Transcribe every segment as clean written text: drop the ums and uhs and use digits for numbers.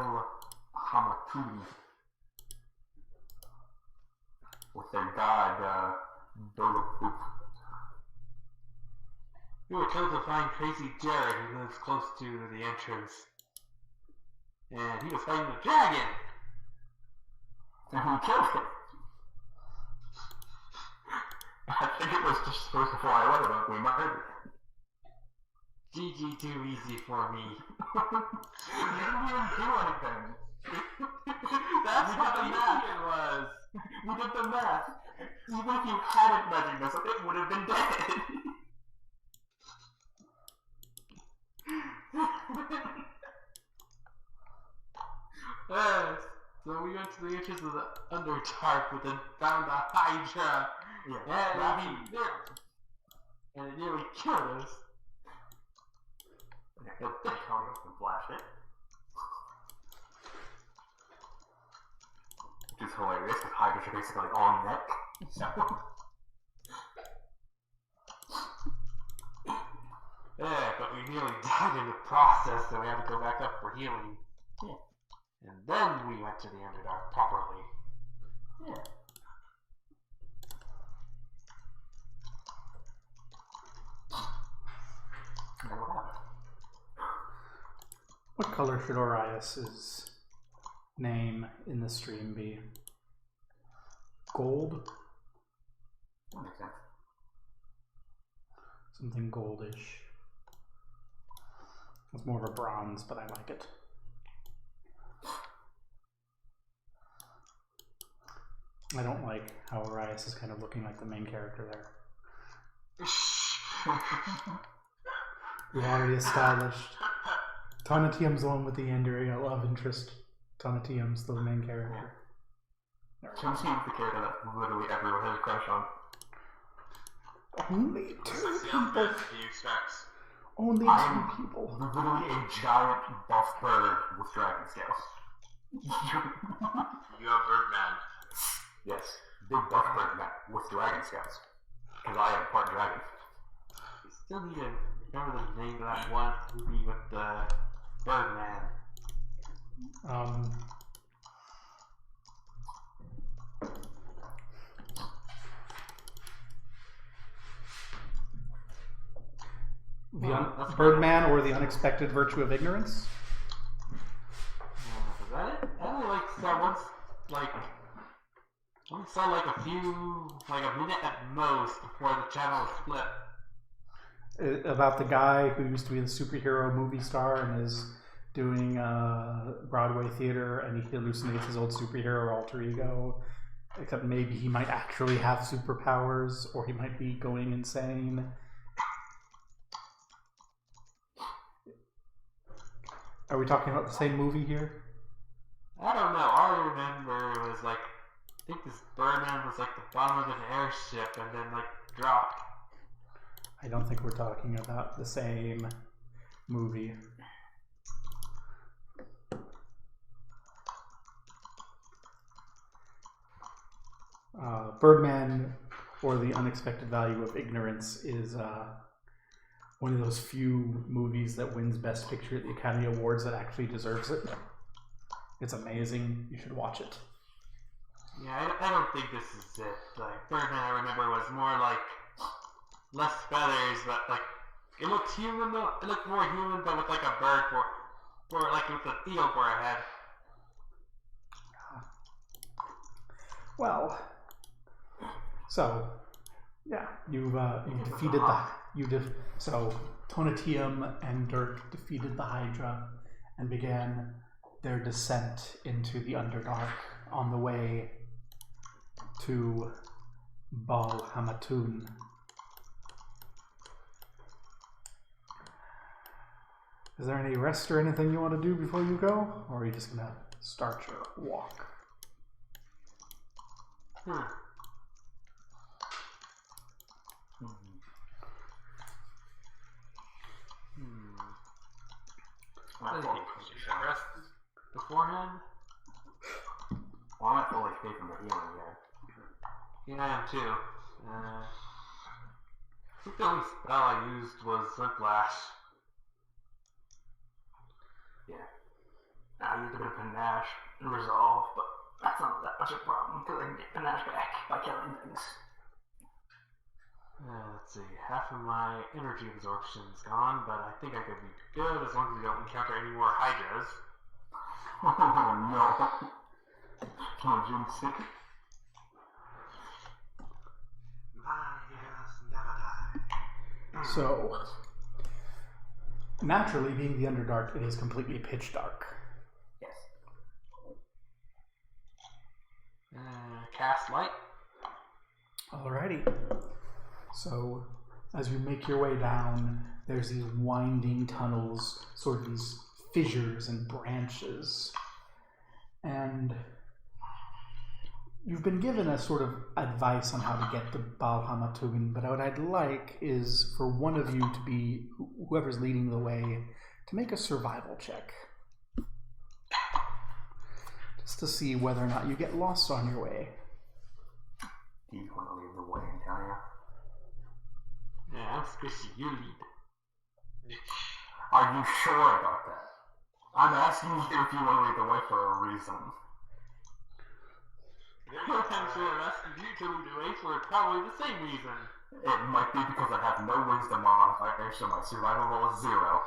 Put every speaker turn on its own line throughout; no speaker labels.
Bel Hamatudi with their god, Bolapoop.
We were told to find Crazy Jared, who lives close to the entrance. And he was fighting the dragon!
And we killed him. I think it was just supposed to fly away, but we murdered it.
GG too easy for me.
You didn't even do anything.
That's what the math it was.
We did the math. Even if you hadn't measured us, it would have been dead.
So we went to the entrance of the Underdark, but then found a Hydra. And it nearly killed us.
They called us and flashed it. Which is hilarious because Hydras are basically on neck. So.
Yeah, but we nearly died in the process, so we had to go back up for healing.
Yeah.
And then we went to the Underdark properly.
Yeah.
What color should Orias's name in the stream be? Gold?
That makes sense.
Something goldish. It's more of a bronze, but I like it. I don't like how Orias is kind of looking like the main character there. We already established. Tonatium's the one with the Andrea love interest. Tonatium's the main character.
Tim seems the character that literally everyone has a crush on.
Only two people. Only two people.
Literally a giant buff bird with dragon scales.
You have Birdman.
Yes, big buff bird man with dragon scales. Because I am part dragon.
We still need to remember the name of that one movie with the Birdman.
Birdman or The Unexpected Virtue of Ignorance?
Is that it? I only saw like a minute at most before the channel was split.
About the guy who used to be the superhero movie star and is doing Broadway theater, and he hallucinates his old superhero alter ego, except maybe he might actually have superpowers, or he might be going insane. Are we talking about the same movie here?
I don't know. All I remember was I think this Birdman was like the bottom of an airship and then dropped.
I don't think we're talking about the same movie. Birdman or The Unexpected Value of Ignorance is one of those few movies that wins Best Picture at the Academy Awards that actually deserves it. It's amazing. You should watch it.
Yeah, I don't think this is it. Birdman, I remember, was more less feathers, but it looked human though. It looked more human, but with a bird with a eel for a head.
Well, so yeah, you defeated so Tonatium and Dirk defeated the Hydra and began their descent into the Underdark on the way to Bal Hamatun. Is there any rest or anything you want to do before you go? Or are you just going to start your walk?
I think we should rest beforehand.
Well, I'm at full HP from the healing here.
Yeah, I am too. I think the only spell I used was Whiplash.
Yeah. I need a bit of panache and resolve, but that's not that much of a problem because I can get panache back by killing things.
Let's see, half of my energy absorption's gone, but I think I could be good as long as we don't encounter any more hydras.
Oh no. Can't jinx it.
My heroes never die.
So, naturally, being the Underdark, it is completely pitch dark.
Yes.
Cast light.
Alrighty. So, as you make your way down, there's these winding tunnels, sort of these fissures and branches. And you've been given a sort of advice on how to get to Balhamatugin, but what I'd like is for one of you to be, whoever's leading the way, to make a survival check. Just to see whether or not you get lost on your way.
Do you want to lead the way, Antonio?
Yeah, I'm squishy. You lead.
Are you sure about that? I'm asking you if you want to lead the way for a reason.
I'm sure I'm asking you to lead the way for probably the same reason.
It might be because I have no wisdom modifier, so my survival roll is 0.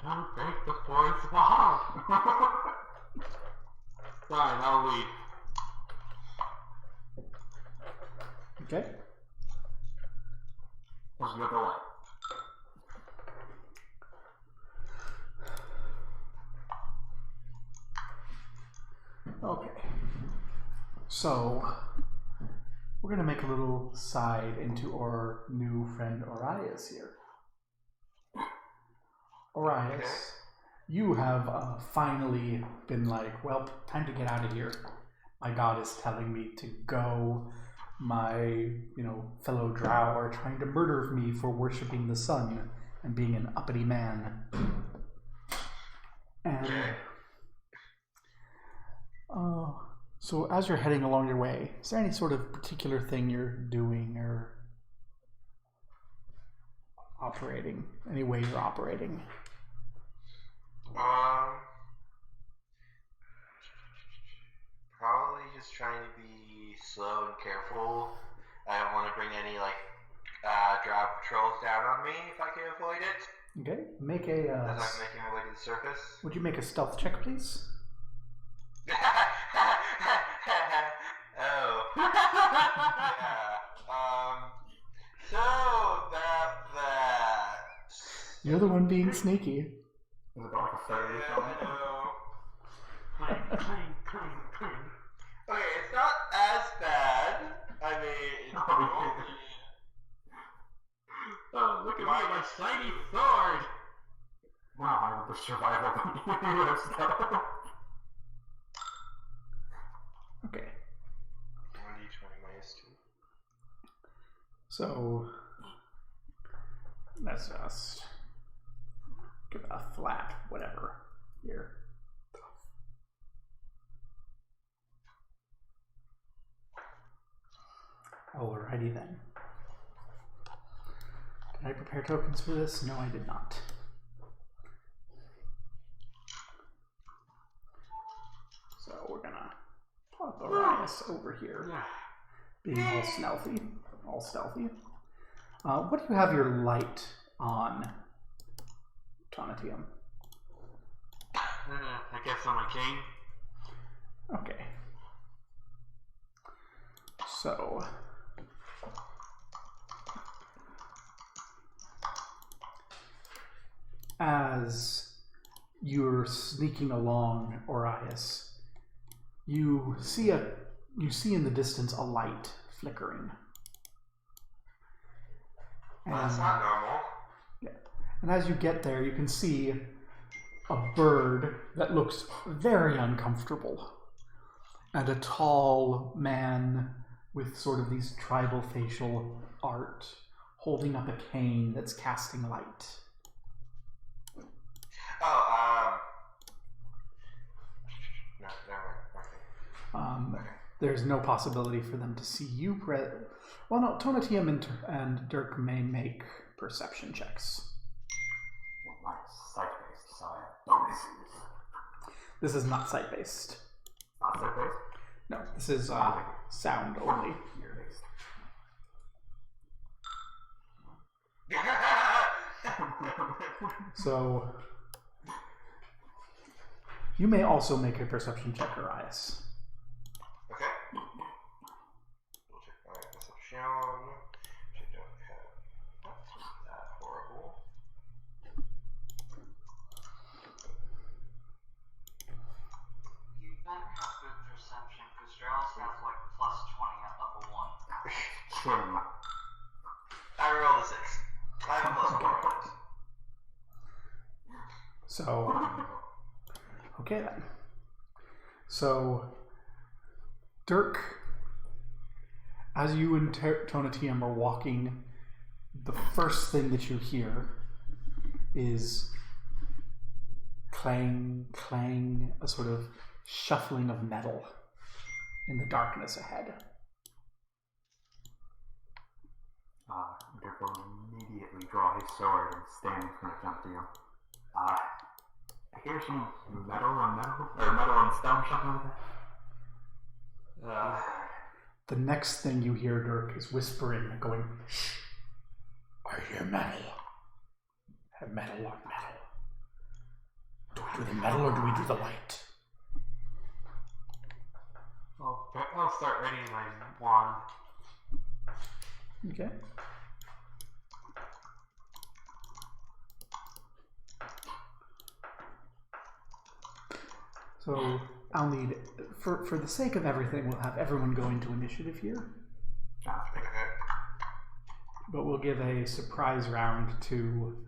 Don't break the fourth wall. Fine, I'll lead.
Okay?
Let's go the way.
Okay. So, we're going to make a little side into our new friend Orias here. Orias, you have finally been like, well, time to get out of here. My god is telling me to go. My, fellow drow are trying to murder me for worshipping the sun and being an uppity man. And so as you're heading along your way, is there any sort of particular thing you're doing or operating? Any way you're operating?
Probably just trying to be slow and careful. I don't want to bring any drow patrols down on me if I can avoid it.
Okay, make a.
As I'm making my way to the surface.
Would you make a stealth check, please?
Oh. Yeah. So about that.
You're the one being sneaky.
Is it like a fairy?
Yeah, I know.
Clang.
Okay, it's not as bad. I mean, it's only...
Oh, look at me, my shiny sword!
Wow, I have the survival.
Okay.
1d20 minus 2.
So let's just give it a flat whatever here. Alrighty then. Did I prepare tokens for this? No, I did not. So we're gonna plop Orias over here, being all stealthy. What do you have your light on, Tonatium?
I guess on my cane.
Okay. So as you're sneaking along, Orias, you see in the distance a light flickering.
Well, that's not normal.
Yeah. And as you get there, you can see a bird that looks very uncomfortable, and a tall man with sort of these tribal facial art holding up a cane that's casting light.
Oh, no, never mind. Okay.
There's no possibility for them to see you. Well, no, Tonatium and Dirk may make perception checks.
My sight-based side.
This is not sight-based.
Not sight-based?
No, this is sound only.
Ear-based.
So, you may also make a perception check, Arias.
Okay. We'll check my perception. Which I don't have. Not that horrible.
You better have good perception, because Dralos has like plus 20 at level 1.
Chin.
I rolled a 6. I have a plus 4 on it.
So, okay then. So, Dirk, as you and Tonatium are walking, the first thing that you hear is clang, clang, a sort of shuffling of metal in the darkness ahead.
Dirk will immediately draw his sword and stand in front of Tonatium. I hear some metal on metal, or metal on stone shuffling with it.
The next thing you hear Dirk is whispering and going, "Shh, I hear metal. Have metal on metal. Do we do the metal or do we do the light?"
I'll start readying my wand.
Okay. So I'll need, for the sake of everything, we'll have everyone go into initiative here.
Okay.
But we'll give a surprise round to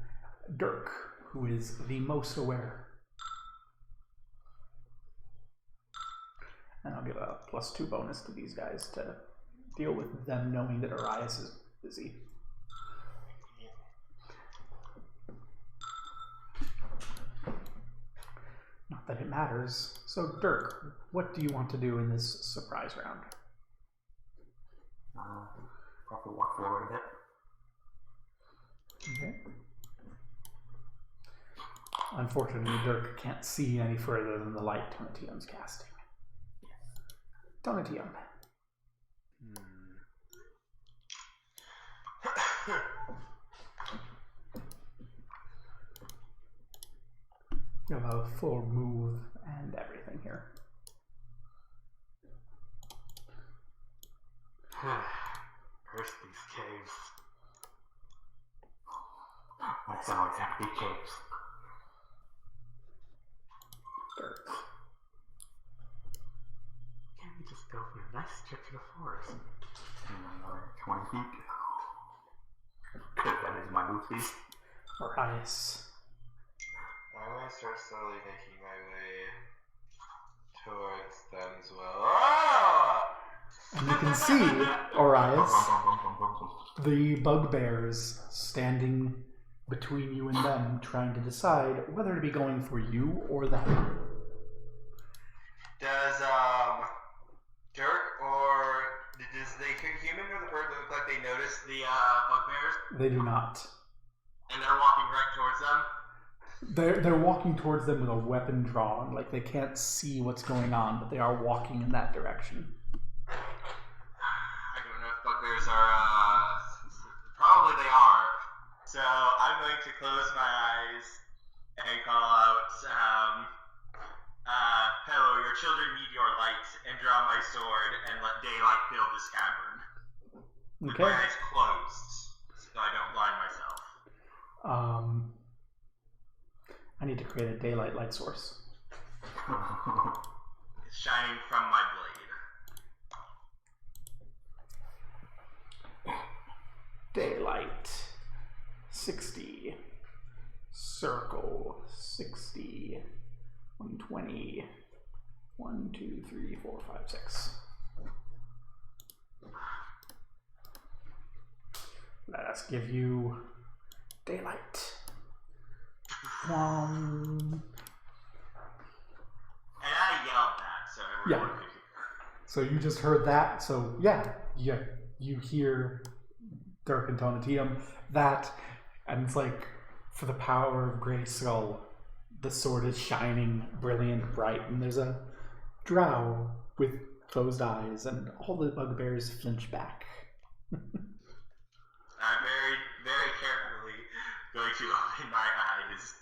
Dirk, who is the most aware. And I'll give a +2 bonus to these guys to deal with them knowing that Arias is busy. Not that it matters. So, Dirk, what do you want to do in this surprise round?
Probably walk forward a bit.
Okay. Unfortunately, Dirk can't see any further than the light Tonatium's casting. Tonatium. You have a full move and everything here.
Curse these caves.
Why does it always have to be caves?
Dirk.
Can't we just go for a nice trip to the forest?
Another 20 feet. That is my move speed.
Arias.
I'm going to start slowly making my way towards them as well. Ah!
And you can see, Arias, the bugbears standing between you and them, trying to decide whether to be going for you or them.
Does Dirk or does the human or the bird look like they noticed the bugbears?
They do not.
And they're walking right towards them?
They're walking towards them with a weapon drawn, like they can't see what's going on, but they are walking in that direction.
I don't know if bugbears are, probably they are. So I'm going to close my eyes and call out, hello, your children need your light, and draw my sword and let daylight fill this cavern. With my eyes closed, so I don't blind myself.
I need to create a daylight light source.
It's shining from my blade.
Daylight. 60. Circle. 60. 120. 1, 2, 3, 4, 5, 6. Let us give you daylight.
And I yelled that, so everyone could hear.
So you just heard that. So yeah, you hear Dirk and Tonatium that, and it's like, for the power of Grey Skull, The sword is shining, brilliant, bright, and there's a drow with closed eyes, and all the bugbears flinch back.
I'm very, very carefully going to open my eyes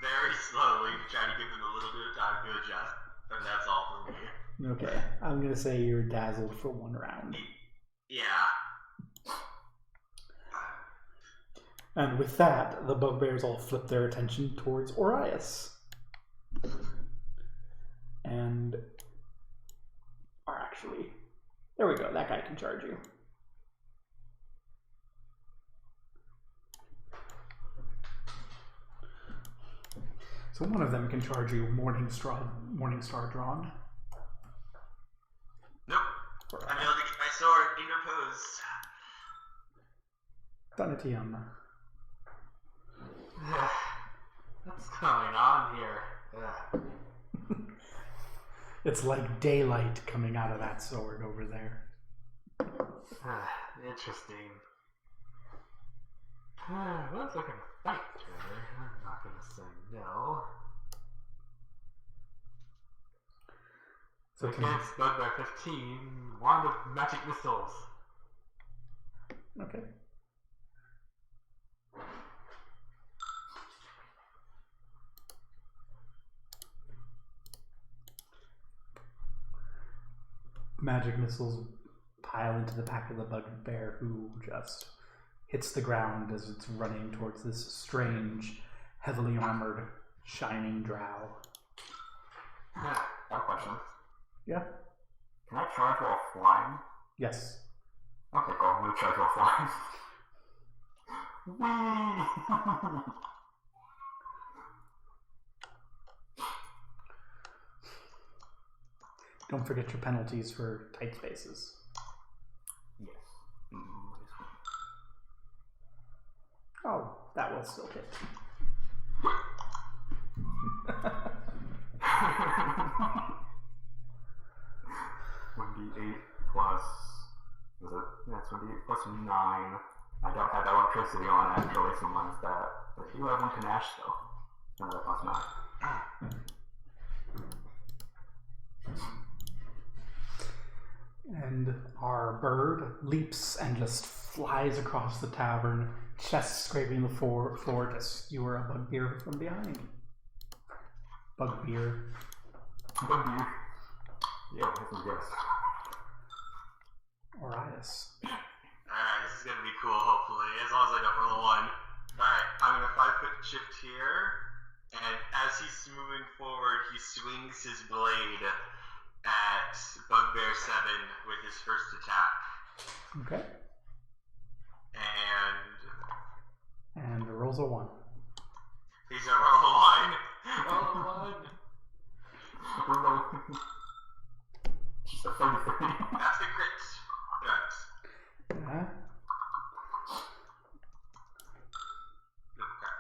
very slowly to try to give them a little bit of time to adjust, and that's all for me.
Okay, I'm gonna say you're dazzled for 1 round.
Yeah.
And with that, the bugbears all flip their attention towards Orias. And are actually... There we go, that guy can charge you. So one of them can charge you Morningstar drawn.
Nope. I'm able to get my sword interposed.
Donatium.
What's going on here?
It's like daylight coming out of that sword over there.
Interesting. Looks like a fight, Trevor. I'm not gonna say no.
So
against Bugbear 15, Wand of Magic Missiles.
Okay. Magic missiles pile into the back of the bugbear, who just hits the ground as it's running towards this strange, heavily armored, shining drow.
I have a question.
Yeah?
Can I charge while flying?
Yes.
Okay, cool. I'm gonna charge while flying. Whee!
Don't forget your penalties for tight spaces.
Yes.
Oh, that will still hit.
1d8 plus... Was it? Yeah, it's 1d8 plus 9. I don't have electricity on actually, so mine's that. But I do have 1 panache still. Another plus 9.
And our bird leaps and just flies across the tavern, chest scraping the floor to skewer a bugbear from behind. Bugbear.
Bugbear. Yeah, that's a guess.
Orias.
Alright, this is gonna be cool, hopefully, as long as I don't roll a 1. Alright, I'm gonna 5-foot shift here, and as he's moving forward, he swings his blade at Bugbear 7 with his first attack.
Okay.
And
rolls a 1.
he's gonna roll a 1.
Roll a 1.
Just a 33.
That's the crit. Correct.
Yeah.
Okay.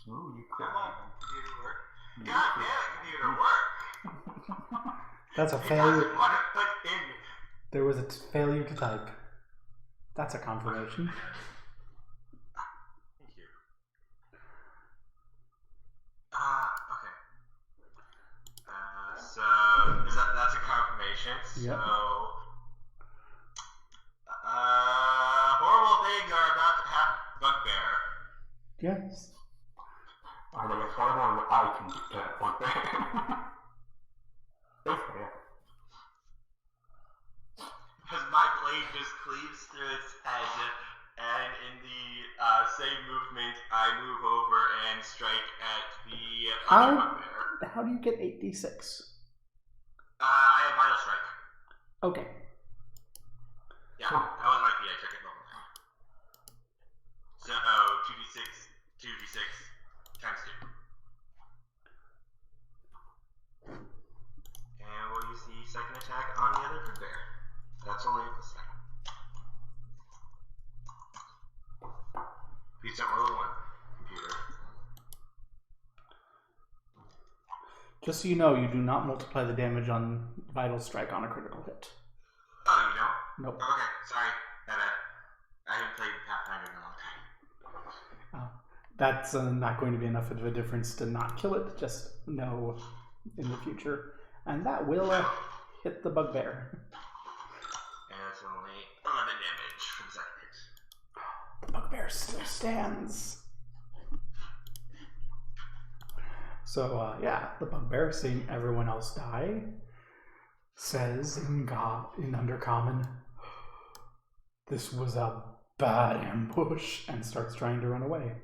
Ooh, you
Come
could.
on, computer work. God damn it, computer work!
That's a
It
failure.
doesn't want to put in.
There was a failure to type. That's a confirmation.
Thank you. Okay. So that's a confirmation.
Yep.
So horrible things are about to happen, Bugbear.
Yes.
Are they as horrible as I can do to Bugbear? Basically, yeah.
Because my blade just cleaves through its head, and in the same movement, I move over and strike at the other Bugbear.
How do you get 8d6?
I have Vital Strike.
Okay.
Yeah, that was right. I took it level 9. So 2d6 times 2. And we'll use the second attack on the other Bugbear. That's only a plus 9. Please don't roll a 1, computer.
Just so you know, you do not multiply the damage on Vital Strike on a critical hit.
Oh, you don't?
Nope.
Okay, sorry. My bad. I haven't played Pathfinder in a long time.
That's not going to be enough of a difference to not kill it, just no in the future. And that will hit the bugbear.
And it's only 11 damage for the second hit.
The bugbear still stands. So, yeah, the bugbear, seeing everyone else die, says in Undercommon, "This was a bad ambush," and starts trying to run away.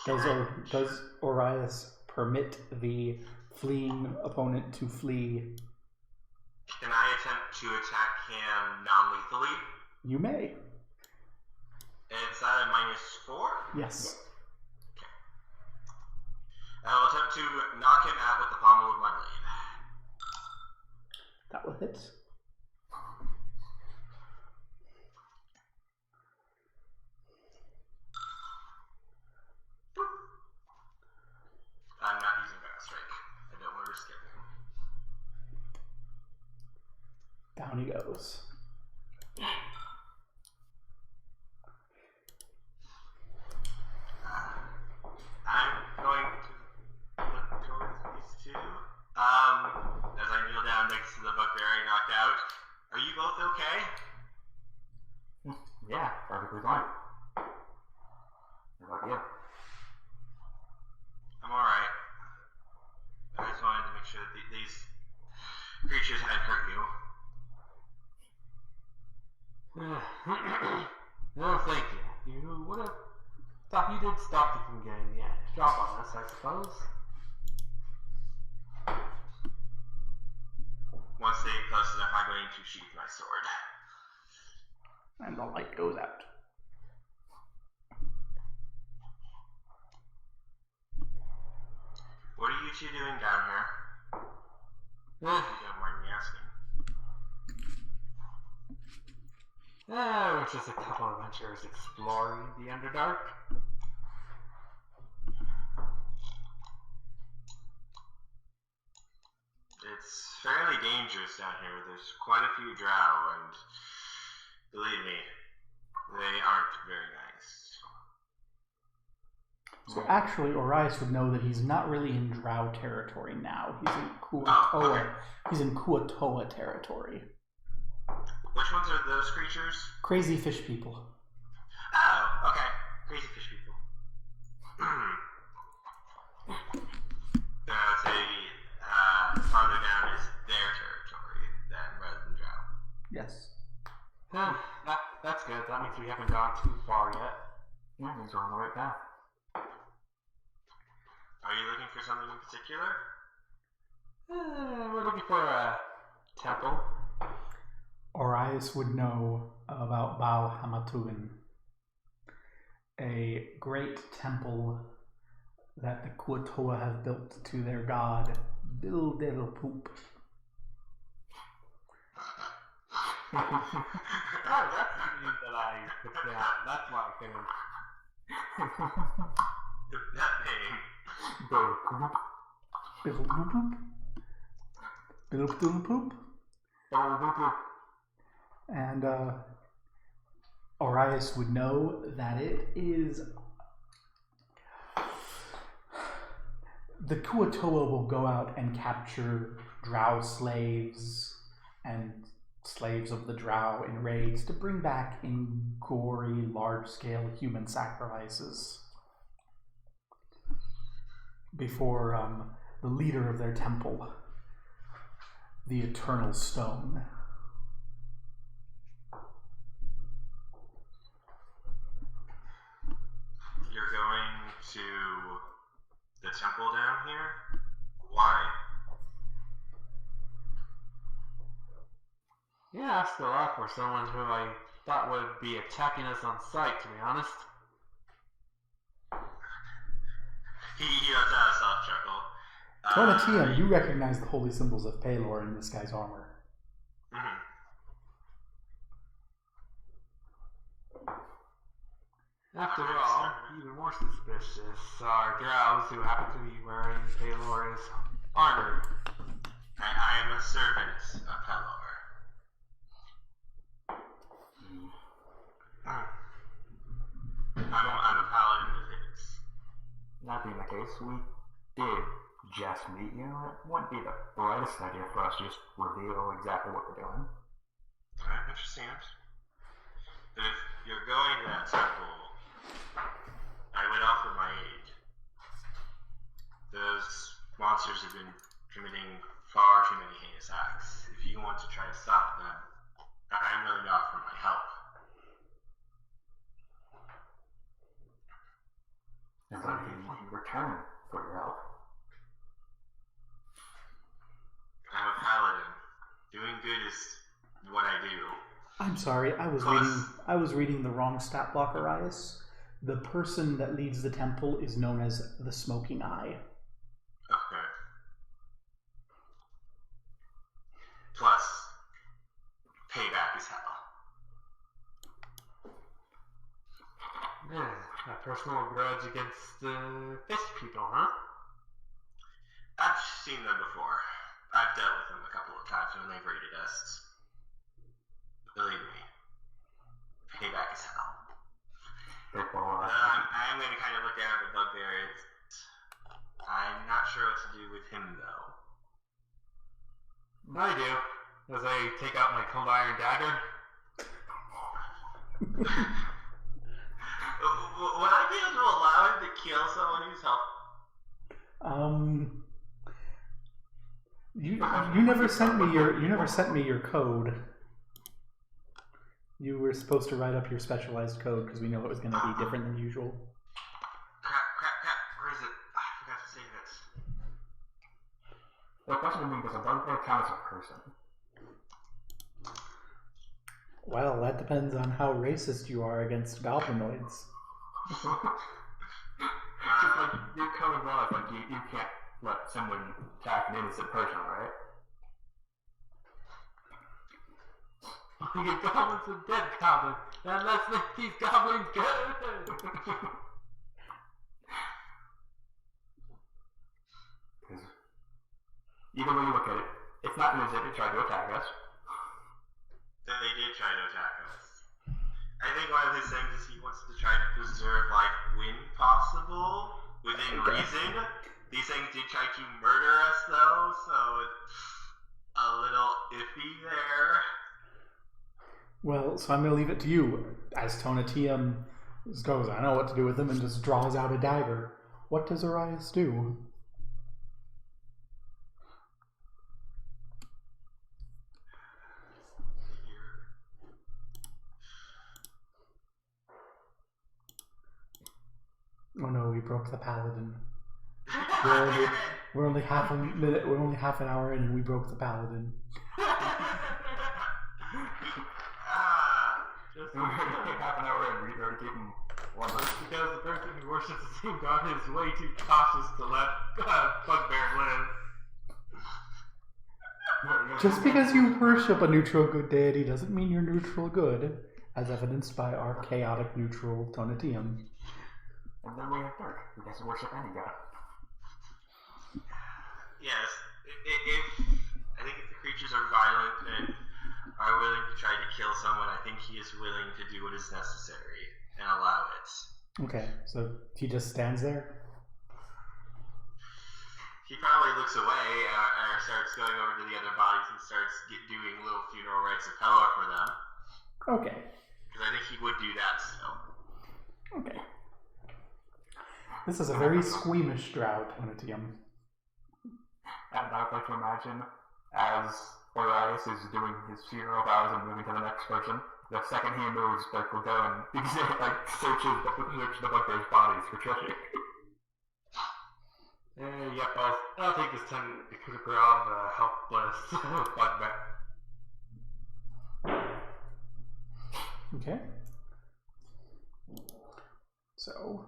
Does Orias permit the fleeing opponent to flee?
Can I attempt to attack him non-lethally?
You may.
Is that a -4?
Yes.
Okay. I'll attempt to knock him out with the pommel of my blade.
That will hit.
I'm not using Battle Strike. I don't want to risk it.
Down he goes.
I'm going to look towards these two. As I kneel down next to the bugbear I knocked out. Are you both okay?
Yeah, perfectly fine. What about you?
I'm alright. I just wanted to make sure that these creatures hadn't hurt you.
No, thank you. You would have thought you did stop you from getting the drop on us, I suppose.
Once they get close enough, I'm going to sheath my sword.
And the light goes out.
What are you two doing down here? If you don't mind me asking.
We're just a couple of adventurers exploring the Underdark.
It's fairly dangerous down here. There's quite a few drow, and believe me, they aren't very nice.
So actually, Orias would know that he's not really in Drow territory now. He's in Kuatoa.
Oh, okay.
He's in Kuatoa territory.
Which ones are those creatures?
Crazy fish people.
Oh, okay. Crazy fish people. So I would say farther down is their territory rather than drow.
Yes.
That's good. That means we haven't gone too far yet.
Yeah, means we're on the right path.
Are you looking for something in particular?
We're looking for a temple.
Orias would know about Baal Hamatuin, a great temple that the Kuatoa have built to their god, Bilderpoop.
Oh, that's the name that I put down. That's why I couldn't.
That name.
Bilderpoop? Bilderpoop? And Orias would know that it is... The Kuatoa will go out and capture drow slaves and slaves of the drow in raids to bring back in gory, large-scale human sacrifices before the leader of their temple, the Eternal Stone.
You're going to the temple down here? Why?
Yeah, I still up for someone who I thought would be attacking us on sight, to be honest.
He lets out a soft chuckle.
Tonatia, you recognize the holy symbols of Pelor in this guy's armor.
Mm-hmm.
After all, even more suspicious are drows who happen to be wearing Pelor's armor.
I am a servant of Pelor. I'm a paladin of his.
That being the case, we did just meet you. It wouldn't be the brightest idea for us to just reveal exactly what we're doing.
I understand. But if you're going to that temple, I would offer my aid. Those monsters have been committing far too many heinous acts. If you want to try to stop them, I'm willing to offer my help.
And what do you want in return for your help?
I'm a paladin. Doing good is what I do.
I'm sorry, I was reading the wrong stat block, Arias. The person that leads the temple is known as the Smoking Eye.
Okay. Plus, payback is hell.
A personal grudge against the fish people, huh?
I've seen them before. I've dealt with them a couple of times when they've raided us. Believe me, payback is hell. I'm going to kind of look down at the bugbear. I'm not sure what to do with him, though.
I do. As I take out my cold iron dagger.
Would I be able to allow him to kill someone who's helping?
You never sent me your code. You were supposed to write up your specialized code because we know it was going to be different than usual.
Crap. Where is it? I forgot to save it.
The question being, does a bugbear count as a person?
Well, that depends on how racist you are against goblinoids.
Just like your code of law is like you can't let someone attack an innocent person, right?
You get goblins and dead goblins, and let's make these goblins good.
Because either way you look at it, it's not innocent to try to attack us.
They did try to attack us. I think one of his things is he wants to try to preserve life when possible, within reason. These things did try to murder us, though, so it's a little iffy there.
Well, so I'm going to leave it to you. As Tonatium goes, I know what to do with him, and just draws out a dagger. What does Arias do? Oh no, we broke the paladin. We're only half a minute. We're only half an hour in, and we broke the paladin.
Just
half an hour in, we already gave him one.
because the person who worships the same god is way too cautious to let bugbear live.
Just because you worship a neutral good deity doesn't mean you're neutral good, as evidenced by our chaotic neutral Tonatium.
And then we have Dirk, who doesn't worship any god.
Yes, I think if the creatures are violent and are willing to try to kill someone, I think he is willing to do what is necessary and allow it.
Okay, so he just stands there?
He probably looks away or starts going over to the other bodies and starts doing little funeral rites of Pella for them.
Okay.
Because I think he would do that still.
Okay. This is a very squeamish drow, Tonatium.
And I would like to imagine, as Orias is doing his funeral vows and moving to the next person, the second he moves, Dirk will go and search the bugbear's bodies for treasure.
Yep, I'll take this time to grab the helpless bugbear.
Okay. So...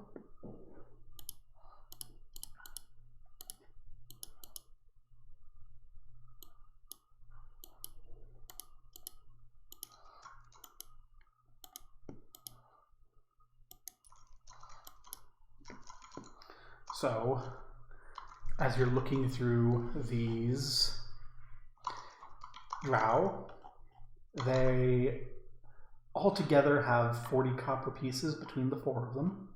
So, as you're looking through these drow, they altogether have 40 copper pieces between the 4 of them.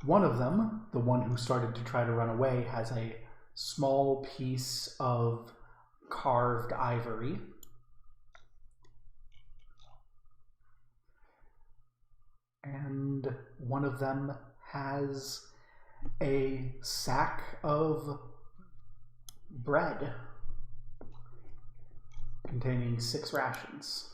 One of them, the one who started to try to run away, has a small piece of carved ivory. And one of them has a sack of bread containing 6 rations.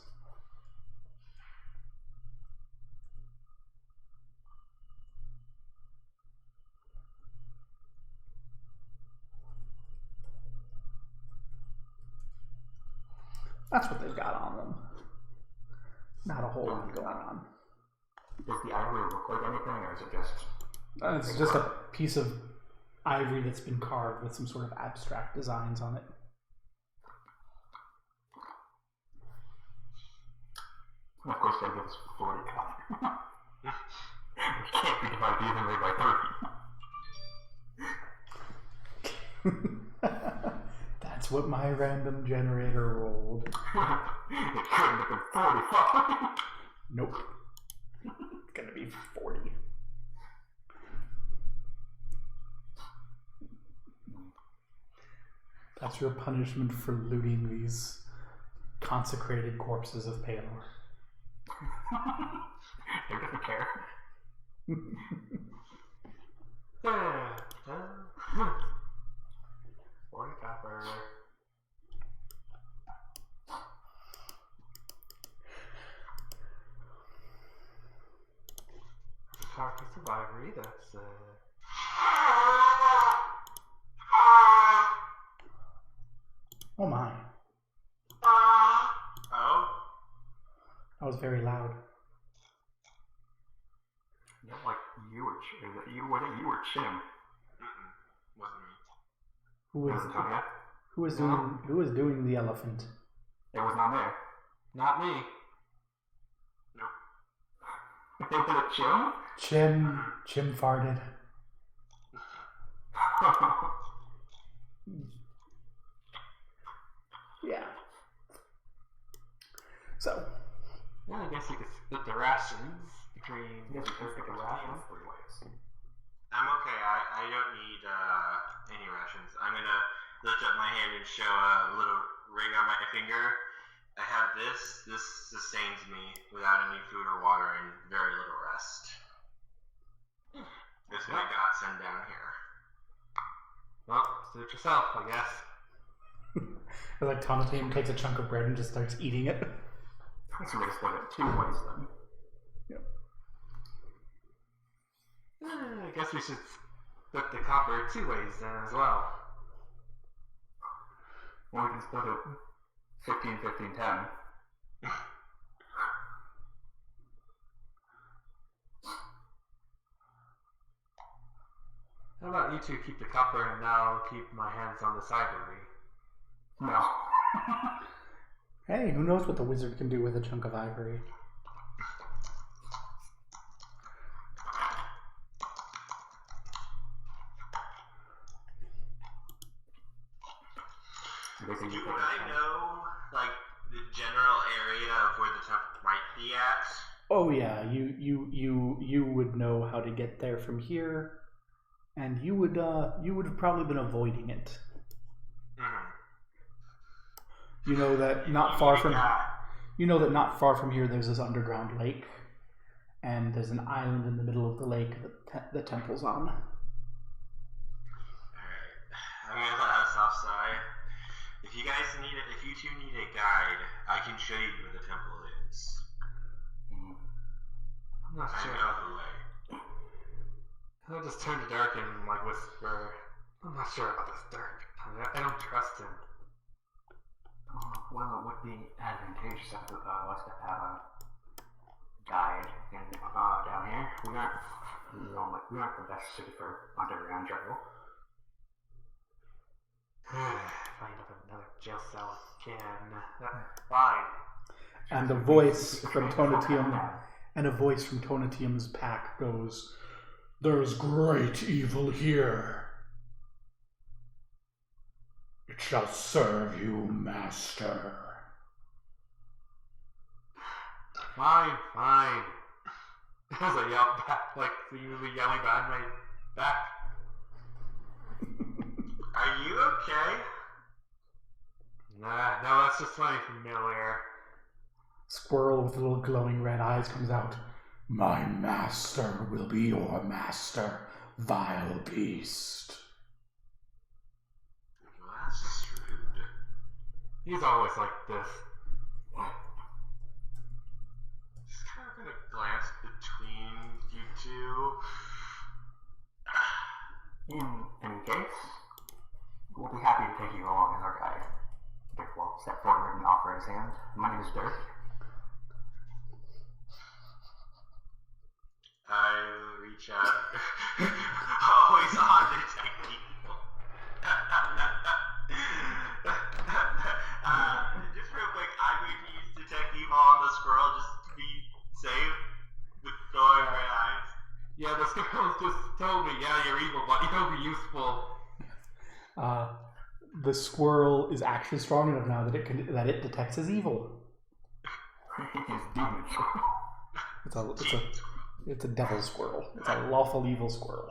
That's what they've got on them. Not a whole lot going on.
Does the ivory look like anything, or is it just...
It's just a piece of ivory that's been carved with some sort of abstract designs on it.
Of course, they give us 40 copper. Which can't be divided evenly by 3.
That's what my random generator rolled.
It couldn't have been 45.
Nope. It's gonna be 40. That's your punishment for looting these consecrated corpses of Palor.
They doesn't care.
40 copper. Carcass of ivory, that's
Oh my.
Oh?
That was very loud.
Yeah, like you or you or Chim.
Wasn't me.
Who was doing the elephant?
It was not there.
not me.
Nope. Was it Chim?
Chim farted. Yeah. So.
Yeah, I guess you could split the rations between
Yes,
the rations.
3 ways.
I'm okay. I don't need any rations. I'm gonna lift up my hand and show a little ring on my finger. I have this. This sustains me without any food or water and very little rest. This is my godsend down here.
Well, suit yourself, I guess.
It's like Tonatine takes a chunk of bread and just starts eating it.
So we're gonna split it 2 ways then.
Yep.
I guess we should split the copper 2 ways then as well.
Well, we can split it 15, 15, 10.
How about you two keep the copper and I'll keep my hands on this ivory?
No.
Hey, who knows what the wizard can do with a chunk of ivory?
Do I know, like, the general area of where the temple might be at?
Oh yeah, you would know how to get there from here, and you would have probably been avoiding it.
Mm-hmm.
You know that not far from here there's this underground lake, and there's an island in the middle of the lake that the temple's on.
Alright. I'm gonna let out a soft sigh. If you two need a guide, I can show you where the temple is.
I'm not
I
sure.
know the way.
I'll just turn to Dirk and like whisper, I'm not sure about this Dirk. I don't trust him.
Well, it would be advantageous if us to have a guide down here. We aren't the best suited for underground travel.
If I end up in another jail cell again, fine.
And a voice from Tonatium's pack goes, "There's great evil here. It shall serve you, master."
Fine. As I yell back, like seemingly yelling behind my back.
Are you okay?
Nah, no, that's just my familiar.
Squirrel with little glowing red eyes comes out. My master will be your master, vile beast.
Well, that's just rude.
He's always like this.
Just kind of gonna glance between you two.
In any case, we'll be happy to take you along as our guide. Dick will step forward and offer his hand. My name is Dirk.
I reach out. Always on detect evil. Just real quick, I'm going to use detect evil on the squirrel just to be safe with glowing red eyes.
Yeah, the squirrels just told me, yeah, you're evil, but you'll be useful.
The squirrel is actually strong enough now that it detects as evil.
His demon
It's a devil squirrel. It's a lawful evil squirrel.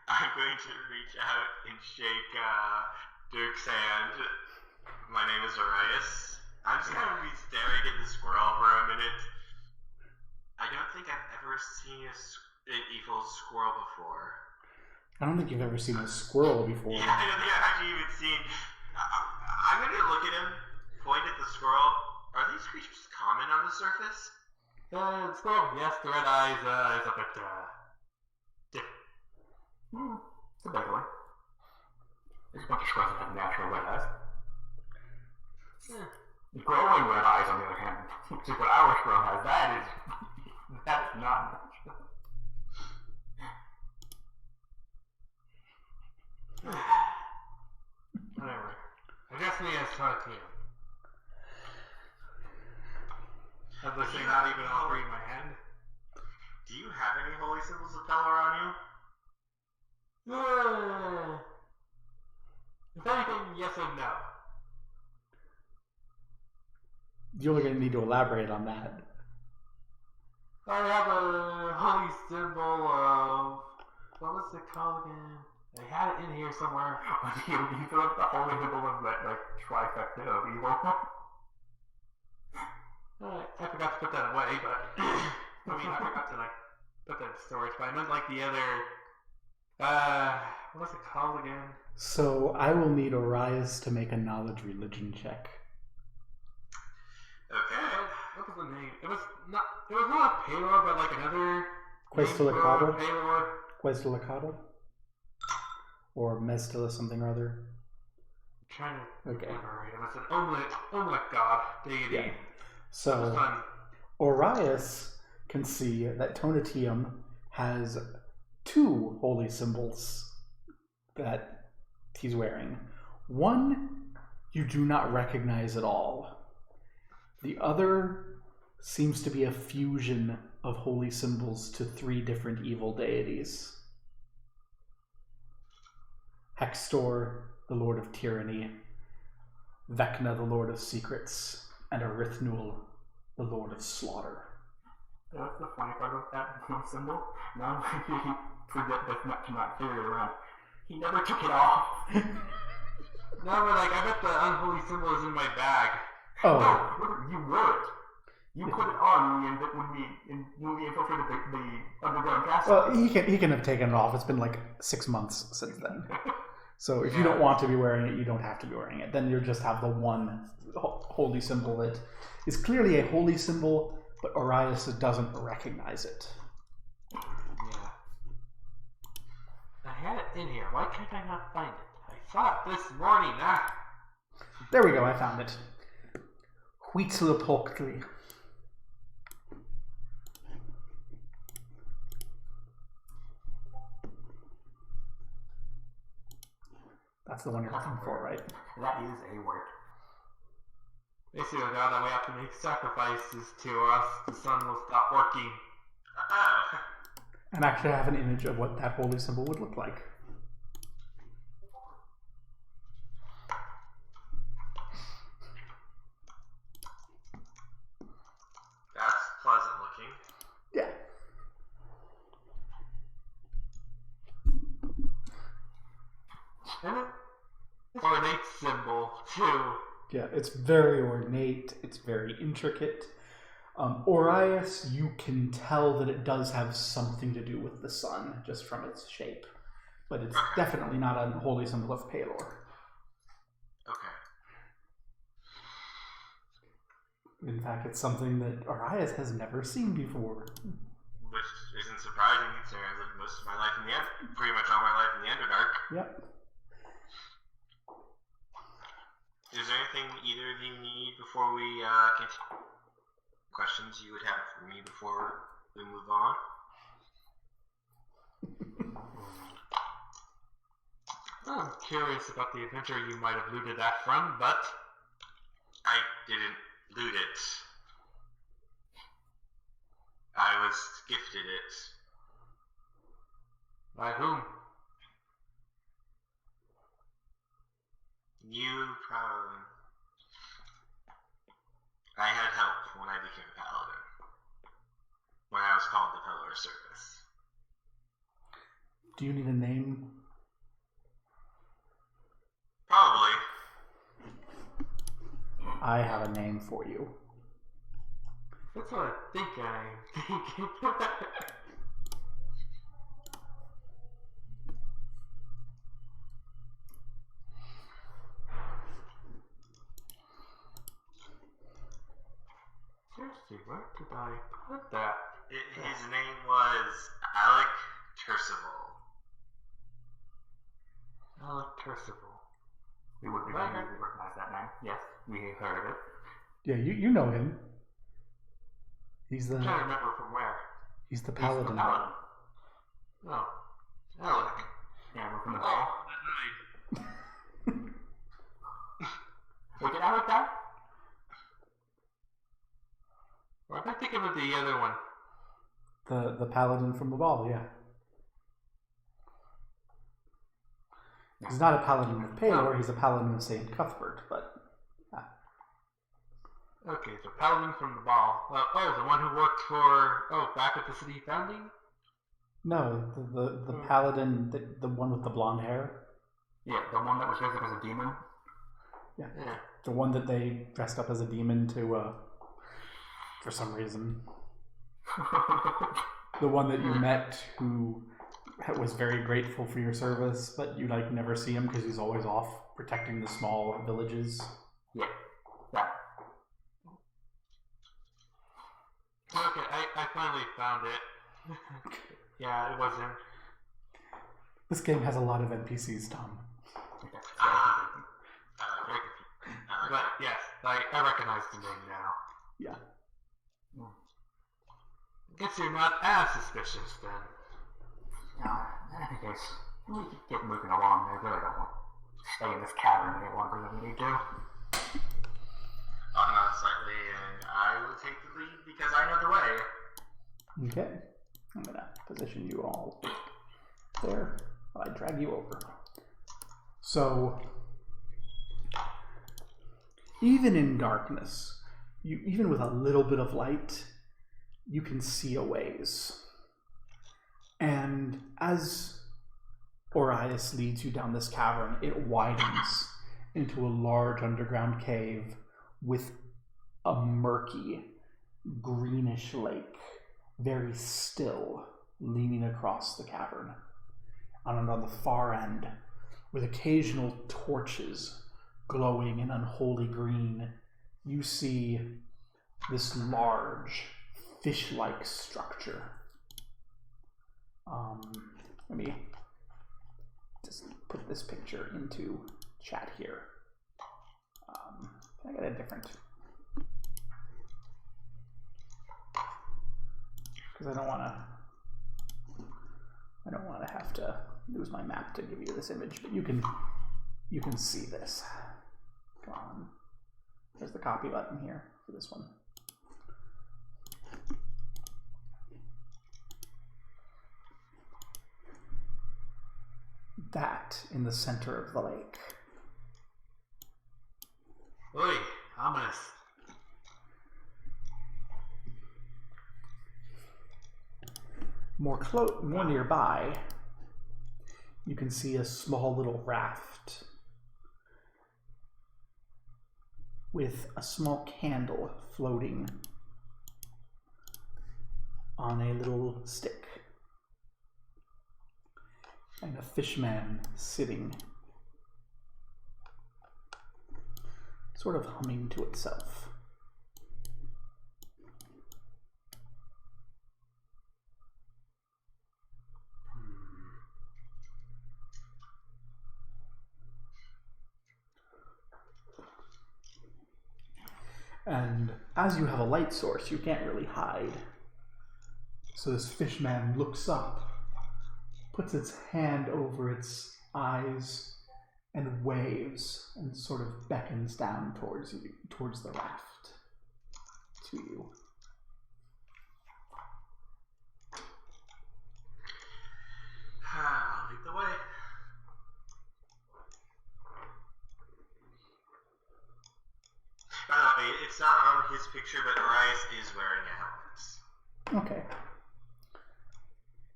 I'm going to reach out and shake Dirk's hand. My name is Arias. I'm just going to be staring at the squirrel for a minute. I don't think I've ever seen an evil squirrel before.
I don't think you've ever seen a squirrel before.
Yeah, I don't think I've actually even seen. I'm going to look at him, point at the squirrel. Are these creatures common on the surface?
Squirrel, yes, the red eyes is a bit, different.
It's a big one. There's a bunch of squirrels that have natural red eyes. Glowing red eyes, on the other hand, which is what our squirrel has, that is not natural.
Whatever. Address me as Tartier. As I say, not even offering my hand.
Do you have any holy symbols of power on you?
If anything, yes and no.
You're going to need to elaborate on that.
I have a holy symbol of... What was it called again? I had it in here somewhere.
You feel like the holy symbol of that, like, trifecta of evil.
I forgot to put that away, but... I forgot to, put that in storage, but I meant, the other... what was it called again?
So, I will need Arias to make a knowledge religion check.
Okay.
What was the name? It was not a payload, but another...
Questelacado?
Payload.
Questelacado? Or Mestila something or other?
I'm trying to
Okay.
remember. It was an omelet god, deity.
Yeah. So, Arias can see that Tonatium has 2 holy symbols that he's wearing. One you do not recognize at all. The other seems to be a fusion of holy symbols to 3 different evil deities. Hextor, the Lord of Tyranny, Vecna, the Lord of Secrets, and Arithnuel, the Lord of Slaughter.
That's the funny part of that symbol. Not only did he forget to not carry it around, he never took it off.
No, but I bet the unholy symbol is in my bag.
Oh.
No, you wore it. You put it on when we infiltrated the underground castle.
Well, he can have taken it off. It's been 6 months since then. So if you don't want to be wearing it, you don't have to be wearing it. Then you just have the one holy symbol that is clearly a holy symbol, but Arias doesn't recognize it.
Yeah. I had it in here. Why can't I not find it? I saw it this morning.
There we go. I found it. Huitzilopochtli. That's the one you're looking for, right?
That is a word.
Basically, the god that we have to make sacrifices to, or else the sun will stop working.
And actually have an image of what that holy symbol would look like.
That's
And it's an ornate symbol, too.
Yeah, it's very ornate. It's very intricate. Orias, you can tell that it does have something to do with the sun, just from its shape. But it's definitely not a holy symbol of Palor.
Okay.
In fact, it's something that Orias has never seen before.
Which isn't surprising considering I've lived most of my life in the pretty much all my life in the Underdark.
Yep.
Is there anything either of you need before we continue? Questions you would have for me before we move on?
I'm curious about the adventure you might have looted that from, but
I didn't loot it. I was gifted it.
by whom?
You probably... I had help when I became a paladin. When I was called the Pillar of Service.
Do you need a name?
Probably.
I have a name for you.
That's what I think I'm thinking. Seriously, where did I put that?
His name was Alec Turcival.
Alec Turcival.
We would recognize that name. Yes, we heard of it.
Yeah, you know him. He's
I'm trying to
the
remember from where.
he's the
He's
paladin.
the paladin.
Oh, Alec.
Yeah, we're from the ball.
Oh,
Wait, did Alec die?
or am I thinking of the other one?
The paladin from the ball, yeah. He's not a paladin of Palor, he's a paladin of St. Cuthbert, but
Okay, so Paladin from the Ball. The one who worked for, back at the city founding?
no, the paladin, the one with the blonde hair.
Yeah, the one that was dressed up as a demon.
Yeah.
Yeah.
The one that they dressed up as a demon to for some reason. The one that you met who was very grateful for your service, but you never see him because he's always off protecting the small villages.
Yeah, that.
Okay, I finally found it. Yeah, it was him.
This game has a lot of NPCs, Tom.
Okay,
Very confused. But yes, I recognize the name now.
Yeah.
Guess you're not as suspicious then.
in any case, we could get moving along. I really don't want to stay in this cavern any longer than we need to.
I'll nod slightly, and I will take the lead because I know the way.
Okay. I'm gonna position you all there while I drag you over. So, even in darkness, even with a little bit of light, you can see a ways. And as Orias leads you down this cavern, it widens into a large underground cave with a murky, greenish lake, very still, leaning across the cavern. And on the far end, with occasional torches glowing in unholy green, you see this large, fish-like structure. Let me just put this picture into chat here. Can I get a different? Because I don't want to have to lose my map to give you this image, but you can see this. Come on. There's the copy button here for this one. That in the center of the lake.
Oi, ominous.
More nearby, you can see a small little raft with a small candle floating on a little stick, and a fishman sitting, sort of humming to itself. And as you have a light source, you can't really hide. So this fishman looks up, puts its hand over its eyes, and waves, and sort of beckons down towards you, towards the raft, to you.
I'll lead the way. By the way, it's not on his picture, but Arias is wearing a helmet.
Okay.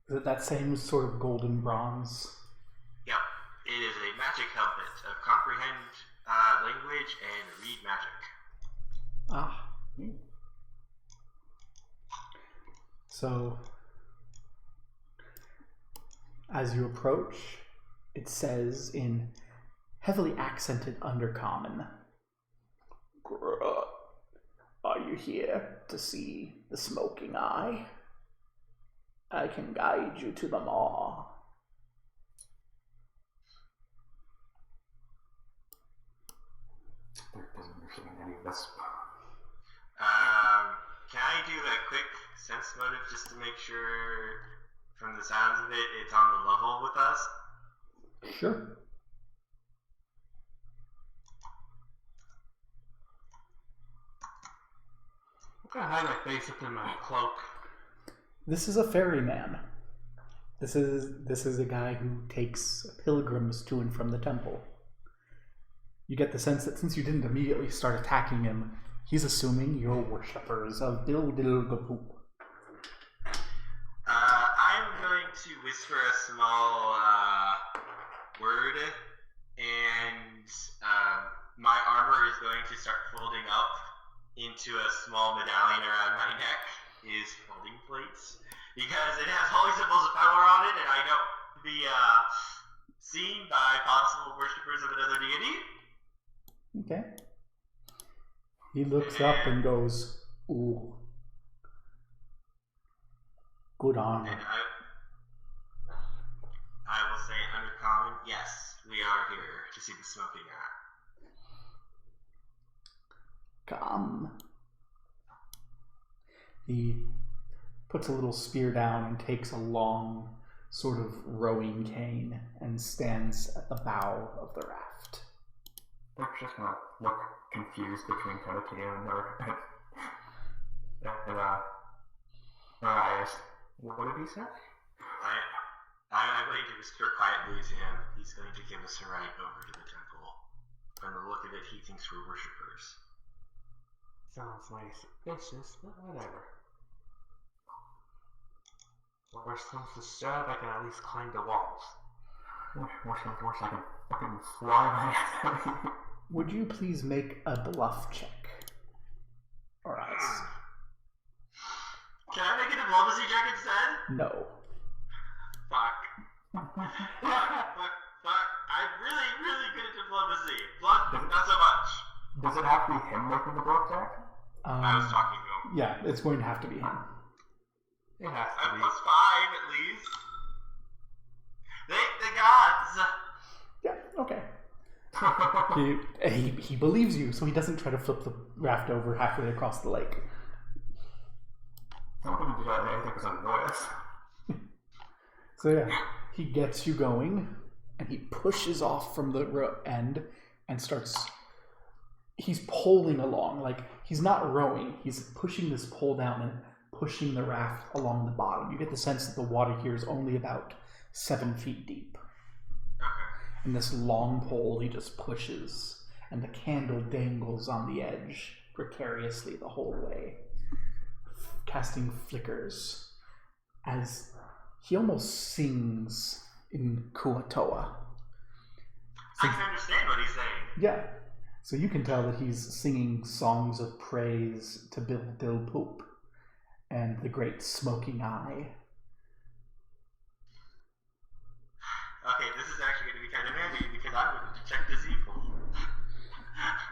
Is it that same sort of golden bronze?
Yep. It is a magic helmet of comprehend language and read magic.
Ah. So, as you approach, it says in heavily accented Undercommon, "Are you here to see the smoking eye? I can guide you to the maw."
Dirk doesn't understand any of this.
Can I do a quick sense motive just to make sure, from the sounds of it, it's on the level with us?
Sure.
I'm gonna hide my face up in my cloak.
This is a ferryman. This is a guy who takes pilgrims to and from the temple. You get the sense that since you didn't immediately start attacking him, he's assuming you're worshippers of Dildilgapoo.
I'm going to whisper a small word, and my armor is going to start folding up into a small medallion around my neck. Is folding plates, because it has holy symbols of power on it, and I don't want to be seen by possible worshippers of another deity.
Okay. He looks up and goes, "Ooh. Good armor."
And I will say Undercommon, yes, we are here to see the smoking eye.
Come. He puts a little spear down and takes a long sort of rowing cane and stands at the bow of the raft.
Dirk's just gonna look confused between Todakeo and Arias. What did he say?
I'm going to whisper quietly to him. He's going to give us a ride over to the temple. From the look of it, he thinks we're worshippers.
Sounds mighty suspicious, but whatever. Worst comes to shove, I can at least climb the walls.
Worse comes to worse, I can fucking fly my ass.
Would you please make a bluff check? Alright.
Can I make a diplomacy check instead?
No.
Fuck. Fuck. I'm really good at diplomacy. Bluff, not so much.
Does it have to be him making the bluff check?
I was talking to him.
Yeah, it's going to have to be him.
It has to
I'm
be.
+5 at least. Thank the gods.
Yeah, okay. He believes you, so he doesn't try to flip the raft over halfway across the lake.
I don't think he did anything because I'm annoyed.
So yeah, he gets you going, and he pushes off from the end and starts... He's poling along, like, he's not rowing, he's pushing this pole down and pushing the raft along the bottom. You get the sense that the water here is only about 7 feet deep.
Okay.
And this long pole he just pushes, and the candle dangles on the edge precariously the whole way, casting flickers as he almost sings in Kuatoa.
I can understand what he's saying.
Yeah. So you can tell that he's singing songs of praise to Bill Poop and the Great Smoking Eye.
Okay, this is actually going to be kind of handy because I would detect this evil.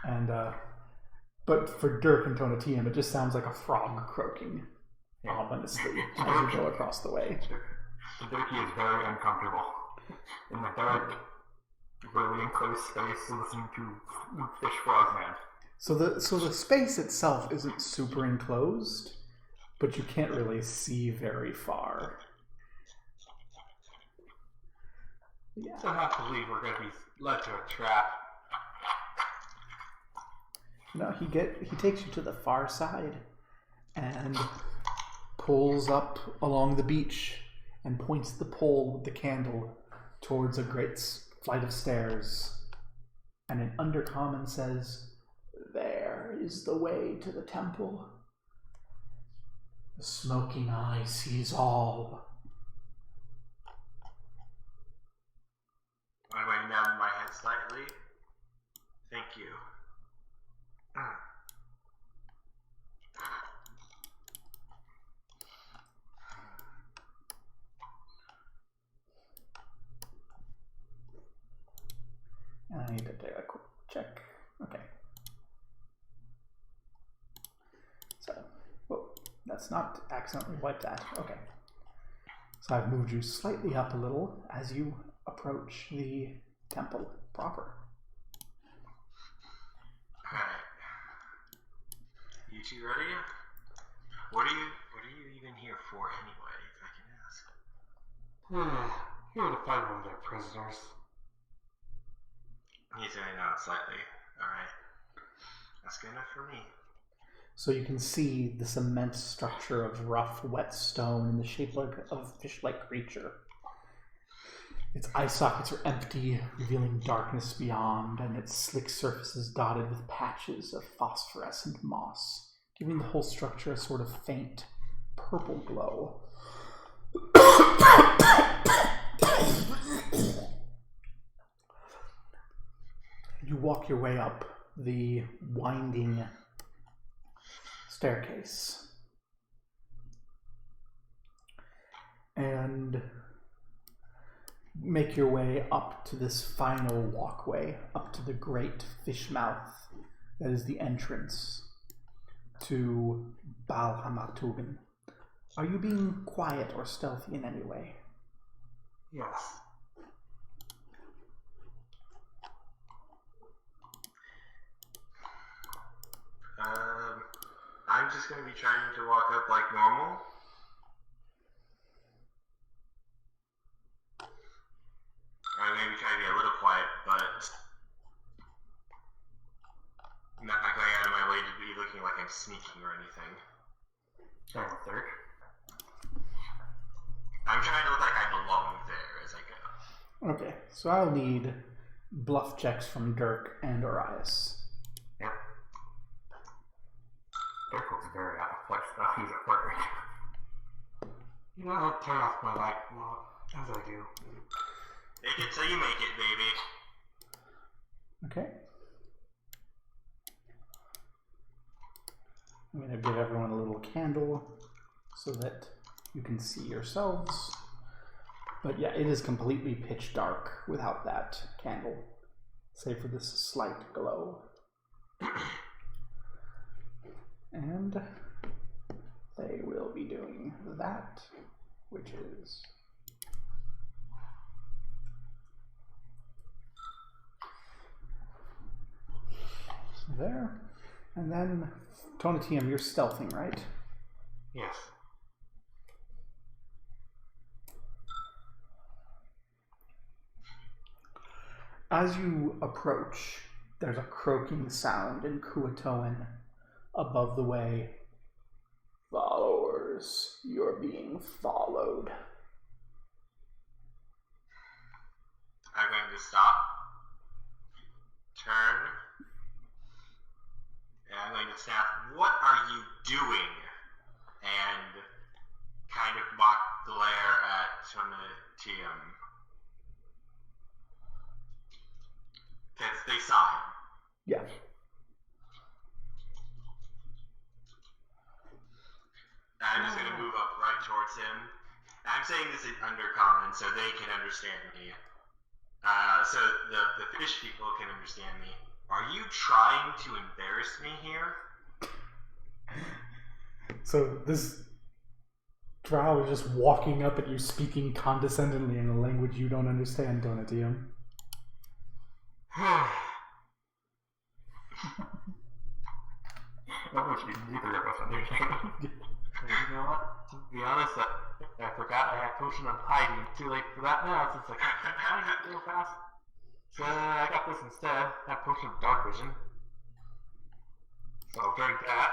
And but for Dirk and Tonatiuh, it just sounds like a frog croaking ominously as you go across the way.
Dirky is very uncomfortable in the dark, really enclosed space, listening to Fish Frogman.
So the space itself isn't super enclosed, but you can't really see very far. Yeah.
So I have to believe we're going to be led to a trap.
No, he takes you to the far side and pulls up along the beach and points the pole with the candle towards a great flight of stairs. And in Undercommon says, "There is the way to the temple. The smoking eye sees all."
I'm weighing down my head slightly. Thank you.
And I need to do a quick check. Okay. So, whoa, that's not accidentally wiped that. Okay. So I've moved you slightly up a little as you approach the temple proper.
Alright. You two ready? What are you even here for anyway, if I can ask?
Here to find one of their prisoners.
He's zoning out slightly. Alright. That's good enough for me.
So you can see this immense structure of rough, wet stone in the shape of a fish-like creature. Its eye sockets are empty, revealing darkness beyond, and its slick surface is dotted with patches of phosphorescent moss, giving the whole structure a sort of faint purple glow. You walk your way up the winding staircase and make your way up to this final walkway, up to the great fish mouth that is the entrance to Bal Hamatugin. Are you being quiet or stealthy in any way?
Yes.
I'm just going to be trying to walk up like normal. Or maybe try to be a little quiet, but not going out of my way to be looking like I'm sneaking or anything.
Sorry, Dirk.
I'm trying to look like I belong there as I go.
Okay, so I'll need bluff checks from Dirk and Orias.
Yep. Dirk looks very out of place, though. He's at work.
You know, I'll turn off my light as I do.
Make it till you make it, baby.
Okay. I'm going to give everyone a little candle so that you can see yourselves. But yeah, it is completely pitch dark without that candle, save for this slight glow. And they will be doing that, which is there. And then Tonatiuh, you're stealthing, right?
Yes.
As you approach, there's a croaking sound in Kuatoan above the way. Followers, you're being followed.
I'm going to stop, turn, and I'm going to snap, "What are you doing?" and kind of mock glare at Tonatiuh. Because they saw him.
Yeah.
I'm just gonna move up right towards him. I'm saying this in undercommon so they can understand me. So the fish people can understand me. Are you trying to embarrass me here?
So this drow is just walking up at you, speaking condescendingly in a language you don't understand, Donatium.
Neither of us understand.
You know what? To be honest, I forgot I had potion of hiding. Too late for that now, since I can't find it real fast. So I got this instead. I have potion of dark vision. So I'll drink that.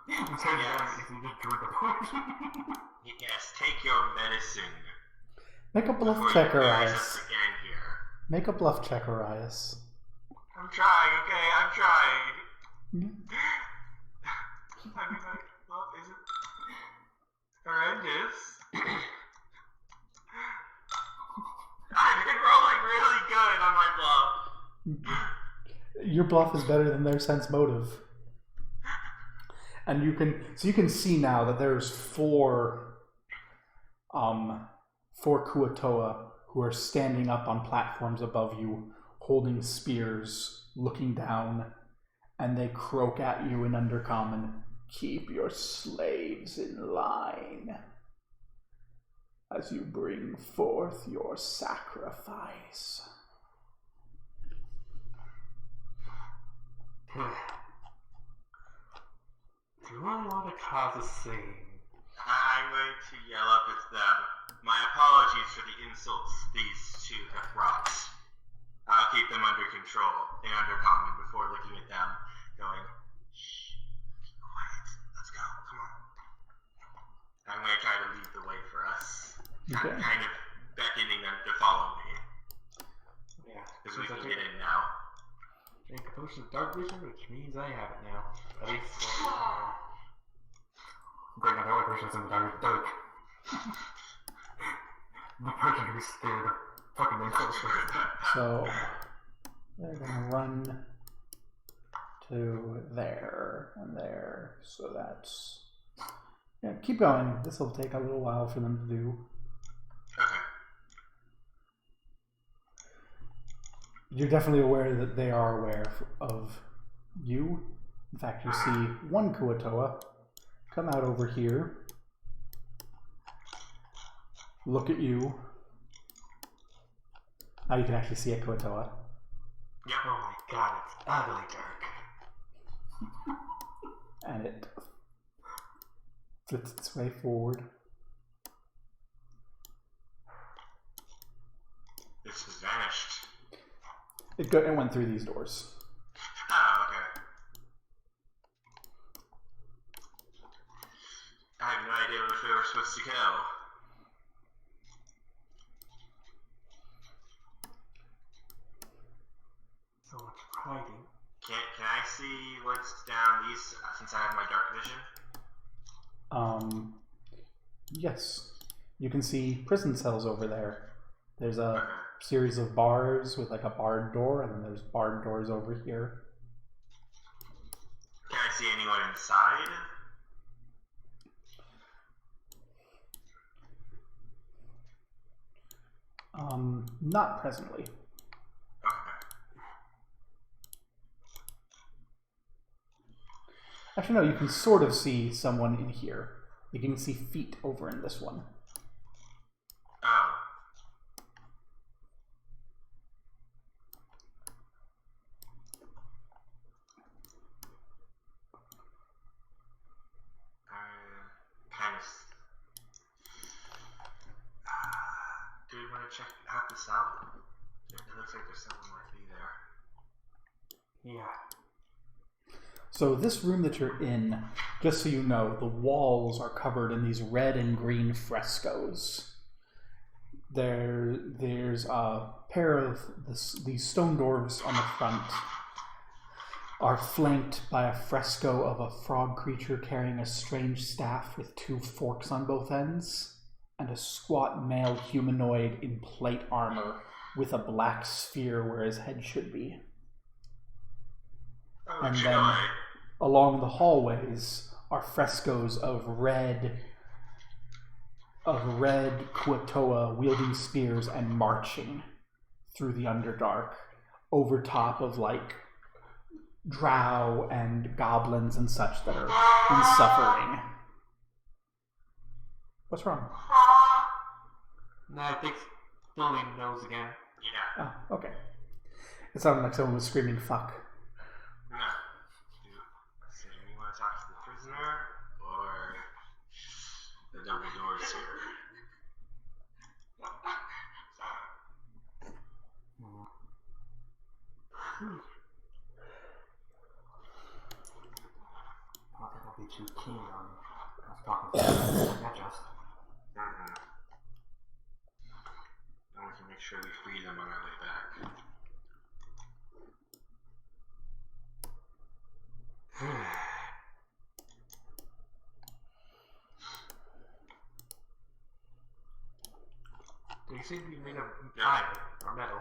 I'm sorry, if you just drink a potion.
Yes, take your medicine.
Make a bluff
Before
check,
you embarrass
Arias.
us again here.
Make a bluff check, Arias.
I'm trying, okay? I'm trying. I mean, like, well, is it horrendous? I've been rolling really good on my bluff.
Your bluff is better than their sense motive. And you can see now that there's four Kuatoa who are standing up on platforms above you, holding spears, looking down, and they croak at you in Undercommon, "Keep your slaves in line as you bring forth your sacrifice."
Do I want to cause a scene?
I'm going to yell up at them. My apologies for the insults these two have brought. I'll keep them under control in Undercommon before looking at them, going, "Shh, be quiet. Let's go. Come on." I'm going to try to lead the way for us.
Okay.
Kind of beckoning them to follow me.
Yeah.
Because we can get in now.
Drink a potion of dark vision, which means I have it now. At least
Bring another person's in the dark. The person who's scared of fucking insults.
So they're gonna run to there and there. So that's, yeah. Keep going. This will take a little while for them to do.
Okay.
You're definitely aware that they are aware of you. In fact, you see one Kuatoa come out over here, look at you. Now you can actually see a Kuatoa.
Yep.
oh my god, it's ugly dark.
And it flips its way forward.
This has vanished.
It went through these doors.
Oh, okay. I have no idea which way we're supposed to go.
So much hiding.
Can I see what's down these since I have my dark vision?
Yes. You can see prison cells over there. There's a
Okay.
series of bars with like a barred door, and then there's barred doors over here.
Can I see anyone inside?
Not presently.
Okay.
Actually, no, you can sort of see someone in here. You can see feet over in this one.
Oh. Kind of. Do we want to check out the cell? It looks like there's someone might be there.
Yeah.
So this room that you're in, just so you know, the walls are covered in these red and green frescoes. There's a pair of these stone doors on the front are flanked by a fresco of a frog creature carrying a strange staff with two forks on both ends, and a squat male humanoid in plate armor with a black sphere where his head should be.
Oh,
And
joy.
then along the hallways are frescoes of red Kuatoa wielding spears and marching through the Underdark over top of like drow and goblins and such that are in suffering. What's wrong?
No, I think Billy knows again.
Yeah.
Oh, okay. It sounded like someone was screaming fuck.
No. So do you want to talk to the prisoner or the double doors here?
I don't think I'll be too keen on us talking to them. Not just.
And we can make sure we free them on our way back.
They seem to be made of iron or metal.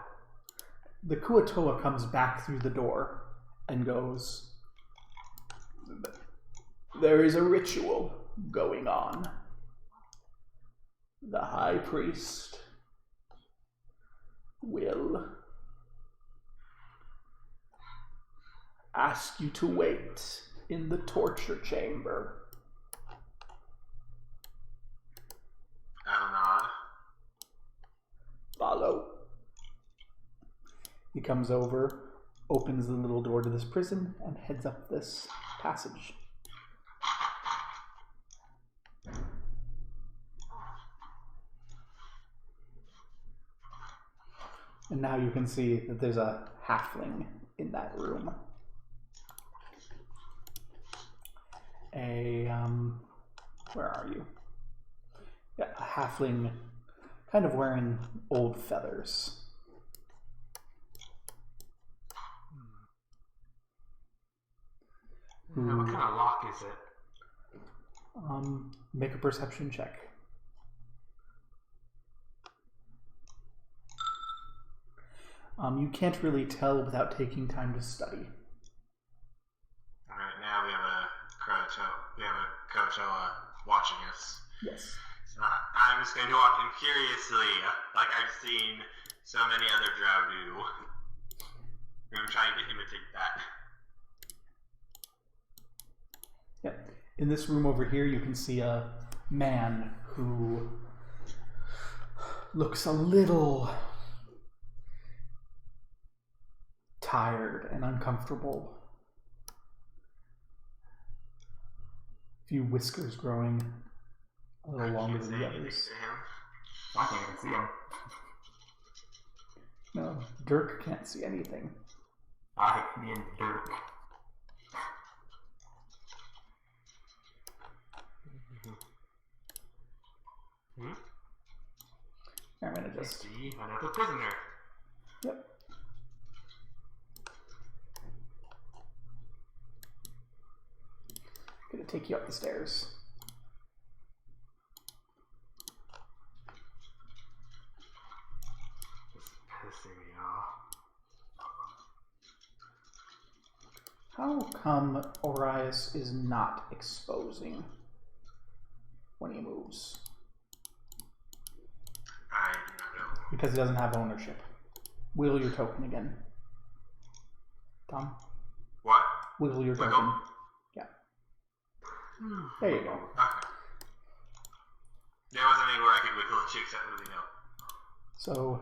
The Kuatoa comes back through the door and goes, "There is a ritual going on. The High Priest will ask you to wait in the torture chamber."
I'll nod.
Follow. He comes over, opens the little door to this prison, and heads up this passage. And now you can see that there's a halfling in that room. Where are you? Yeah, a halfling kind of wearing old feathers.
What kind of lock is it?
Make a perception check. You can't really tell without taking time to study.
Alright, now we have a Kuatoa watching us.
Yes.
So I'm just going to walk in curiously, like I've seen so many other drow do. I'm trying to imitate that.
Yep. In this room over here, you can see a man who looks a little tired and uncomfortable. A few whiskers growing a little longer than the others.
I can't even see him.
No, Dirk can't see anything.
Me and Dirk.
I'm gonna just...
See another prisoner.
Yep. Gonna take you up the stairs.
It's pissing me off.
How come Orias is not exposing when he moves?
I do not know.
Because he doesn't have ownership. Wheel your token again. Tom?
What?
Wheel your
Wiggle?
token. Yeah. There you go.
Okay. There wasn't anywhere I could wiggle it to except really no.
So,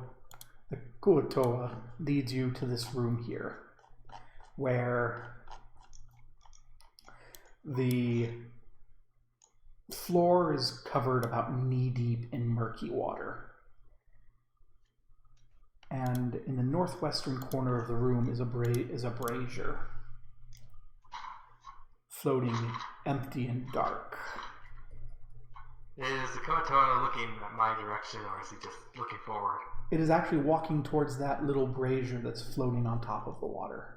the Kuatoa leads you to this room here, where the floor is covered about knee-deep in murky water. And in the northwestern corner of the room is a brazier, floating empty and dark.
Is the Kotoa looking at my direction, or is he just looking forward?
It is actually walking towards that little brazier that's floating on top of the water.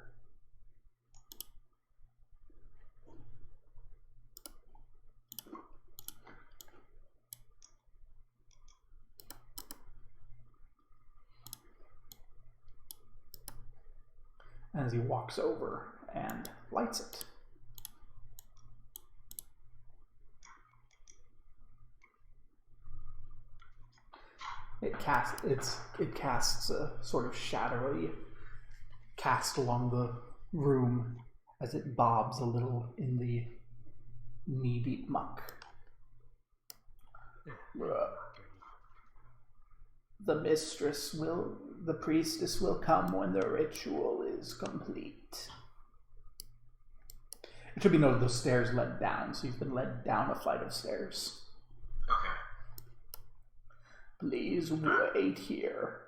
as he walks over and lights it. It casts a sort of shadowy cast along the room as it bobs a little in the knee-deep muck. The priestess will come when the ritual is complete. It should be noted those stairs led down, so you've been led down a flight of stairs.
Okay.
Please wait here.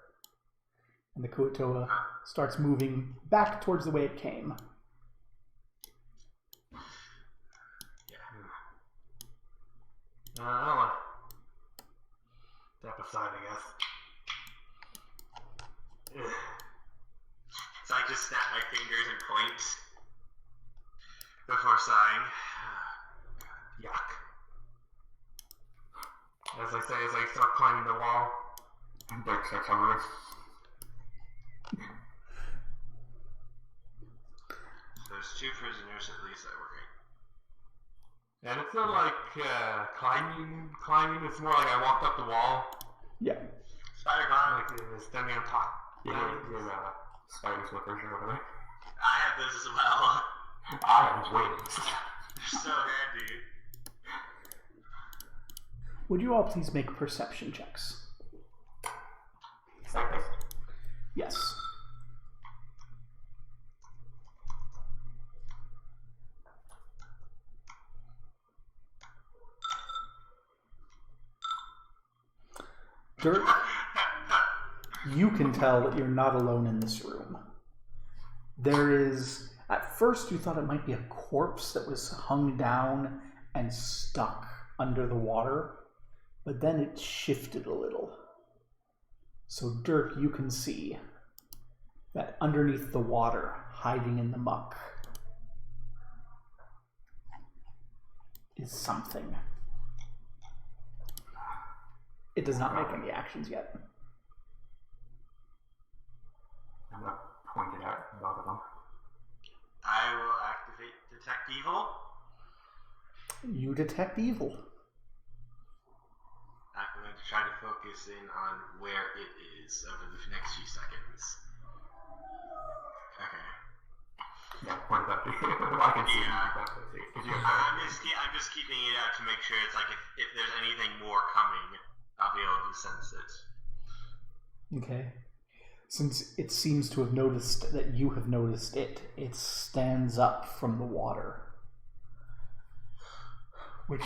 And the Kuatoa starts moving back towards the way it came.
I don't know. Step aside, I guess.
So I just snap my fingers and point before sighing.
Yuck. As I say, as I start climbing the wall,
And Dirk starts hovering.
There's 2 prisoners at least that working.
and it's not like climbing. It's more like I walked up the wall,
Yeah.
Spider climb.
like standing on top.
You hear spider slippers or whatever.
I have those as well.
I was waiting.
They're so handy.
Would you all please make perception checks?
Like this.
Yes. Dirk, you can tell that you're not alone in this room. There is, at first you thought it might be a corpse that was hung down and stuck under the water, but then it shifted a little. So Dirk, you can see that underneath the water, hiding in the muck, is something. It does not make any actions yet.
I'm gonna point it out, both of them.
I will activate Detect Evil.
You detect evil.
I'm going to try to focus in on where it is over the next few seconds. Okay.
Yeah, point it out to you. I can see
Yeah.
it. If you
I'm just keeping it out to make sure it's like if there's anything more coming, I'll be able to sense it.
Okay. Since it seems to have noticed that you have noticed it, it stands up from the water, which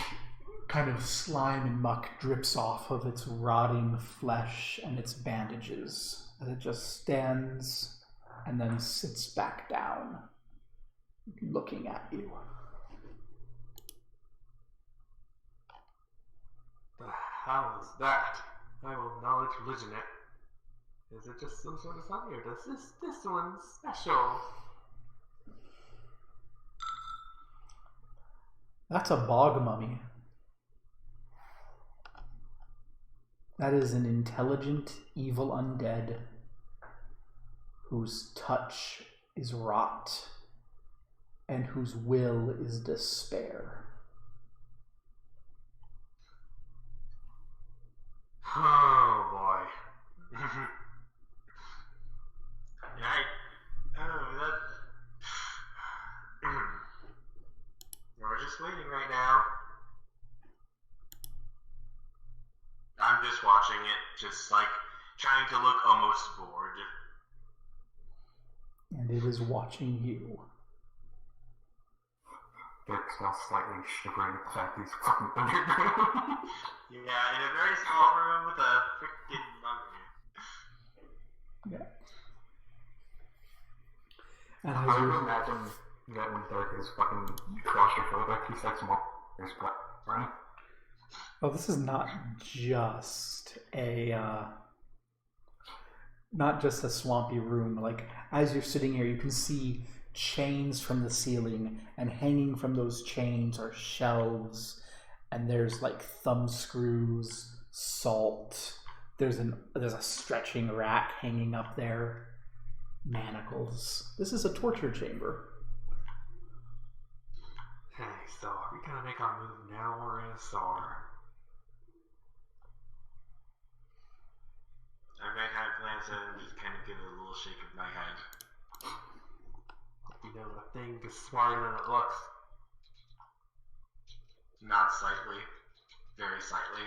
kind of slime and muck drips off of its rotting flesh and its bandages as it just stands and then sits back down, looking at you.
The hell is that? I will knowledge religion it. Is it just some sort of sign, or does this one's special?
That's a bog mummy. That is an intelligent, evil undead whose touch is rot and whose will is despair.
Oh boy. We're just waiting right now. I'm just watching it, just like trying to look almost bored.
And it is watching you.
Dirk's now slightly shivering at the fact he's fucking underground.
Yeah, in a very small room with a freaking mummy.
Yeah. And
I
as
would
you're,
imagine that when Dirk is fucking claustrophobic, he's like small. Right?
oh, this is not just a swampy room. Like, as you're sitting here, you can see chains from the ceiling, and hanging from those chains are shelves, and there's like thumb screws, salt. There's a stretching rack hanging up there. manacles. This is a torture chamber.
Hey, so are we gonna make our move now, Orius, or?
I'm gonna kind of glance at it and just kind of give it a little shake of my head.
You know, the thing is smarter than it looks.
Not slightly. Very slightly.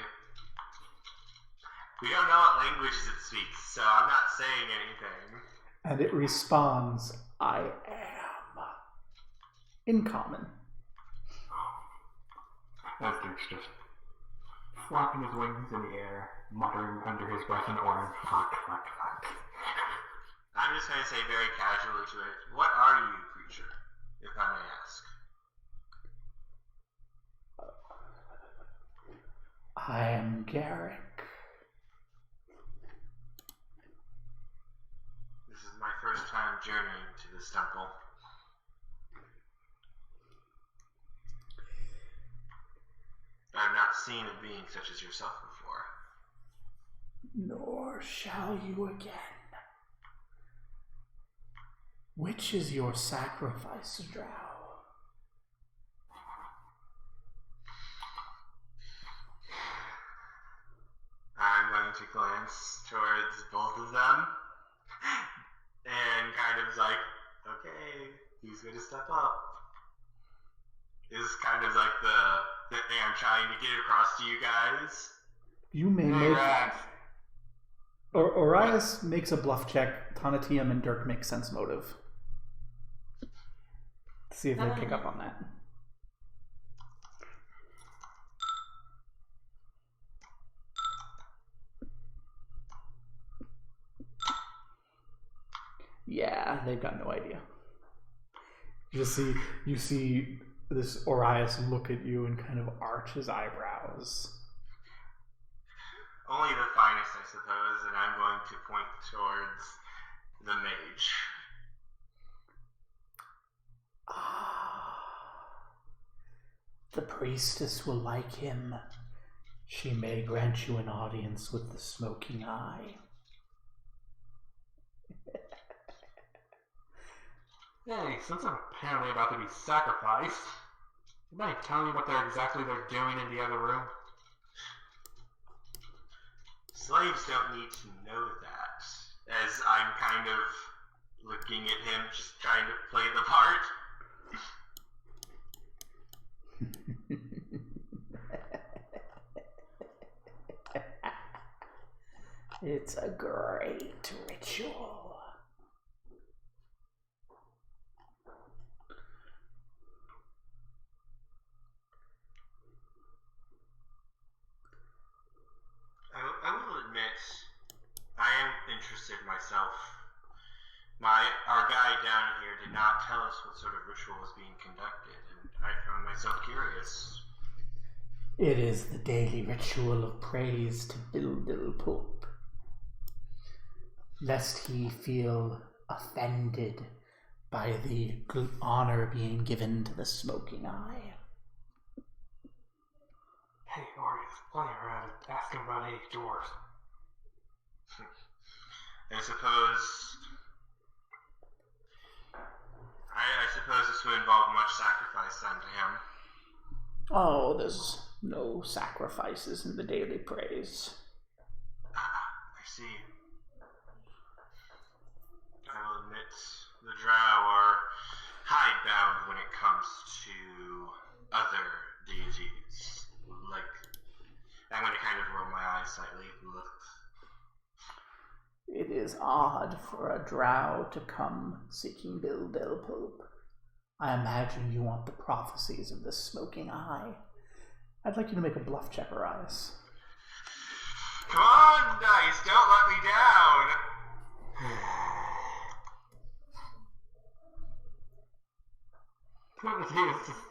We don't know what languages it speaks, so I'm not saying anything.
And it responds, I am. In common.
Ezdra's just flapping his wings in the air, muttering under his breath in orange, fuck, fuck, fuck.
I'm just going to say very casually to it, what are you, creature, if I may ask?
I am Garrick.
This is my first time journeying to this temple. I've not seen a being such as yourself before.
Nor shall you again. Which is your sacrifice, Drow?
I'm going to glance towards both of them and kind of like, okay, who's going to step up? This is kind of like the thing I'm trying to get across to you guys.
You may make... Orias makes a bluff check. Tonatium and Dirk make sense motive. See if they pick up on that. Yeah, they've got no idea. You see this Orias look at you and kind of arch his eyebrows.
Only the finest, I suppose, and I'm going to point towards the mage.
The priestess will like him. She may grant you an audience with the smoking eye.
Hey, since I'm apparently about to be sacrificed, you might tell me what they're doing in the other room?
Slaves don't need to know that, as I'm kind of looking at him, just trying to play the part.
It's a great ritual.
I will admit, I am interested myself. Our guide down here did not tell us what sort of ritual was being conducted, and I found myself curious.
It is the daily ritual of praise to Bildil-Poop, lest he feel offended by the honor being given to the smoking eye.
Hey, Orius, while you're at it, ask him about any dwarves.
I suppose this would involve much sacrifice done to him.
Oh, there's no sacrifices in the daily praise.
I see. I will admit, the Drow are hidebound when it comes to other deities. I'm going to kind of roll my eyes slightly and look.
It is odd for a Drow to come seeking Bildil-Poop. I imagine you want the prophecies of the smoking eye. I'd like you to make a bluff check, Orias.
Come on, dice, don't let me down!
He is just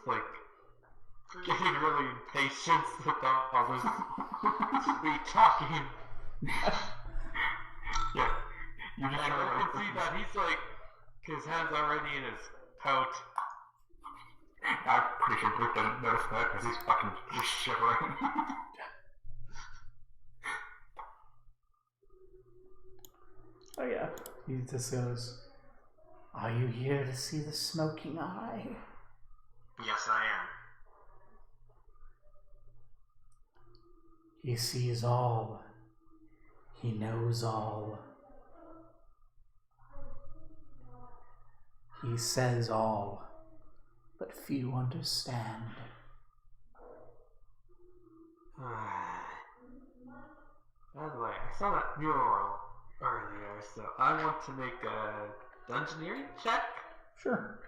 getting really impatient with all this sweet talking.
Yeah. You
And
just
I can see that he's his hand's already in his coat.
I'm pretty sure Luke doesn't notice that because he's fucking just shivering.
Oh yeah. He just goes, Are you here to see the smoking eye?
Yes, I am.
He sees all. He knows all. He says all, but few understand.
By the way, I saw that mural earlier, so I want to make a dungeoneering check.
Sure.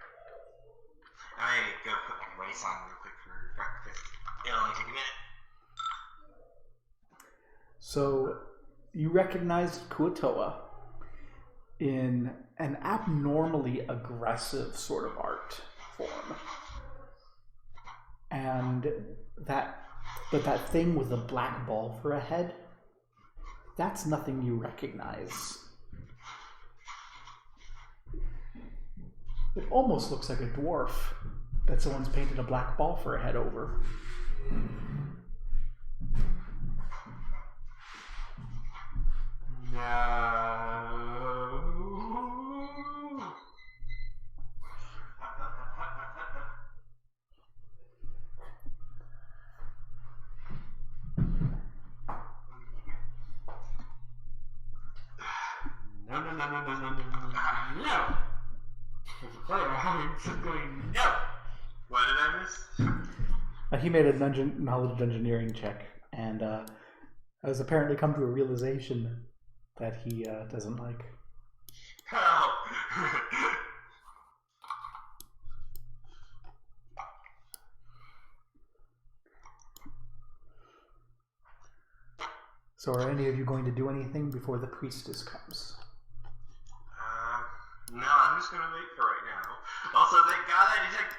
I go put my rice on real quick for breakfast. It'll only take a minute.
So, you recognized Kuatoa in an abnormally aggressive sort of art form. And that thing with the black ball for a head, that's nothing you recognize. It almost looks like a dwarf that someone's painted a black ball for a head over.
No. As a player, I'm just going, no.
What did I miss?
He made a knowledge engineering check, and has apparently come to a realization that he doesn't like.
Help!
So are any of you going to do anything before the priestess comes?
No, I'm just gonna wait for right now. Also, thank God I detected.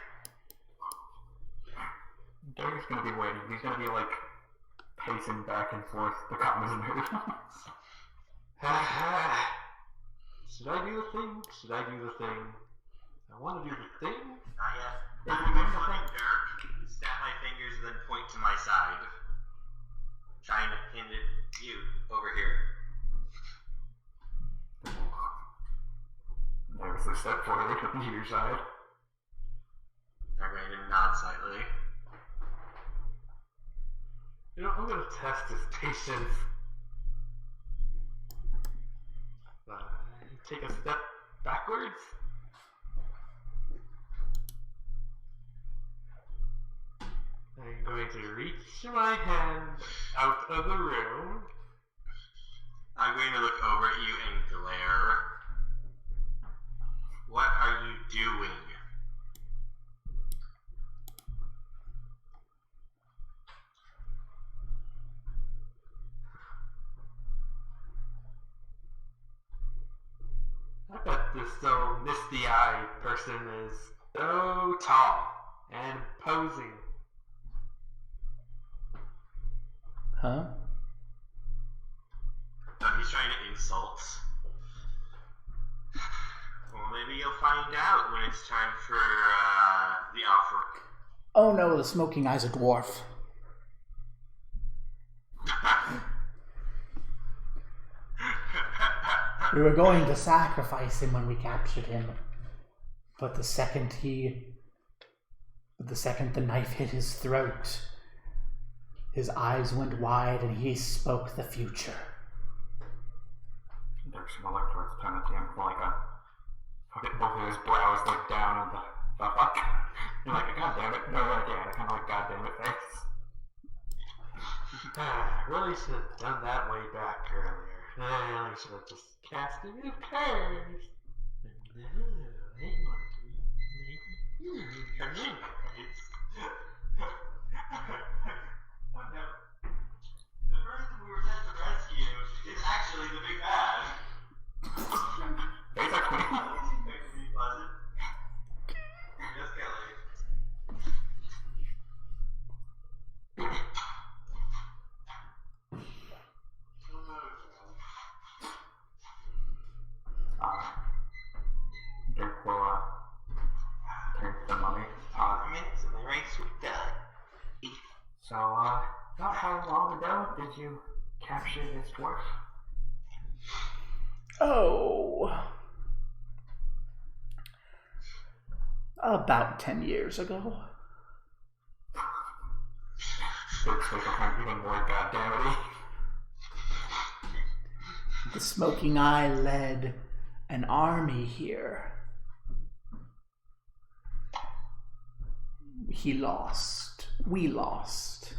Gary's gonna be waiting. He's gonna be like pacing back and forth the commas and everything.
Should I do the thing? Should I do the thing? I want to do the thing.
Not yet. If you do something dark, snap my fingers and then point to my side. Trying to pin it you over here.
Nervously step forward to your side.
I'm going to nod slightly.
You know, I'm going to test his patience. Take a step backwards. I'm going to reach my hand out of the room.
I'm going to look over at you and glare. What are you doing?
I bet this so misty-eyed person is so tall and posing.
Huh?
He's trying to insult. Well, maybe you'll find out when it's time for the offer.
Oh no, the smoking eye's a dwarf. We were going to sacrifice him when we captured him. But the second the knife hit his throat, his eyes went wide and he spoke the future.
There's some electrodes turning to him like both of his brows look down and the fuck. You're like, God damn it. No, yeah, kind of like, God damn it face.
Really should have done that way back earlier. I really should have just cast him in curse. No, I want to be
Oh no. The person we were sent to rescue is actually the big bad.
Basically.
That seems like to be pleasant. Yes, Kelly.
Dirk will turn to the mummy.
5 minutes and the race was done.
So, about how long ago did you capture this dwarf?
Oh. About 10 years ago.
Big special can't even more goddammity.
The Smoking Eye led an army here. He lost. We lost.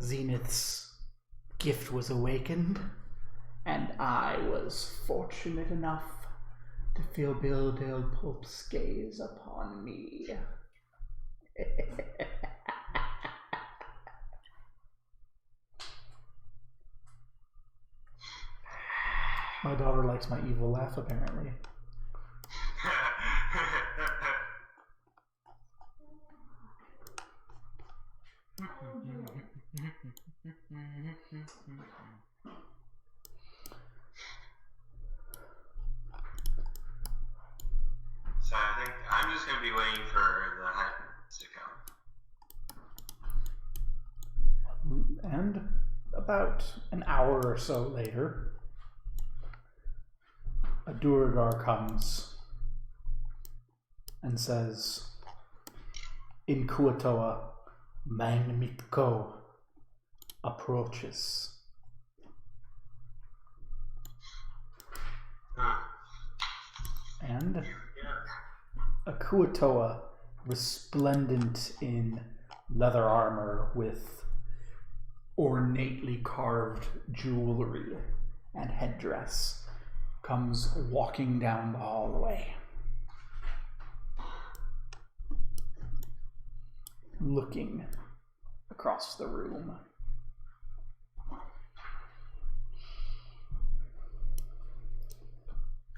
Zenith's gift was awakened, and I was fortunate enough to feel Bill Del Pope's gaze upon me. My daughter likes my evil laugh, apparently.
So I think I'm just going to be waiting for the head to come.
And about an hour or so later, a Duergar comes and says, "In Kuatoa, Mang Mitko approaches." And a Kuatoa resplendent in leather armor with ornately carved jewelry and headdress comes walking down the hallway, looking across the room.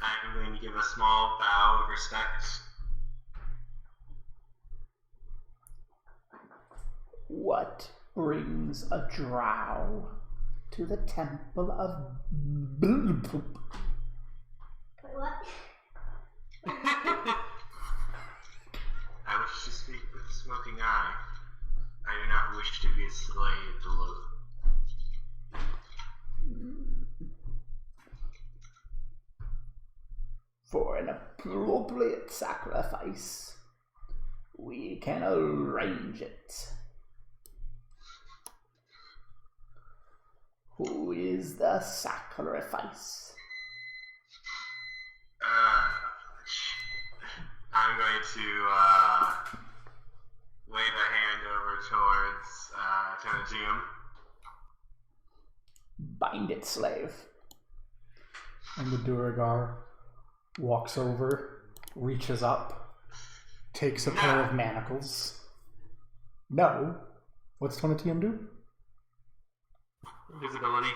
I'm going to give a small bow of respect.
What brings a drow to the temple of Blulpoop?
Wait, what?
I wish to speak with the Smoking Eye. I do not wish to be a slave below.
For an appropriate sacrifice, we can arrange it. Who is the sacrifice?
I'm going to wave a hand over towards Tenajum.
Bind it, slave. And the Duergar walks over, reaches up, takes a pair of manacles. No. What's Tonatium do?
Invisibility.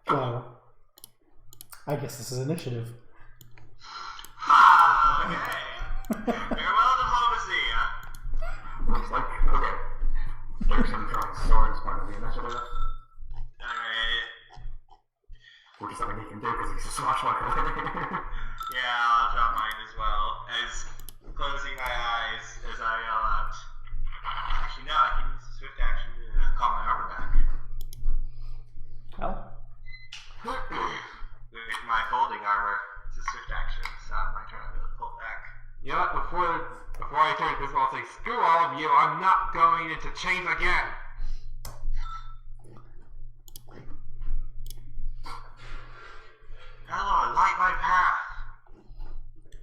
Well, I guess this is initiative.
Okay. Farewell diplomacy.
Looks like, okay. There's some drawing swords part of the initiative.
Alright.
Which is something he can do because he's a swashbuckler.
Yeah, I'll drop mine as well. As closing my eyes as I yell out. Actually, no, I can use a swift action to call my armor back.
Well,
With my folding armor, it's a swift action, so on my turn I'm going to pull it back.
You know what? Before I turn this, I'll say, screw all of you. I'm not going into chains again.
Hello, light my path.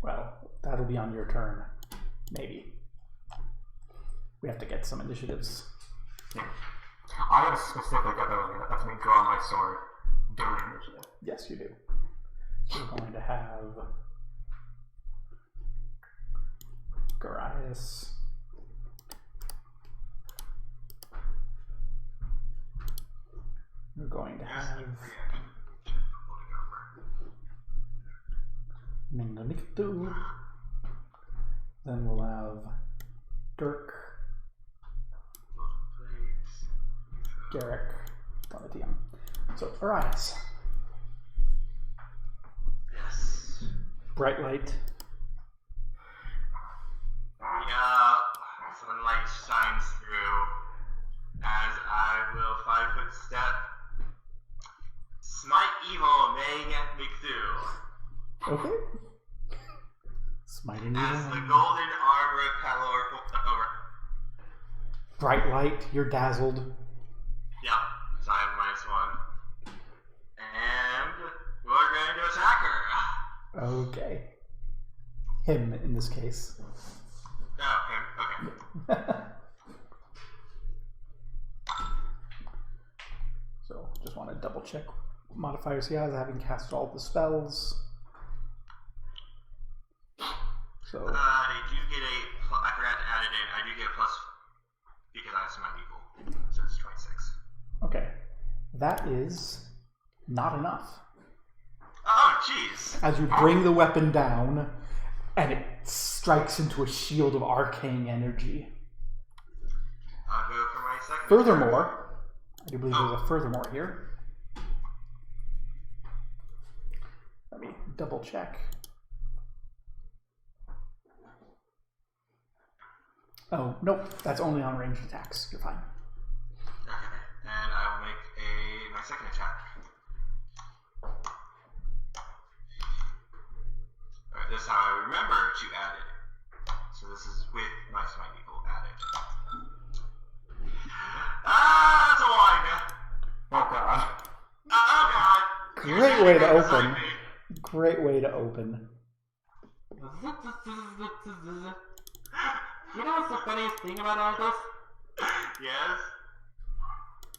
well, that'll be on your turn. Maybe. We have to get some initiatives.
Yeah. I have a specific ability that lets me draw my sword during initiative.
Yes, you do. So we're going to have Garias. We're going to have Minganiktu. Then we'll have Dirk, Garrick, Donatium. So, Arias.
Yes.
Bright light.
Yeah, sunlight shines through as I will 5-foot step. Smite evil, Mang Mikdu.
Okay. Smiting you
As the
down.
golden arm repeller over.
Bright light, you're dazzled.
Yep, so I have -1. And we're going to attack her.
Okay. Him, in this case.
Oh, him. Okay.
So, just want to double check what modifiers he has. I haven't cast all the spells. So,
I do get I forgot to add it in. I do get a plus because I have Smite Equal. So it's 26.
okay. That is not enough.
Oh, jeez.
As you bring the weapon down, and it strikes into a shield of arcane energy.
I'll go for my second.
Furthermore, I do believe there's a furthermore here. Let me double check. Oh, nope, that's only on ranged attacks. You're fine.
Okay, and I will make my second attack. Alright, this is how I remember to add it. So this is with my Smite Equal added. Ah, that's a 1!
Oh god.
Oh god!
Great way to open. Great way to open.
You know what's the funniest thing about all this?
Yes?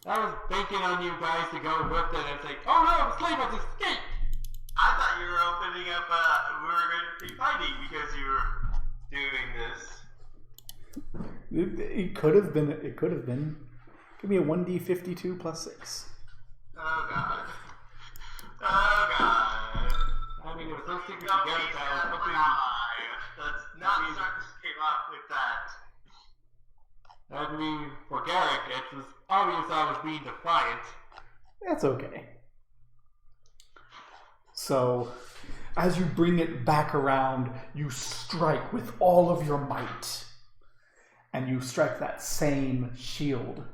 I was banking on you guys to go with it and say, oh no, the slave has escaped!
I thought you were opening up, we were going to be fighting because you were doing this.
It could have been. It could have been. Give me a 1d52 plus 6.
Oh god. Oh god.
I mean, it was so secret
Don't
together
be
that I was
sad,
hoping...
Let's not start this game off with that.
I mean, for Garrick, it was obvious I was being defiant.
That's okay. So, as you bring it back around, you strike with all of your might. And you strike that same shield,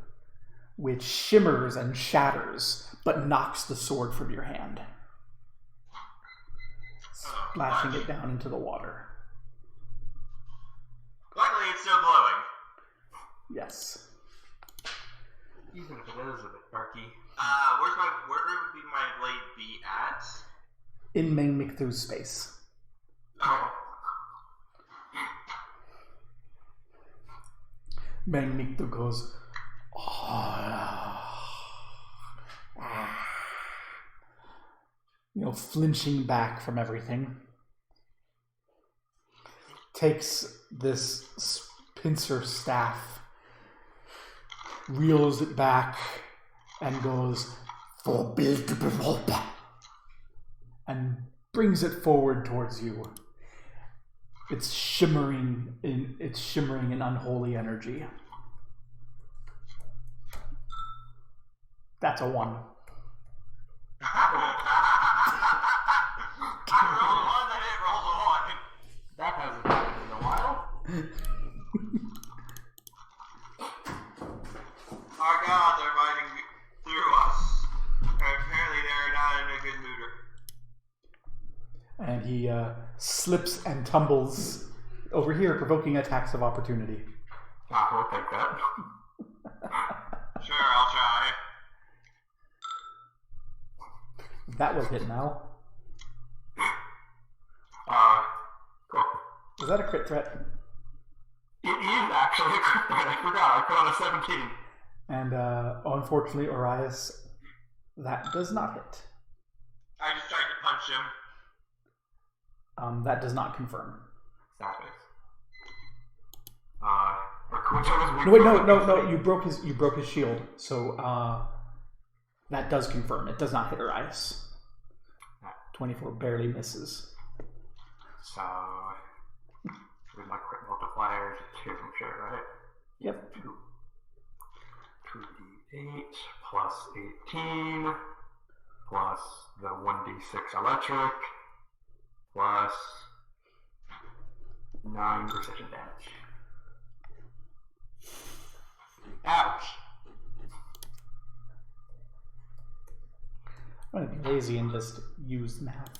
which shimmers and shatters, but knocks the sword from your hand, splashing it down into the water.
Luckily, it's still glowing.
Yes.
Even if it is a bit darky.
Where would be my blade be at?
In Meng Micthu's space.
Oh.
Meng Micthu goes, flinching back from everything. Takes this pincer staff, reels it back, and goes, and brings it forward towards you. It's shimmering in unholy energy. That's a 1.
I rolled a 1, then it rolled a 1.
That hasn't happened in a while.
Our gods are fighting through us. Apparently they're not in a good mood.
And he slips and tumbles over here, provoking attacks of opportunity.
I will take that.
Sure, I'll try.
That was hit now.
Cool.
Was that a crit threat?
It is actually a crit threat. I forgot. I put on a 17.
And unfortunately, Orias, that does not hit.
I just tried to punch him.
That does not confirm.
Sad face. Which I was
No, wait, no. You broke his shield. So that does confirm. It does not hit Orias. 24 barely misses.
So, with my crit multiplier, 2, I'm sure, right?
Yep.
2d8 plus 18 plus the 1d6 electric plus 9 precision damage.
Ouch.
I'm going to be lazy and just use math.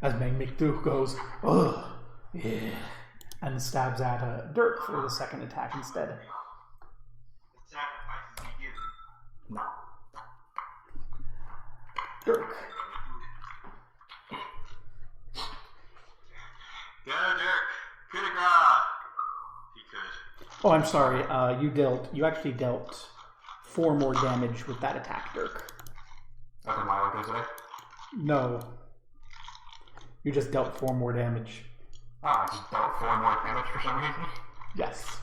As Meng Mikdu goes, ugh, yeah, and stabs at Dirk for the second attack instead.
The sacrifices you give.
No.
Dirk.
Go, Dirk. Coup de grace. He could.
Oh, I'm sorry. You actually dealt 4 more damage with that attack, Dirk.
Okay, my order today.
No. You just dealt 4 more damage.
Oh, I just dealt 4 more damage for some reason.
Yes.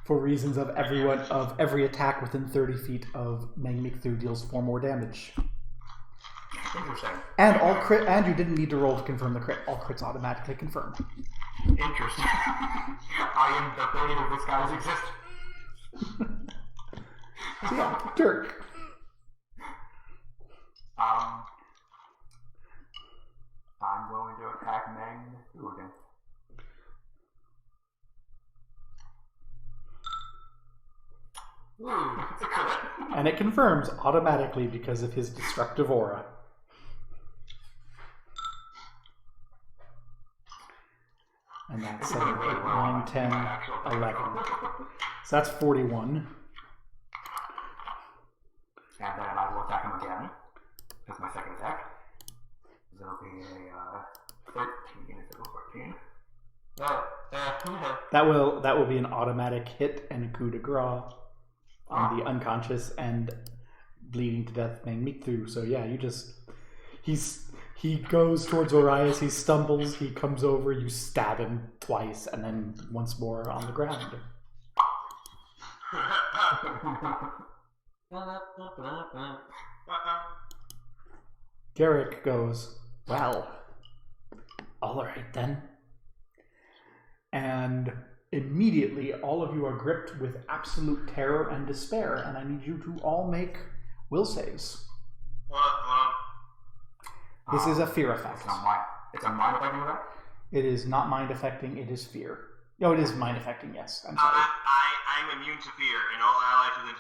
For reasons of every attack within 30 feet of Meng Mikdu deals 4 more damage.
Interesting.
And and you didn't need to roll to confirm the crit. All crits automatically confirm.
Interesting. I am the bane of this guy's existence.
So yeah, Dirk.
I'm going to attack Meng Mikdu again. Ooh, it's a crit.
And it confirms automatically because of his destructive aura. And that's 7, 8, 9, 10, 11. So that's 41.
And then I will attack him again. That's my second attack. That'll be a 13 instead of 14.
That will be an automatic hit and a coup de grace on the unconscious and bleeding to death Meng Mikdu. So yeah, he goes towards Orias, he stumbles, he comes over, you stab him twice, and then once more on the ground. Garrick goes, well, alright then. And immediately all of you are gripped with absolute terror and despair, and I need you to all make will saves. This is a fear effect.
It's a mind affecting effect?
It is not mind affecting, it is fear. No, it is mind affecting, yes. I'm sorry.
I'm immune to fear, and all allies within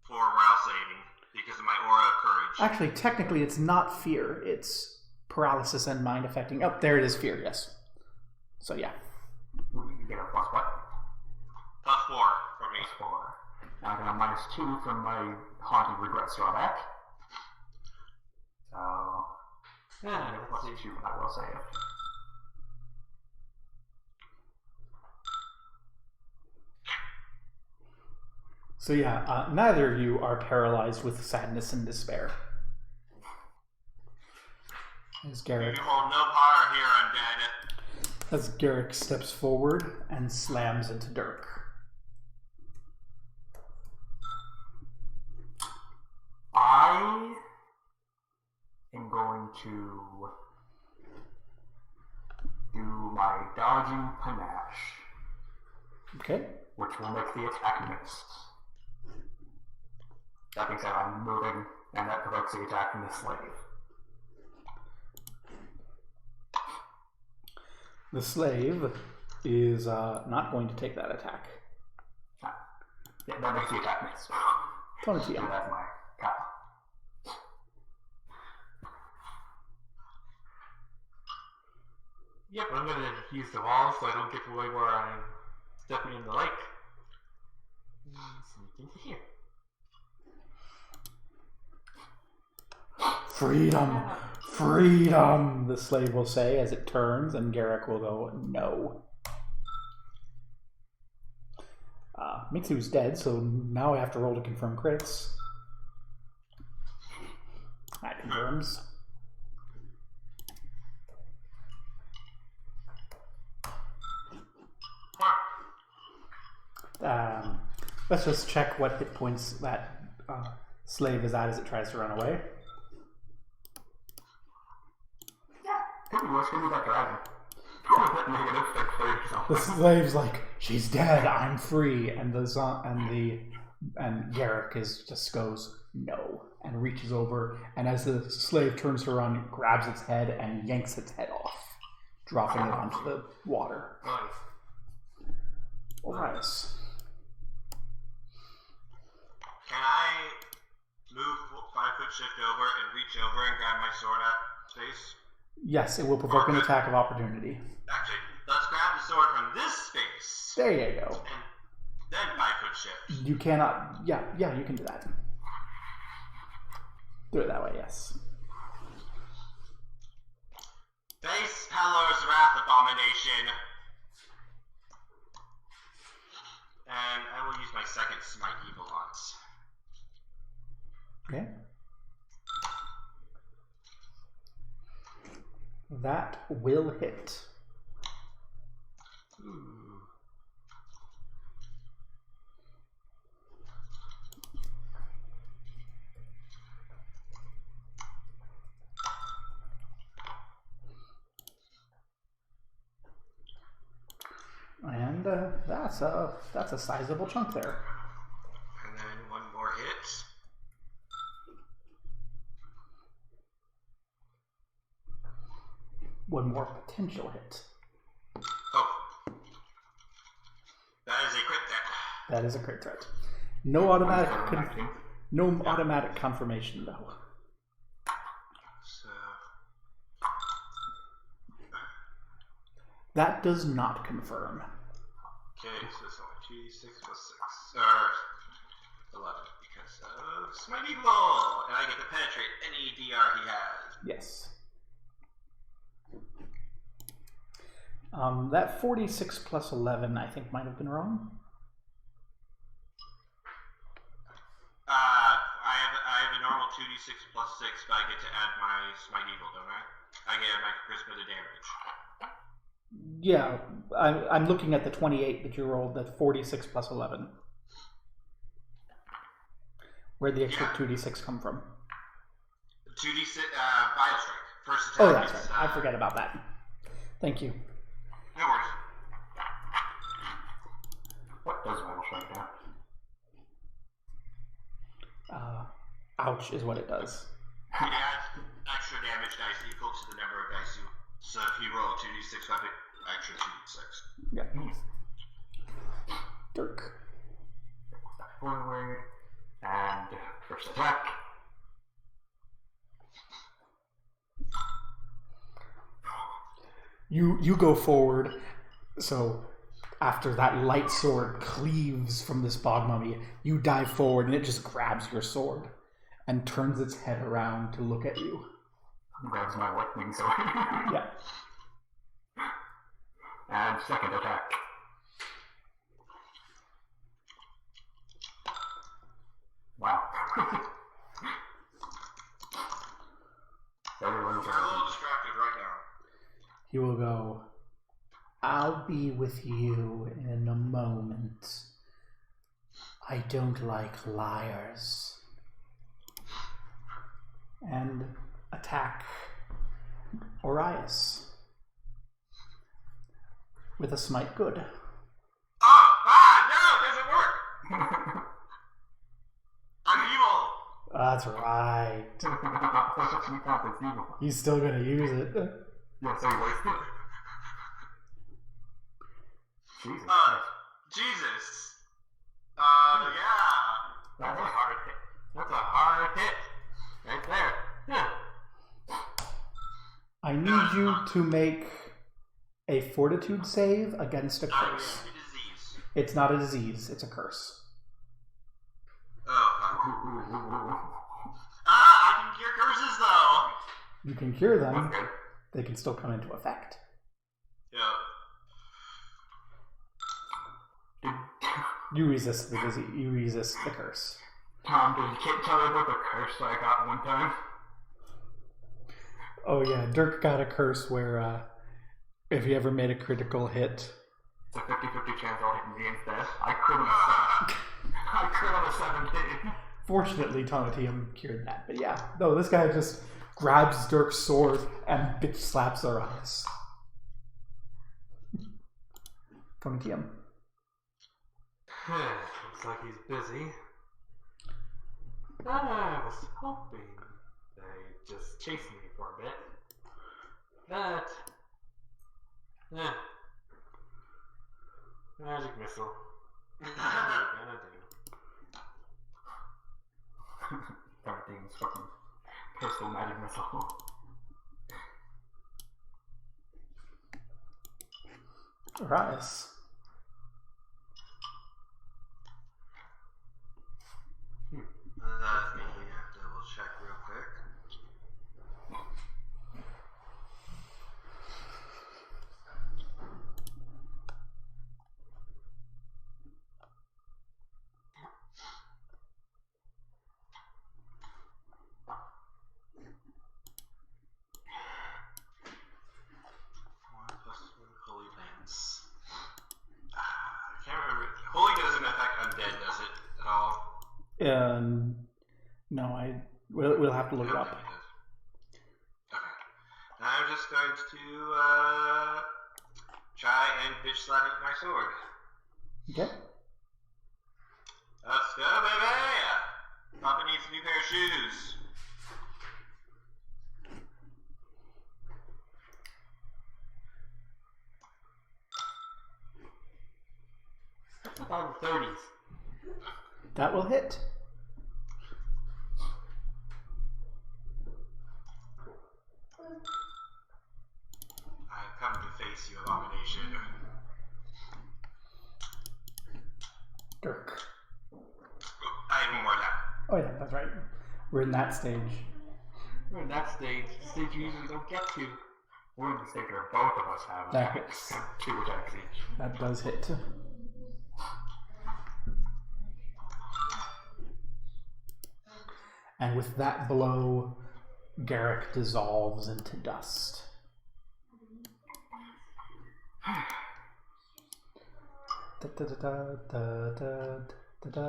for rouse saving because of my aura of courage.
Actually, technically, it's not fear. It's paralysis and mind affecting. Oh, there it is, fear, yes. So, yeah.
You get a plus what?
+4 from me.
+4. Now I get a -2 from my haunting regret drawback. So, I get a +2 when I will save.
So yeah, neither of you are paralyzed with sadness and despair. As Garrick,
You hold no power here, undead.
as Garrick steps forward and slams into Dirk.
I am going to do my dodging panache,
Okay.
which will make the attack miss. That being said, I'm moving, and that provokes the attack from the slave.
The slave is not going to take that attack.
Yeah, that makes the attack miss.
Tony
So that's my cut.
Yep, I'm gonna use the wall so I don't get to the way where I'm stepping in the lake. Sneak into here.
Freedom! Freedom! The slave will say as it turns, and Garrick will go, no. Mitsu's dead, so now I have to roll to confirm crits. That confirms. Let's just check what hit points that slave is at as it tries to run away.
Could be worse, could be that dragon. Negative 6 for yourself.
The slave's like, she's dead, I'm free, and Garrick just goes, no, and reaches over, and as the slave turns to run, grabs its head and yanks its head off, dropping it onto the water.
Nice.
Orias.
Can I move 5 foot 5-foot shift over and reach over and grab my sword out of space?
Yes, it will provoke an attack of opportunity.
Actually, let's grab the sword from this space.
There you go.
And then 5-foot shift.
You cannot. Yeah, you can do that. Do it that way, yes.
Face Pelor's Wrath Abomination. And I will use my second Smite Evil once.
Okay. That will hit.
Ooh.
And that's a sizable chunk there.
And then one more hit.
One more potential hit.
Oh. That is a crit threat.
That is a crit threat. No automatic confirmation though.
So
That does not confirm.
okay, so it's only 2d6 plus 6. Or 11 because of Smite Evil! And I get to penetrate any DR he has.
Yes. That 46 plus 11, I think, might have been wrong.
I have a normal 2d6 plus 6, but I get to add my Smite Evil, don't I? I get my charisma to damage.
Yeah, I'm looking at the 28 that you rolled, that 46 plus 11. Where'd the extra 2d6 come from?
2d6, Biostrike. First attack.
Oh, that's right. I forget about that. Thank you.
No worries.
What does Metal Strike do?
Ouch is what it does.
It adds extra damage dice equal to the number of dice you. So if you roll a 2d6 weapon, extra 2d6.
Yeah. Dirk.
Forward. And first attack.
You go forward, so after that light sword cleaves from this bog mummy, you dive forward and it just grabs your sword and turns its head around to look at you.
Grabs my lightning sword.
Yeah.
And second attack. Wow. Everyone's
We're a little distracted right now.
He will go, I'll be with you in a moment. I don't like liars. And attack Orias with a smite good.
No, it doesn't work! I'm evil!
That's right. He's still gonna use it.
Yeah, so he wasted it. Jesus.
Jesus. Yeah.
That's a hard hit. That's a hard hit. Right there. Yeah.
I need you to make a fortitude save against a curse.
I'm a disease.
It's not a disease, it's a curse.
Oh, I can cure curses though!
You can cure them,
Okay.
they can still come into effect.
Yeah.
You resist the disease, you resist the curse.
Tom, did Kit tell you about the curse that I got one time?
Oh yeah, Dirk got a curse where if he ever made a critical hit.
It's a 50-50 chance I'll hit me instead. I crit on a 17.
Fortunately, Tonatium cured that. But yeah, no, this guy just grabs Dirk's sword and bitch slaps their eyes. Tonatium.
Looks like he's busy. I was hoping they'd just chase me for a bit. But, magic missile. What are you gonna do?
Everything's fucking Pistol magic missile.
Rise.
Let me double check real quick. Holy Lance. I can't remember. Holy doesn't affect undead, does it? At all?
No, we'll have to look it
I don't
up.
think it does. Okay. I'm just going to try and bitch slap it with my sword.
Okay.
Let's go, baby! Papa needs a new pair of shoes.
That's about the 30s.
That will hit.
I've come to face you, abomination.
Dirk.
I need one more attack.
Oh yeah, that's right. We're in that stage.
We're in that stage. The stage you usually don't get to.
We're in the stage where both of us have
That
attacks.
hits.
2 attacks each.
That does hit. And with that blow, Garrick dissolves into dust. Da, da, da, da, da, da, da.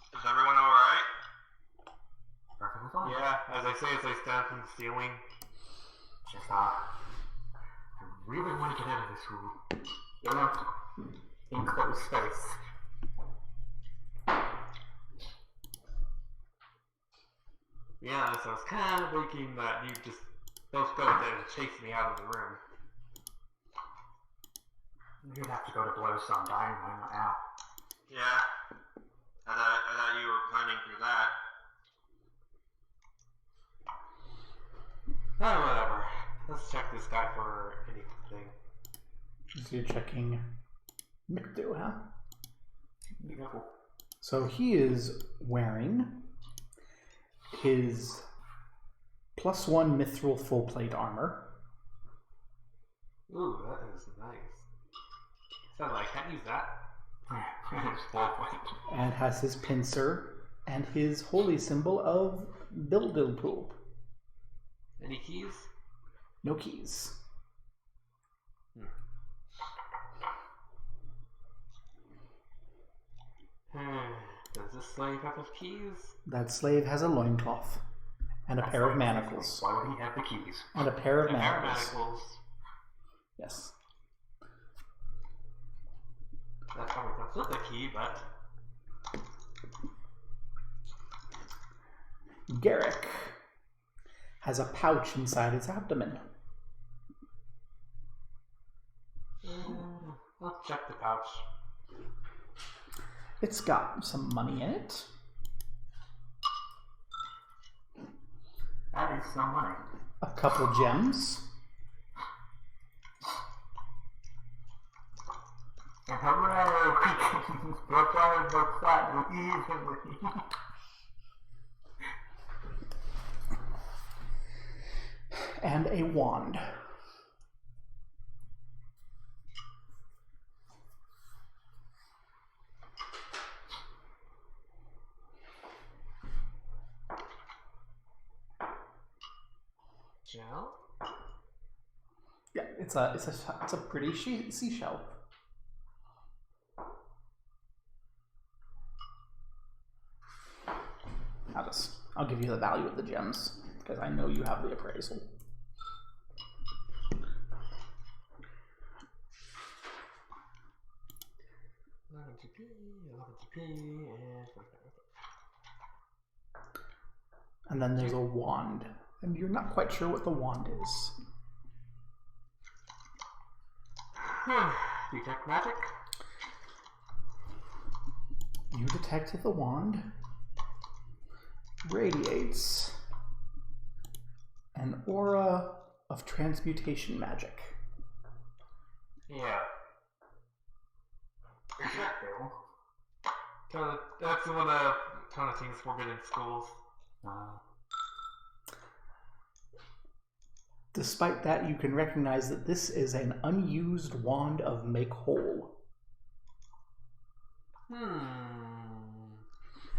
Is everyone alright?
Perfectly fine.
Yeah, as I say as I stand from the ceiling.
Just I really want to get out of this room. You're not in closed space.
Yeah, so I was kind of thinking that you just both go there to chase me out of the room.
You'd have to go to blow sometime. I'm not out.
Yeah. I thought you were planning for that.
Oh, whatever. Let's check this guy for anything.
So you're checking Micdu, huh?
Beautiful.
So he is wearing his +1 mithril full plate armor.
Ooh, that is nice. Sounds like I can't use that.
It's 4 points.
And has his pincer and his holy symbol of Bildilpoop.
Any keys?
No keys.
Does this slave have his keys?
That slave has a loincloth and a pair of manacles.
Why would he have the keys?
And a pair of
The
manacles.
manacles.
Yes.
That probably comes with the key, but
Garrick has a pouch inside his abdomen.
I'll check the pouch.
It's got some money in it.
That is some money.
A couple gems.
And hooray! We can replace the platinum easily.
And a wand.
Gel?
Yeah, it's a pretty seashell. I'll give you the value of the gems because I know you have the appraisal. And then there's a wand, and you're not quite sure what the wand is.
Detect magic?
You detect the wand. radiates an aura of transmutation magic.
Yeah.
Cool.
That's one of Tonatine's forbidden schools.
Despite that, you can recognize that this is an unused wand of Make Whole.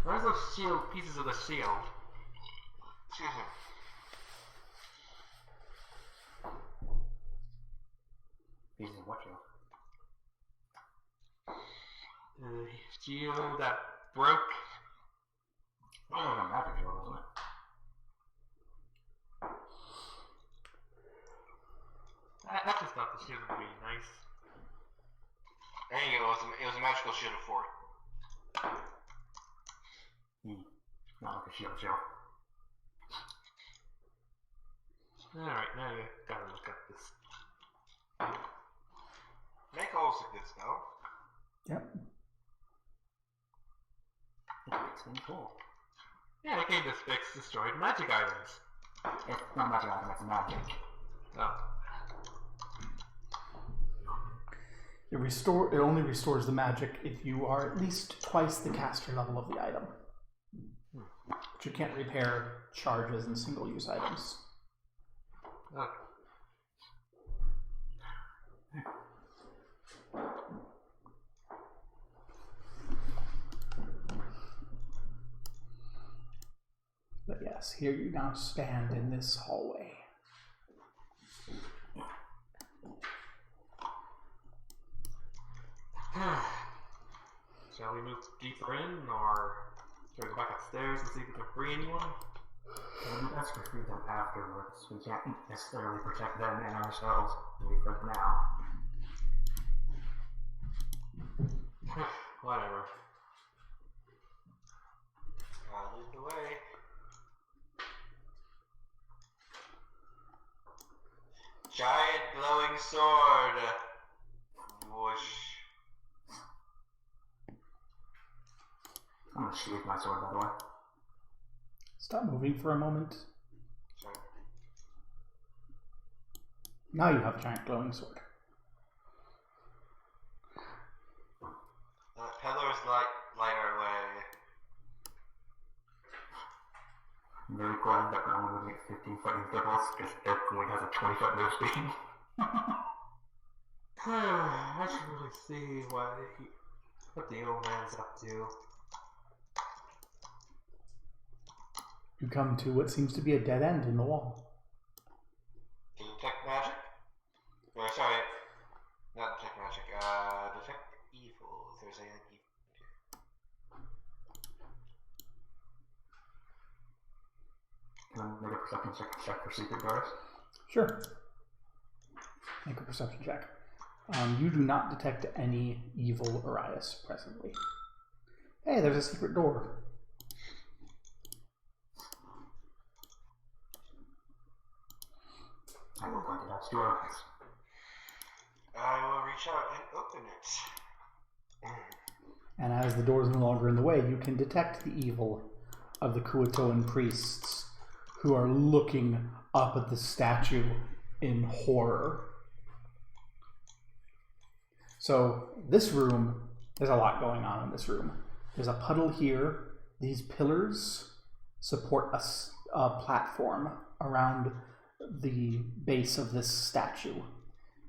Where's those shield pieces of the shield?
Excuse me.
Pieces of what, Joe?
The shield that broke.
Oh, it was a magic shield, wasn't it?
I just thought the shield would be nice.
There you go. It was a magical shield of 4.
Not like a shield.
Alright, now you gotta look at this.
Make holes a good spell.
Yep.
It makes things cool.
Yeah, it can just fix destroyed magic items.
It's not magic item, it's magic.
Oh.
It only restores the magic if you are at least twice the caster level of the item. But you can't repair charges and single-use items.
Okay.
But yes, here you now stand in this hallway.
Shall we move deeper in, or shall we go back upstairs and see if we can free anyone?
It would be best to free them afterwards. We can't necessarily protect them and ourselves for now.
Whatever.
I'll lead the way. Giant glowing sword. Whoosh.
I'm gonna sheathe my sword, by the way.
Stop moving for a moment.
Sorry.
Now you have a giant glowing sword.
Peddlers light our way.
I'm very glad that we're only moving at 15 foot intervals, because Eric only has a 20 foot move speed.
I should really see what the old man's up to.
You come to what seems to be a dead end in the wall.
Detect magic? Or sorry, not detect magic. Detect evil. If there's anything evil.
Can I make a perception check for secret doors?
Sure. Make a perception check. You do not detect any evil Arias presently. Hey, there's a secret door.
I will point it out to your eyes.
I will reach out and open it.
And as the door is no longer in the way, you can detect the evil of the Kuatoan priests who are looking up at the statue in horror. So this room, there's a lot going on in this room. There's a puddle here. These pillars support a platform around the base of this statue.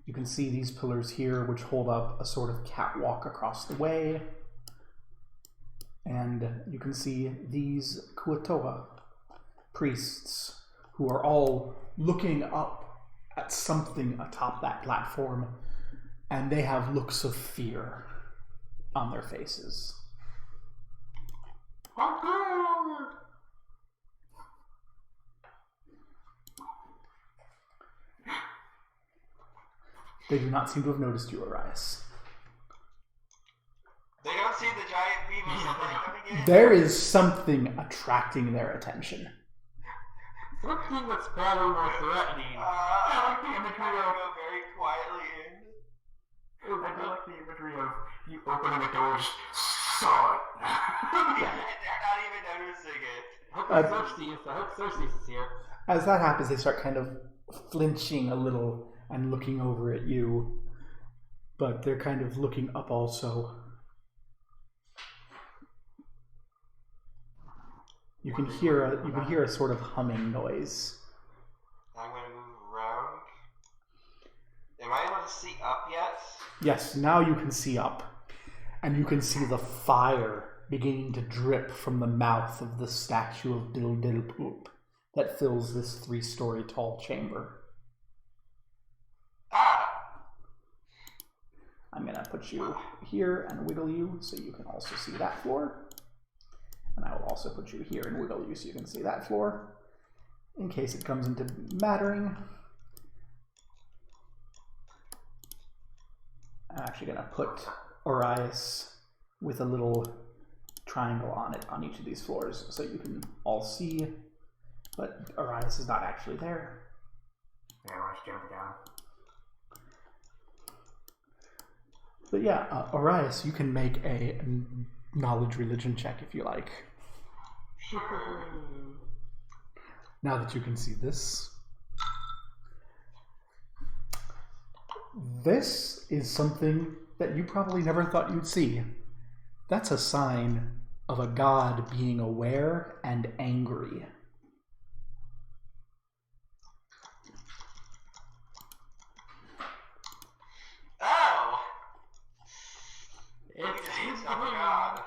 You can see these pillars here, which hold up a sort of catwalk across the way. And you can see these Kuatoa priests who are all looking up at something atop that platform, and they have looks of fear on their faces. They do not seem to have noticed you, Arias.
They don't see the giant beam of something coming in.
There is something attracting their attention.
Something that's probably more threatening.
I like the imagery of go very quietly in.
I do like the imagery of you opening the door, just saw it.
They're not even noticing it.
How I hope Xerxes is here.
As that happens, they start kind of flinching a little and looking over at you, but they're kind of looking up also. You can hear a sort of humming noise.
I'm going to move around. Am I able to see up yet?
Yes, now you can see up, and you can see the fire beginning to drip from the mouth of the statue of Dildilpoop that fills this 3-story tall chamber.
Ah!
I'm going to put you here and wiggle you so you can also see that floor. And I will also put you here and wiggle you so you can see that floor, in case it comes into mattering. I'm actually going to put Orias with a little triangle on it on each of these floors so you can all see, but Orias is not actually there.
Yeah, let's jump down.
But yeah, Orias, you can make a knowledge religion check if you like.
Sure.
Now that you can see this. This is something that you probably never thought you'd see. That's a sign of a god being aware and angry.
Oh!
It's
Oh my god.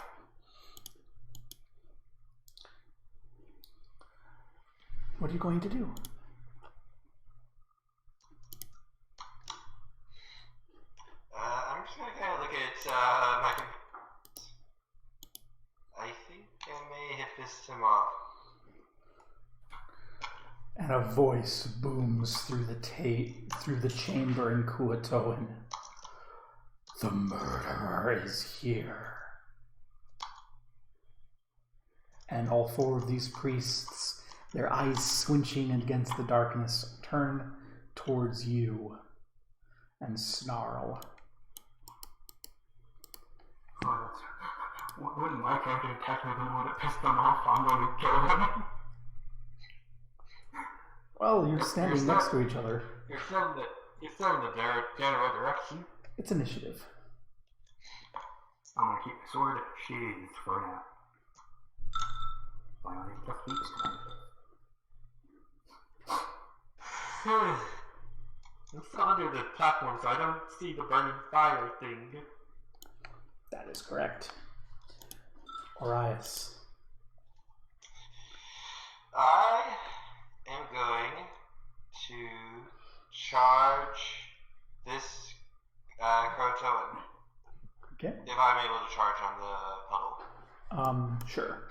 What are you going to do?
I'm just gonna kind of look at my. I think I may hit this him off.
And a voice booms through the chamber in Kuatoan. The murderer is here. And all 4 of these priests, their eyes squinching against the darkness, turn towards you and snarl.
Oh, wouldn't my character attack me the one that pissed them off? I'm going to kill them.
Well, you're standing next to each other.
You're still in the general direction.
It's initiative.
I'm going to keep the sword sheathed for now. Why don't you just keep it?
I'm still under the platform, so I don't see the burning fire thing.
That is correct. Orias.
I am going to charge this Croatoan.
Okay.
If I'm able to charge on the puddle.
Sure.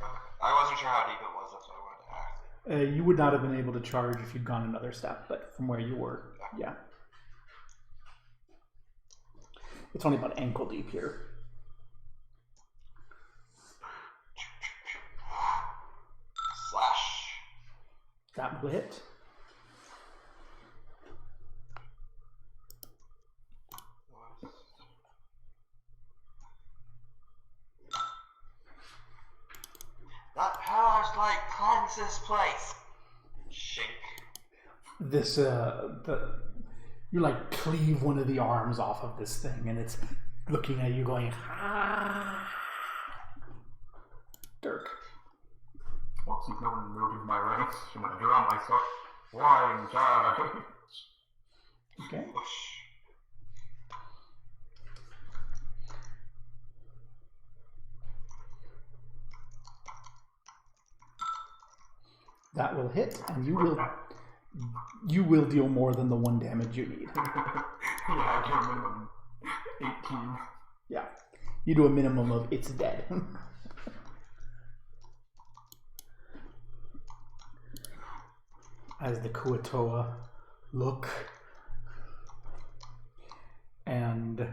Okay. I wasn't sure how deep it was, that's what I wanted to ask.
You would not have been able to charge if you'd gone another step, but from where you were, yeah. It's only about ankle deep here.
Slash.
That will hit.
That power's like cleanse this place. Shake.
This you like cleave one of the arms off of this thing, and it's looking at you going, ah. Dirk.
Once you've no one moving my ranks, I'm going to draw my sword. Flying charge.
Okay.
Whoosh.
That will hit, and you will deal more than the 1 damage you need.
Yeah, I do a minimum 18.
Yeah. You do a minimum of it's dead. As the Kuatoa look and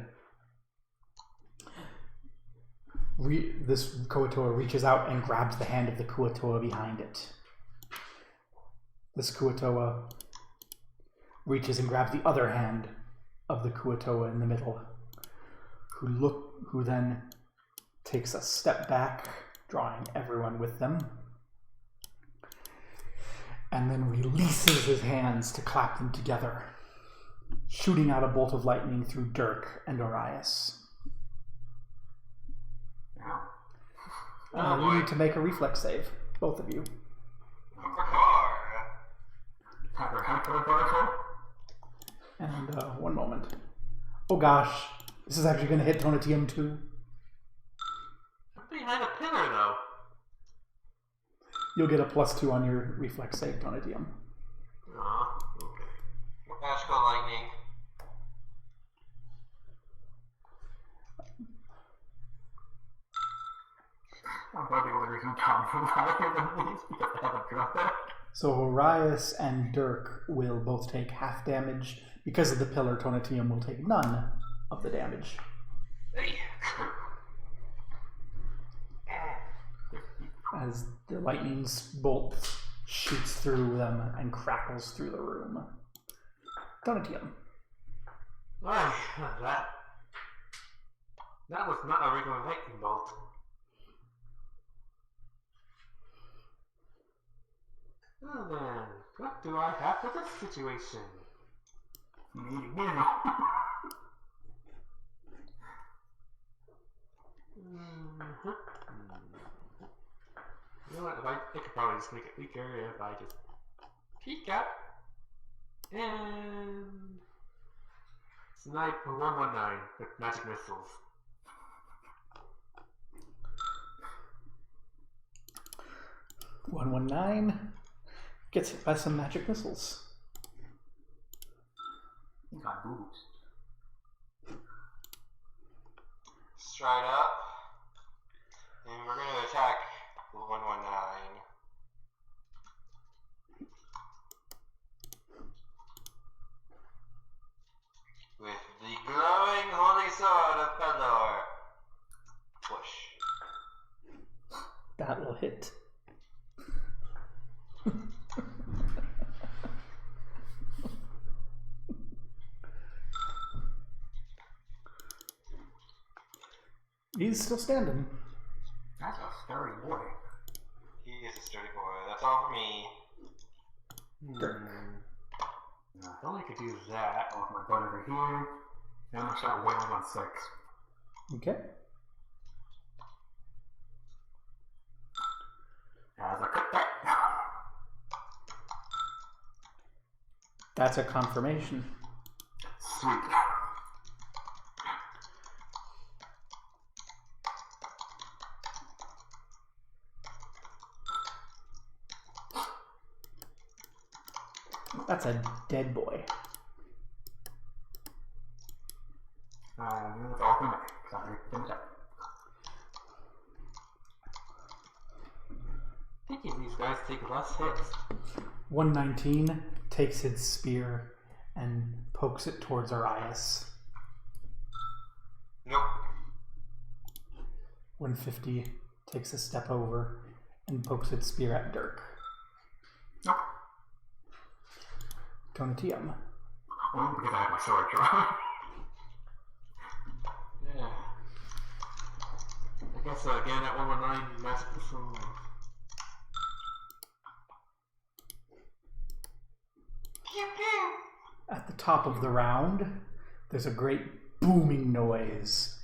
this Kuatoa reaches out and grabs the hand of the Kuatoa behind it. This Kuatoa reaches and grabs the other hand of the Kuatoa in the middle, who then takes a step back, drawing everyone with them, and then releases his hands to clap them together, shooting out a bolt of lightning through Dirk and Orias. You need to make a reflex save, both of you. And one moment. Oh gosh, this is actually going to hit Tonatium too.
I'm behind a pillar though.
You'll get a +2 on your reflex save, Tonatium.
Okay.
Magical lightning.
I'm glad the only reason Tom is because I haven't dropped it.
So Orias and Dirk will both take half damage. Because of the pillar, Tonatium will take none of the damage.
Hey.
As the lightning bolt shoots through them and crackles through the room. Tonatium.
That was not a regular lightning bolt. Well then, what do I have for this situation? You know what, I could probably just make it weaker if I just peek out and snipe a 119 with magic missiles.
$119 gets hit by some magic missiles.
He's got boobs.
Stride up. And we're going to attack 119. With the glowing holy sword of Pelor. Push.
That will hit. He's still standing.
That's a sturdy boy.
He is a sturdy boy. That's all for me.
If only I could do that.
I'll put my butt over here. And I'm gonna start wailing on 6.
Okay.
As I cut that.
That's a confirmation.
Sweet.
That's a dead boy.
That's all for me. Sorry, finish up.
Thinking these guys take less hits.
119 takes his spear and pokes it towards Orias.
Nope.
150 takes a step over and pokes its spear at Dirk.
Nope.
Tonatium.
Only because I have my sword drawn.
Yeah. I guess again at 119 magic missile.
At the top of the round, there's a great booming noise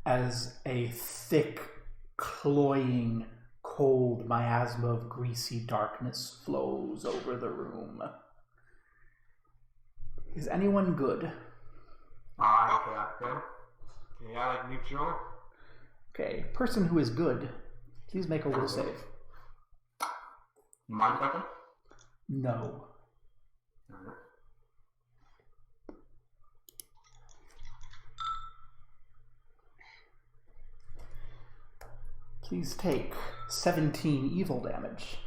as a thick, cloying, cold miasma of greasy darkness flows over the room. Is anyone good?
Okay, good.
Okay, I like neutral.
Okay, person who is good, please make a will save.
Mind if I can?
No.
Alright.
Please take 17 evil damage.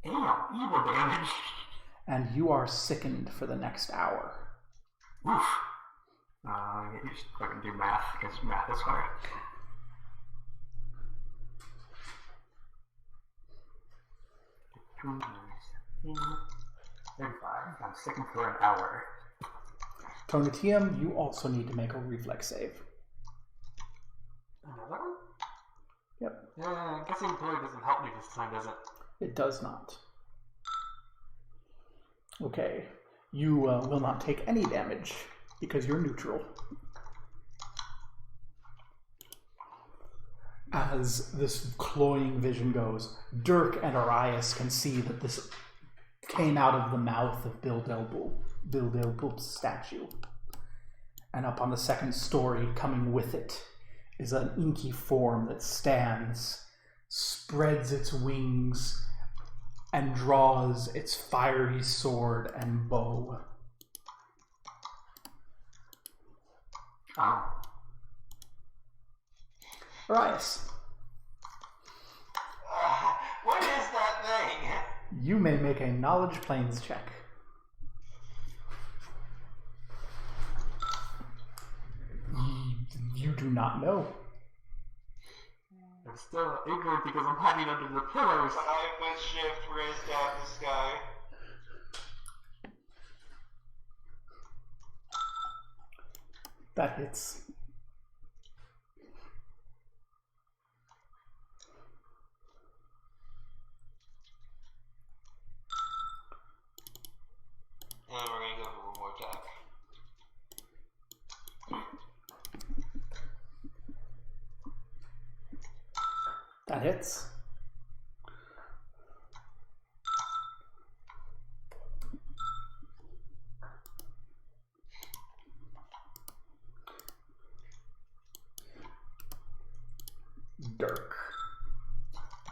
Damn, evil damage.
And you are sickened for the next hour.
Oof. You just fucking do math, because math is hard. I'm sickened for an hour.
Tonatium, you also need to make a reflex save.
Another one?
Yep.
Yeah, guessing probably doesn't help me this time, does it?
It does not. Okay. You will not take any damage because you're neutral. As this cloying vision goes, Dirk and Arias can see that this came out of the mouth of Bildelbul's statue. And up on the second story, coming with it, is an inky form that stands, spreads its wings, and draws its fiery sword and bow.
Oh.
Arias,
What is that thing?
you may make a knowledge planes check. You do not know.
I'm still ignorant because I'm hiding under the pillars.
5-foot shift, we're gonna stab this guy.
That hits.
And then we're gonna go for one more attack.
That hits. Dirk.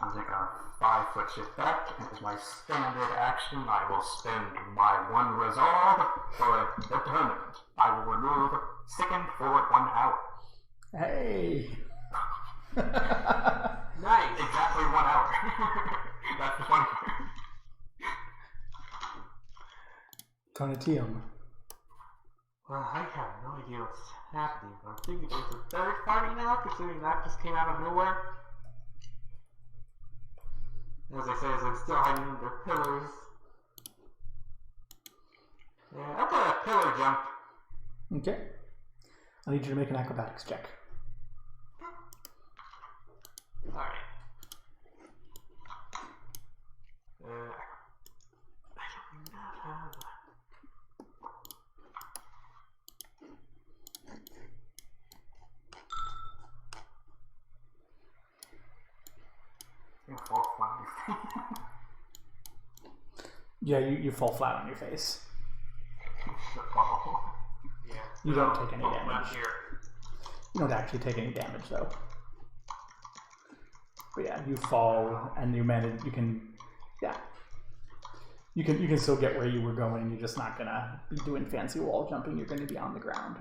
I'll take a 5-foot shift back. As my standard action, I will spend my 1 resolve for determined. I will remove Sicken for 1 hour.
Hey.
Nice.
Exactly 1 hour. That's the funny part.
Tonatium.
Well, I have no idea what's happening, but I'm thinking there's a third party now, considering that just came out of nowhere. As I say, as I'm still hiding under pillars. Yeah, I've got a pillar jump.
Okay. I need you to make an acrobatics check.
Alright. I don't have...
Oh, wow.
Yeah, you fall flat on your face.
Oh.
Yeah.
You don't take any
Not
damage.
here.
You don't actually take any damage, though. But yeah, you fall, and you manage. You can, yeah. You can still get where you were going. You're just not gonna be doing fancy wall jumping. You're going to be on the ground.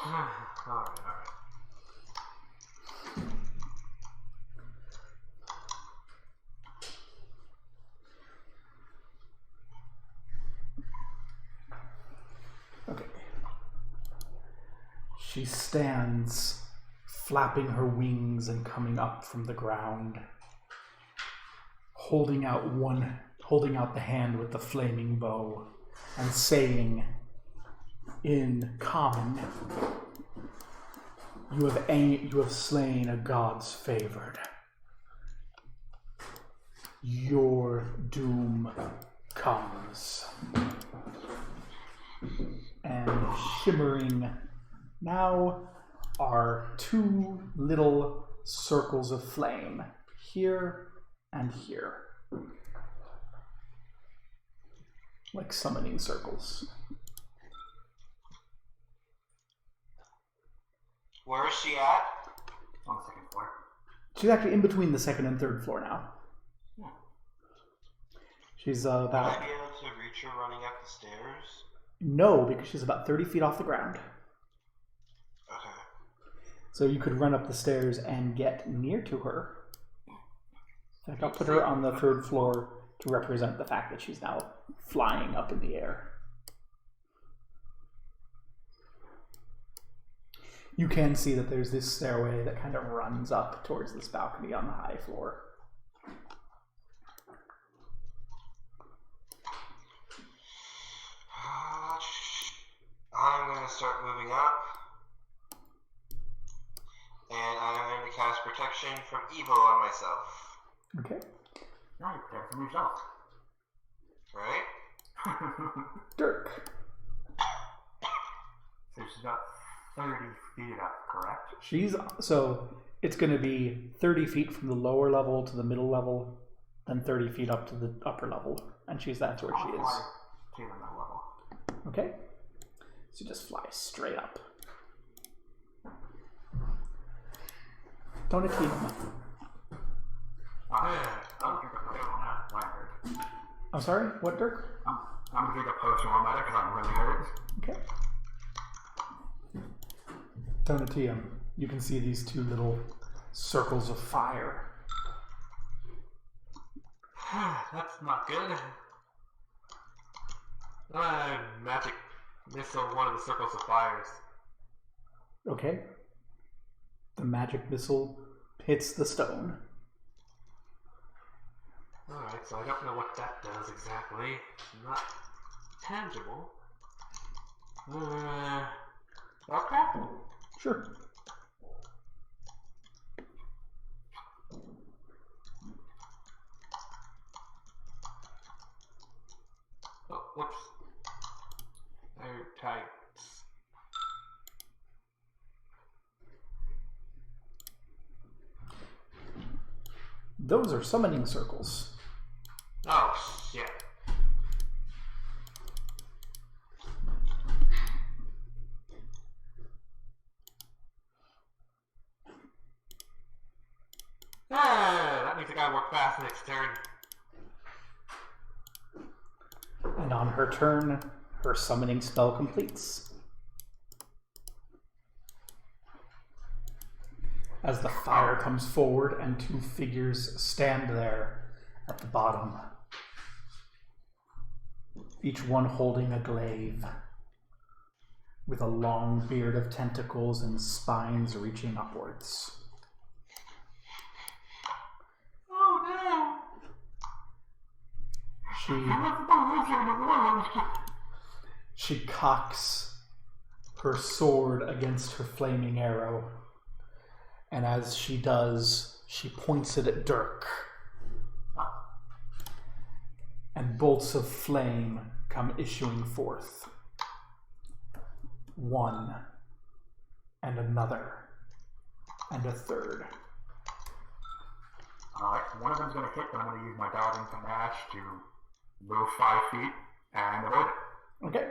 Alright.
Okay. She stands, flapping her wings and coming up from the ground, holding out the hand with the flaming bow, and saying in common, you have slain a god's favored. Your doom comes. And shimmering now are 2 little circles of flame, here and here, like summoning circles.
Where is she at?
On the 2nd floor.
She's actually in between the 2nd and 3rd floor now. She's
Will I
about...
be able to reach her running up the stairs?
No, because she's about 30 feet off the ground.
Okay.
So you could run up the stairs and get near to her. In fact, I'll put her on the 3rd floor to represent the fact that she's now flying up in the air. You can see that there's this stairway that kind of runs up towards this balcony on the high floor.
I'm going to start moving up. And I'm going to cast protection from evil on myself.
Okay.
Now you protect from yourself.
Right?
Dirk.
So she's got 30 feet up, correct?
So it's going to be 30 feet from the lower level to the middle level, then 30 feet up to the upper level, and that's where she
I'll
is.
fly to the middle level.
Okay. So just fly straight up. Don't achieve him.
I'll drink a potion now. I'm hurt.
I'm sorry? What, Dirk?
I'm gonna drink a potion while I'm at it because I'm really hurt.
Okay. Donatium, you can see these two little circles of fire.
That's not good. Magic missile one of the circles of fires.
Okay. The magic missile hits the stone.
Alright, so I don't know what that does exactly. It's not tangible. Okay.
Sure.
Oh, whoops. Air tights.
Those are summoning circles.
Oh, shit. That means I gotta work fast next turn.
And on her turn, her summoning spell completes. As the fire comes forward and two figures stand there at the bottom, each one holding a glaive with a long beard of tentacles and spines reaching upwards.
Oh
She cocks her sword against her flaming arrow, and as she does, she points it at Dirk. And bolts of flame come issuing forth. One, and another, and a third.
Alright, one of them's gonna hit, but I'm gonna use my dodging panache to move 5 feet and avoid it.
Okay.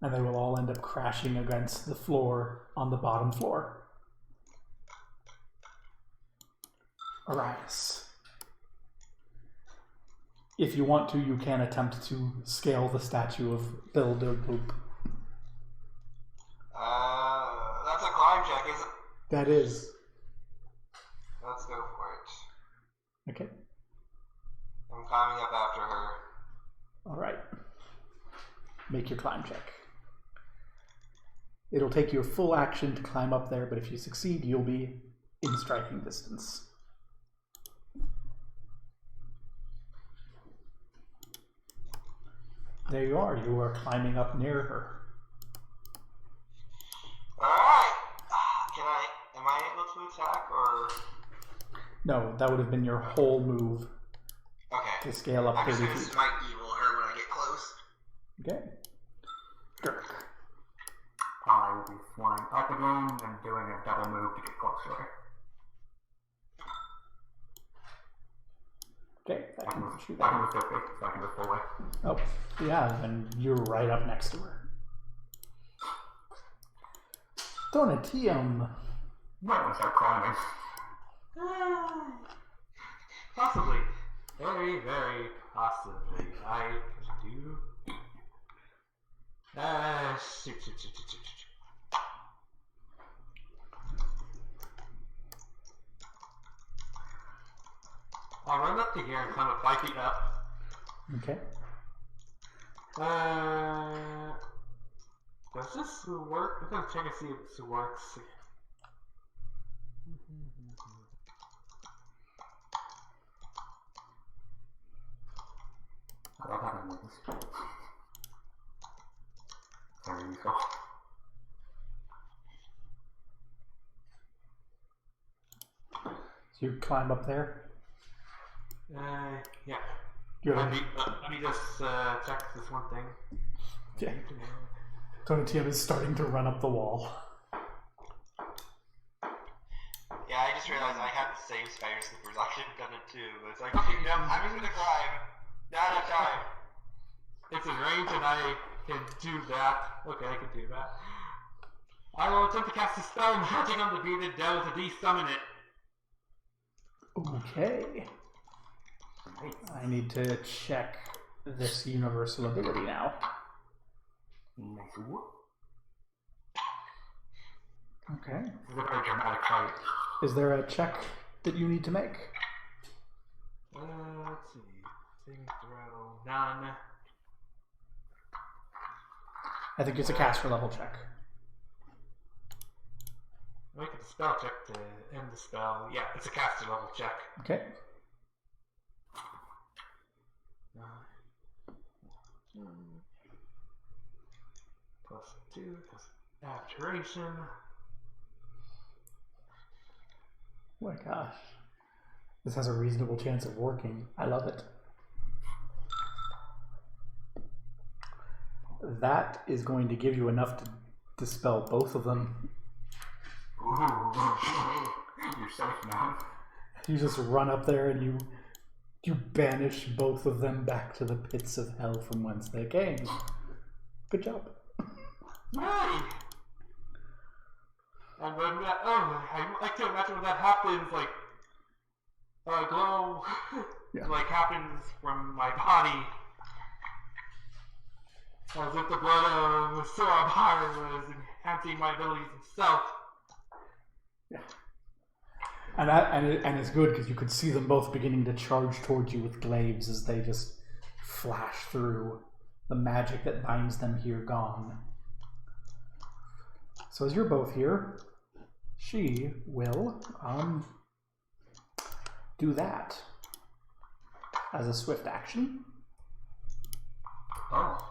And they will all end up crashing against the floor on the bottom floor. Arias. If you want to, you can attempt to scale the statue of Bilderboop.
That's a climb check, is it?
That is.
Let's go for it.
Okay.
I'm climbing up after her.
Alright. Make your climb check. It'll take you a full action to climb up there, but if you succeed, you'll be in striking distance. There you are. You are climbing up near her.
Alright! Am I able to attack, or?
No, that would have been your whole move
Okay.
to scale up
I'm
30
just gonna
feet.
smite evil her when I get close.
Okay. Dirk.
I will be flying up again and doing a double move to get close to her.
Okay, that
I can
can
move
shoot
50, so I can move full way.
Oh, yeah, then you're right up next to her. Donatium.
Might want to start climbing.
Possibly. Very, very possibly. I do. Shoot. I'll run up to here and climb up 5 feet up.
Okay.
Does this work? I'm gonna check and see if this works.
I love having wings. Very useful.
You climb up there.
Yeah.
You're
Let me just check this one thing.
Yeah. Donatium is starting to run up the wall.
Yeah, I just realized I had the same spider slippers. I should have done it too. But it's like, okay, no, I'm just gonna climb. Not enough time.
It's in range and I can do that. Okay, I can do that. I will attempt to cast a spell magic on the bearded devil to de-summon it.
Okay. I need to check this universal ability now. Okay.
This is a very dramatic fight.
Is there a check that you need to make?
Let's see. Thing throw. None.
I think it's a caster level check.
Make it a spell check to end the spell. Yeah, it's a caster level check.
Okay.
+2 plus abjuration.
Oh my gosh. This has a reasonable chance of working. I love it. That is going to give you enough to dispel both of them.
You're safe now.
You just run up there and you banish both of them back to the pits of hell from whence they came. Good job.
Hey! And when that, I like to imagine when that happens, like, a glow,
Yeah.
like, happens from my body. As if the blood of Surabhar was enhancing my abilities itself.
Yeah. And it's good because you could see them both beginning to charge towards you with glaives as they just flash through. The magic that binds them here gone. So as you're both here, she will do that as a swift action.
Oh.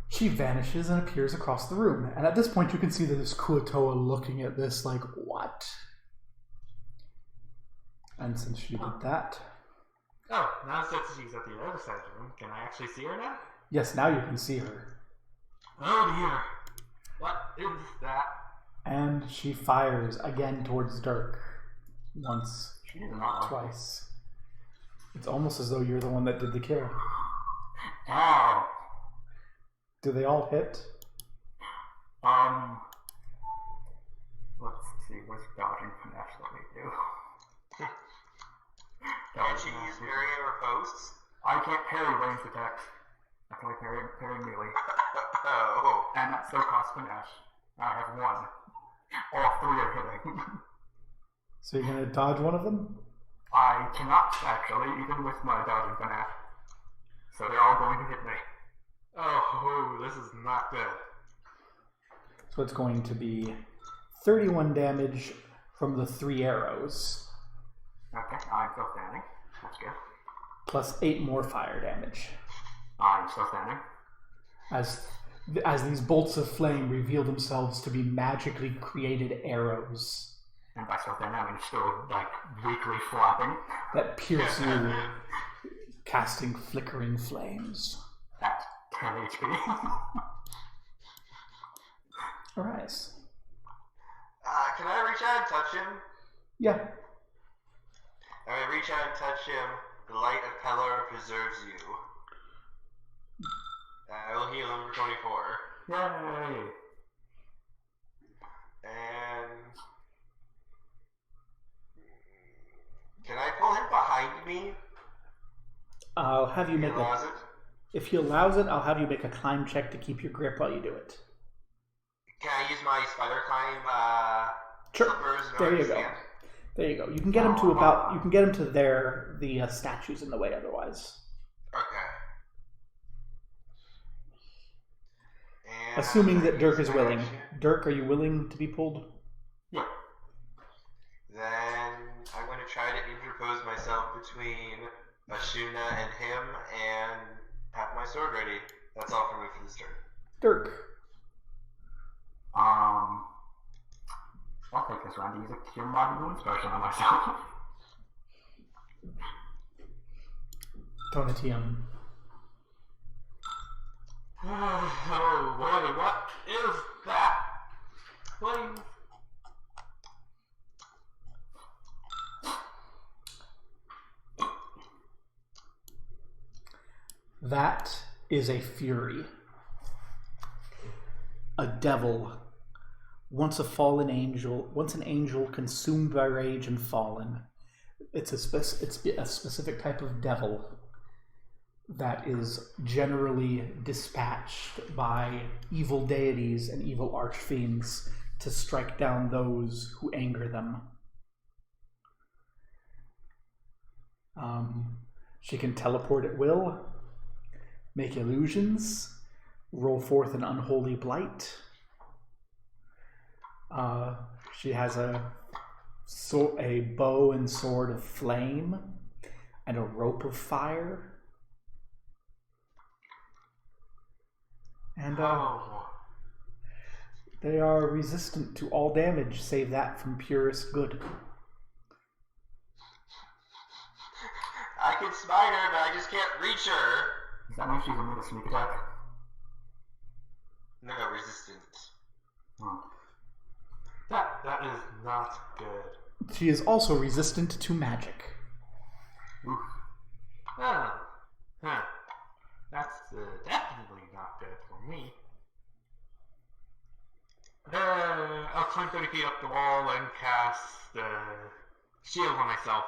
She vanishes and appears across the room. And at this point you can see that there's Kuatoa looking at this like, what? And since she did that...
Oh, now since she's at the other side of the room, can I actually see her now?
Yes, now you can see her.
Oh dear. What is that?
And she fires again towards Dirk. Once,
She did not.
twice. It's almost as though you're the one that did the kill.
Ow.
Do they all hit?
Let's see, what's dodging finesse let me do?
Can she use parry or posts?
I can't parry ranged attacks. I can only parry melee.
Oh.
And that still costs finesse. I have one. All three are hitting.
So you're gonna dodge one of them?
I cannot, actually, even with my dodging finesse. So they're all going to hit me.
Oh, this is not good.
So it's going to be 31 damage from the 3 arrows,
Okay, I'm still standing. That's good.
plus 8 more fire damage.
I'm still standing.
As these bolts of flame reveal themselves to be magically created arrows
And by still standing, I mean still, like, weakly flopping.
that pierce you, casting flickering flames.
That's 10 HP.
Alright.
Can I reach out and touch him?
Yeah.
I reach out and touch him. The light of Pelor preserves you. I will heal him for 24.
Yay!
And can I pull him behind me?
I'll have you
He
make
allows
a...
it.
If he allows it, I'll have you make a climb check to keep your grip while you do it.
Can I use my spider climb
Sure.
slippers in
There
order
you
to
go.
stand?
There you go. You can get him to about... You can get him to there. The statue's in the way otherwise.
Okay. And
Assuming that Dirk is
use
willing.
action.
Dirk, are you willing to be pulled?
Yeah.
Then I'm going to try to interpose myself between Ashuna and him and have my sword ready. That's all for me for this turn.
Dirk.
Well, I'll take this round to use a Cure Mod Wounds potion on myself.
Donatium.
Oh boy, what is that? Please.
That is a Fury. A devil. Once a fallen angel, once an angel consumed by rage and fallen. It's a specific type of devil that is generally dispatched by evil deities and evil archfiends to strike down those who anger them. She can teleport at will, make illusions, roll forth an unholy blight. She has a bow and sword of flame and a rope of fire. And they are resistant to all damage save that from purest good.
I can smite her, but I just can't reach her.
Does that mean she's immune to sneak attack?
No, resistance.
Oh.
That is not good.
She is also resistant to magic.
Oof.
Oh. Huh. That's definitely not good for me. I'll climb 30 feet up the wall and cast shield on myself.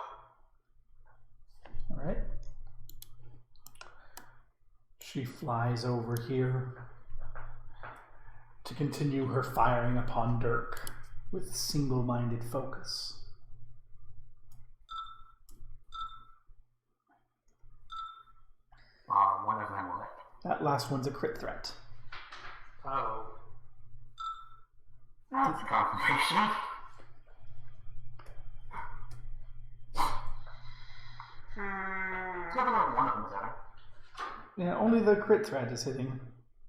Alright. She flies over here to continue her firing upon Dirk with single-minded focus.
One of them will hit.
That last one's a crit threat.
Oh.
That's a confirmation. It's nothing like one of them is hitting.
Yeah, only the crit threat is hitting.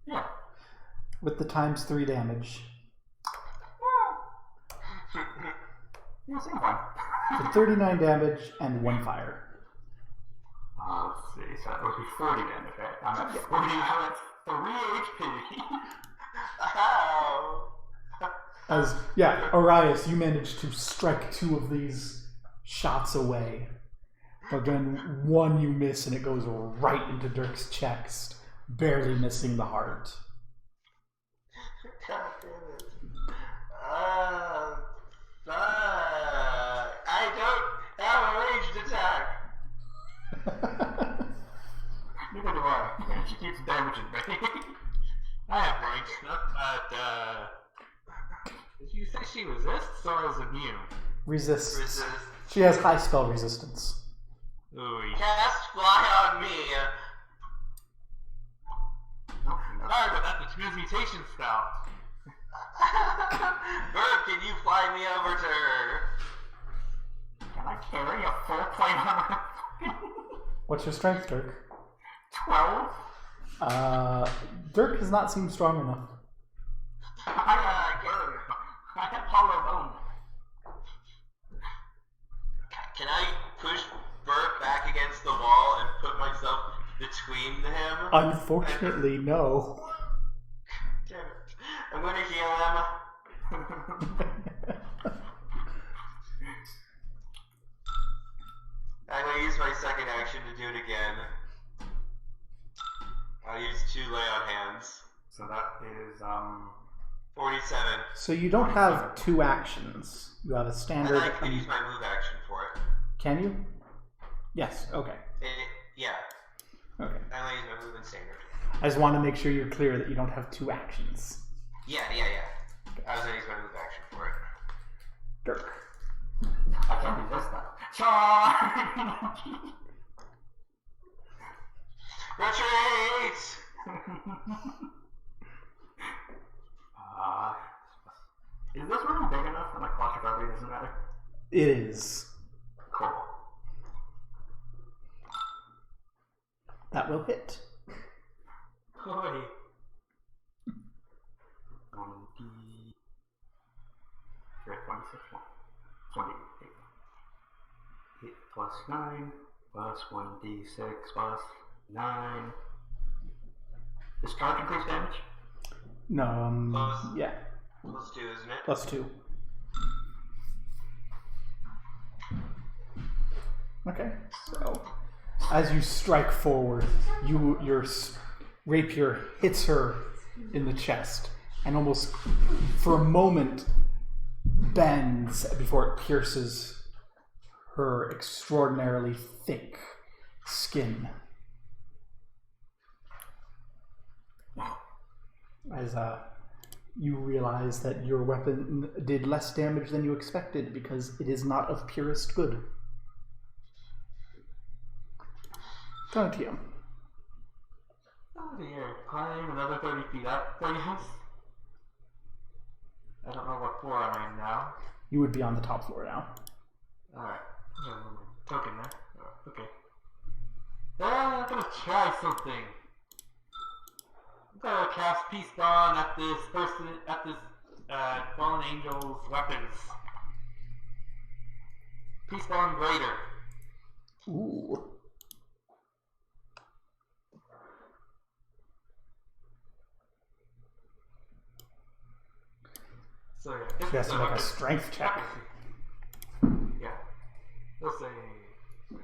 Yeah.
With the ×3 damage.
Yeah, same one.
For 39 damage and 1 fire.
Let's see, so that would be 40 damage, right? I'm at 40, I'm at 3 HP.
Ow!
Arias, you managed to strike 2 of these shots away. But then one you miss and it goes right into Dirk's chest, barely missing the heart.
God damn it. Fuck. I don't have a ranged attack.
Neither do I. She keeps damaging me.
I have range stuff, but did you say she resists or is immune?
Resists.
Resist.
She has high spell resistance.
Ooh,
Cast fly on me.
Sorry, but that's a transmutation spell.
Bert, can you fly me over to her?
Can I carry a full plate on
What's your strength, Dirk?
12?
Dirk does not seem strong enough.
I have hollow bone.
Can I push Bert back against the wall and put myself between him?
Unfortunately, no.
Damn it. I'm gonna heal him. I'm gonna use my second action to do it again. I'll use 2 lay on hands.
So that is,
47.
So you don't have 2 actions. You have a
And
standard.
I can use my move action for it.
Can you? Yes. Okay.
Yeah.
Okay.
I only use my move in standard.
I just want to make sure you're clear that you don't have 2 actions.
Yeah. I was gonna use my move action for it.
Dirk.
I can't resist that. Charge!
Retreat!
Is this room big enough that my claustrophobia doesn't matter?
It is.
Cool.
That will hit.
Boy.
1d... 26. plus 9 plus 1d6 plus 9. Does charge increase damage?
No,
Plus-
yeah,
Plus 2, isn't it?
plus 2. Okay, so as you strike forward, your rapier hits her in the chest and almost for a moment bends before it pierces her extraordinarily thick skin. As you realize that your weapon did less damage than you expected because it is not of purest good. Tonatium.
Oh dear. Climb another 30 feet up, I guess. I don't know what floor I'm in now.
You would be on the top floor now.
Alright. Token there. Oh, okay. I'm gonna try something. I'm gonna cast Peace Dawn at this person, at this fallen angel's weapons. Peace Dawn Greater.
Ooh.
So yeah,
She has to make a strength check.
Yeah. Let's say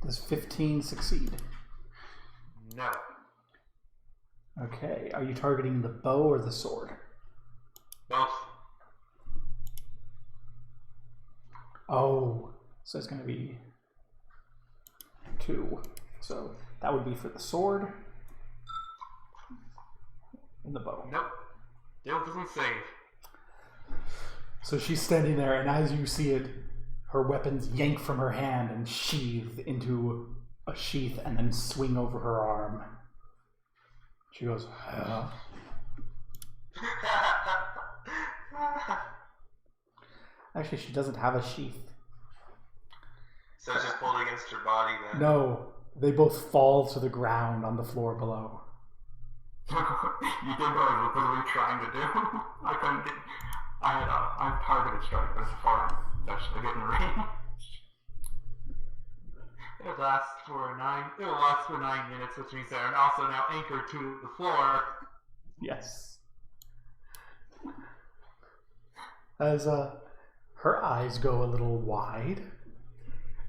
Does 15 succeed?
no.
Okay, are you targeting the bow or the sword?
Both.
Oh, so it's going to be 2. So that would be for the sword and the bow.
Nope. Still doesn't save.
So she's standing there, and as you see it, her weapons yank from her hand and sheathe into a sheath and then swing over her arm. She goes, Actually, she doesn't have a sheath.
So it's just pulled against her body then.
No, they both fall to the ground on the floor below.
You did what I was literally trying to do. I couldn't get. I'm targeted strike, but it's far I'm actually getting range.
It lasts for 9 minutes, which means they're also now anchored to the floor.
Yes. As her eyes go a little wide,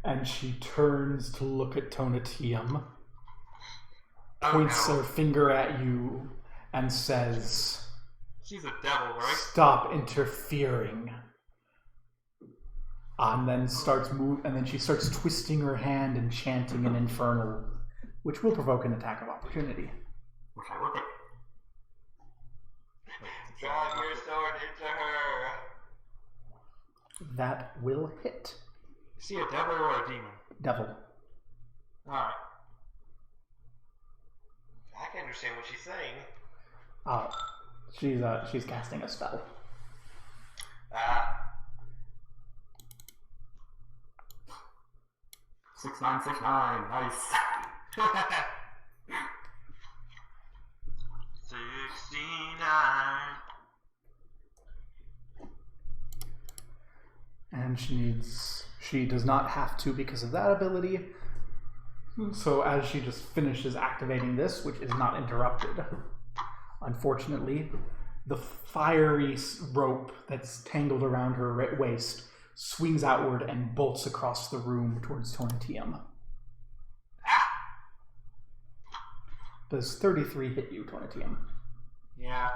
and she turns to look at Tonatium, points her finger at you, and says,
She's a devil, right?
"Stop interfering." And then she starts twisting her hand and chanting an infernal, which will provoke an attack of opportunity.
Which I will take.
Drive your sword into her.
That will hit.
Is she a devil or a demon?
Devil.
Alright.
I can understand what she's saying.
She's casting a spell.
6969, nice.
69.
And she does not have to because of that ability. So as she just finishes activating this, which is not interrupted, unfortunately, the fiery rope that's tangled around her waist swings outward and bolts across the room towards Tonatium. Does 33 hit you, Tonatium?
Yeah.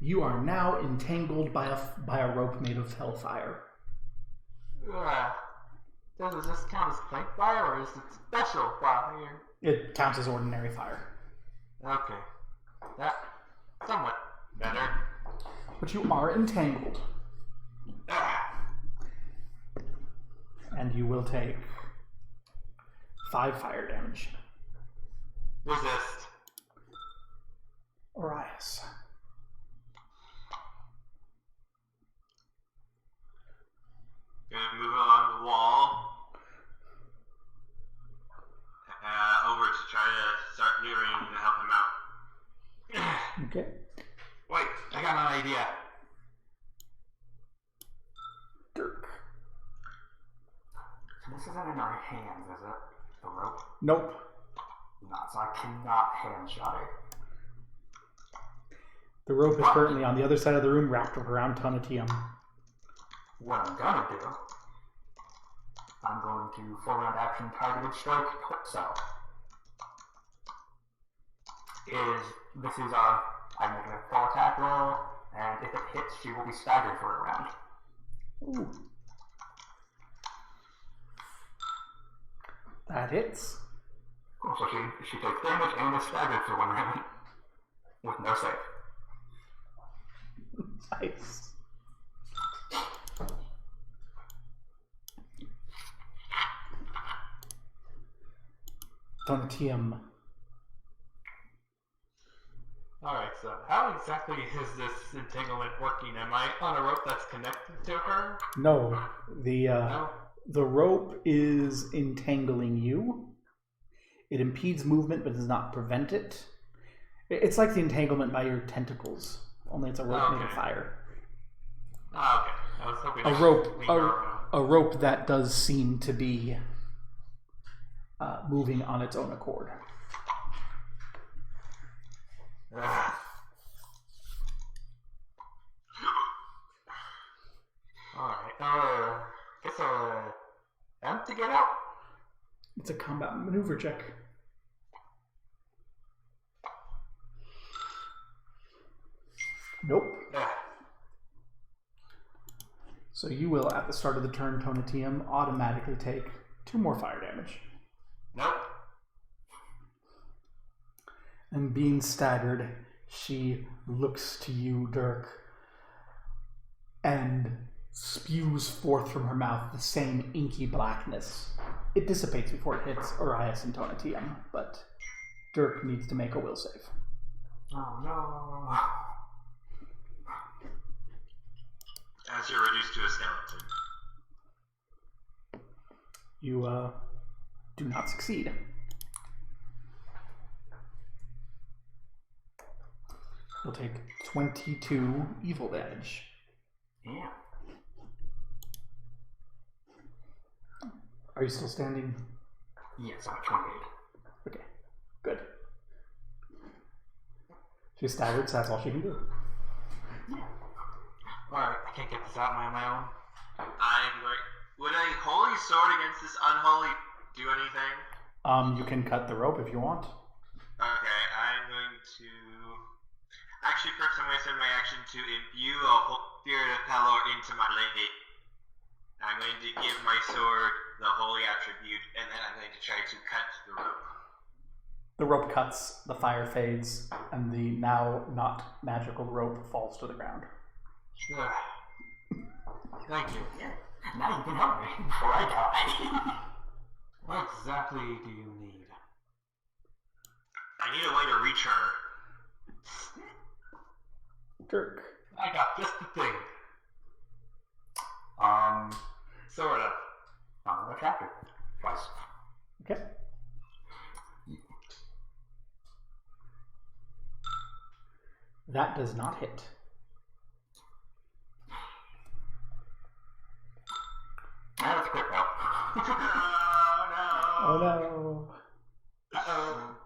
You are now entangled by a rope made of hellfire.
Does it just count as plain fire, or is it special fire?
It counts as ordinary fire.
Okay. That somewhat better.
But you are entangled. And you will take 5 fire damage.
Resist.
Orias.
Gonna move along the wall. Over to try to start healing to help him out.
Okay.
Wait, I got an idea.
Dirk.
This isn't in our hands, is it? The rope?
Nope.
No, so I cannot hand shot it.
The rope is currently on the other side of the room, wrapped around Tonatium.
What I'm gonna do, I'm going to full round action targeted strike so. This is I make a full attack roll, and if it hits, she will be staggered for a round.
Ooh. That hits.
Cool, so she takes damage and is staggered for 1 round. With no save.
Nice. Tonatium.
Alright, so how exactly is this entanglement working? Am I on a rope that's connected to her?
No.
No?
The rope is entangling you. It impedes movement but does not prevent it. It's like the entanglement by your tentacles, only it's a rope made of fire.
Oh, okay. I was hoping
A rope that does seem to be moving on its own accord.
Alright, guess I'll attempt to get out.
It's a combat maneuver check. Nope. So you will, at the start of the turn, Tonatium, automatically take 2 more fire damage.
Nope.
And being staggered, she looks to you, Dirk, and spews forth from her mouth the same inky blackness. It dissipates before it hits Arias and Tonatium, but Dirk needs to make a will save.
Oh no.
As you're reduced to a skeleton.
You do not succeed. You'll take 22 evil damage.
Yeah.
Are you still standing?
Yes, I'm at 28.
Okay, good. She's staggered, so that's all she can do.
Yeah.
Alright, I can't get this out on my own.
Would a holy sword against this unholy do anything?
You can cut the rope if you want.
Okay, I'm going to... Actually, first I'm going to send my action to imbue a whole spirit of Pelor into my blade. I'm going to give my sword the holy attribute, and then I'm going to try to cut the rope.
The rope cuts, the fire fades, and the now not magical rope falls to the ground.
Thank you.
Yeah. Now you can help me before I die.
What exactly do you need?
I need a way to reach her.
Dirk.
I got just the thing. Sort of.
Another chapter. Twice.
Okay. That does not hit.
That's quick though.
Oh no.
Uh-oh.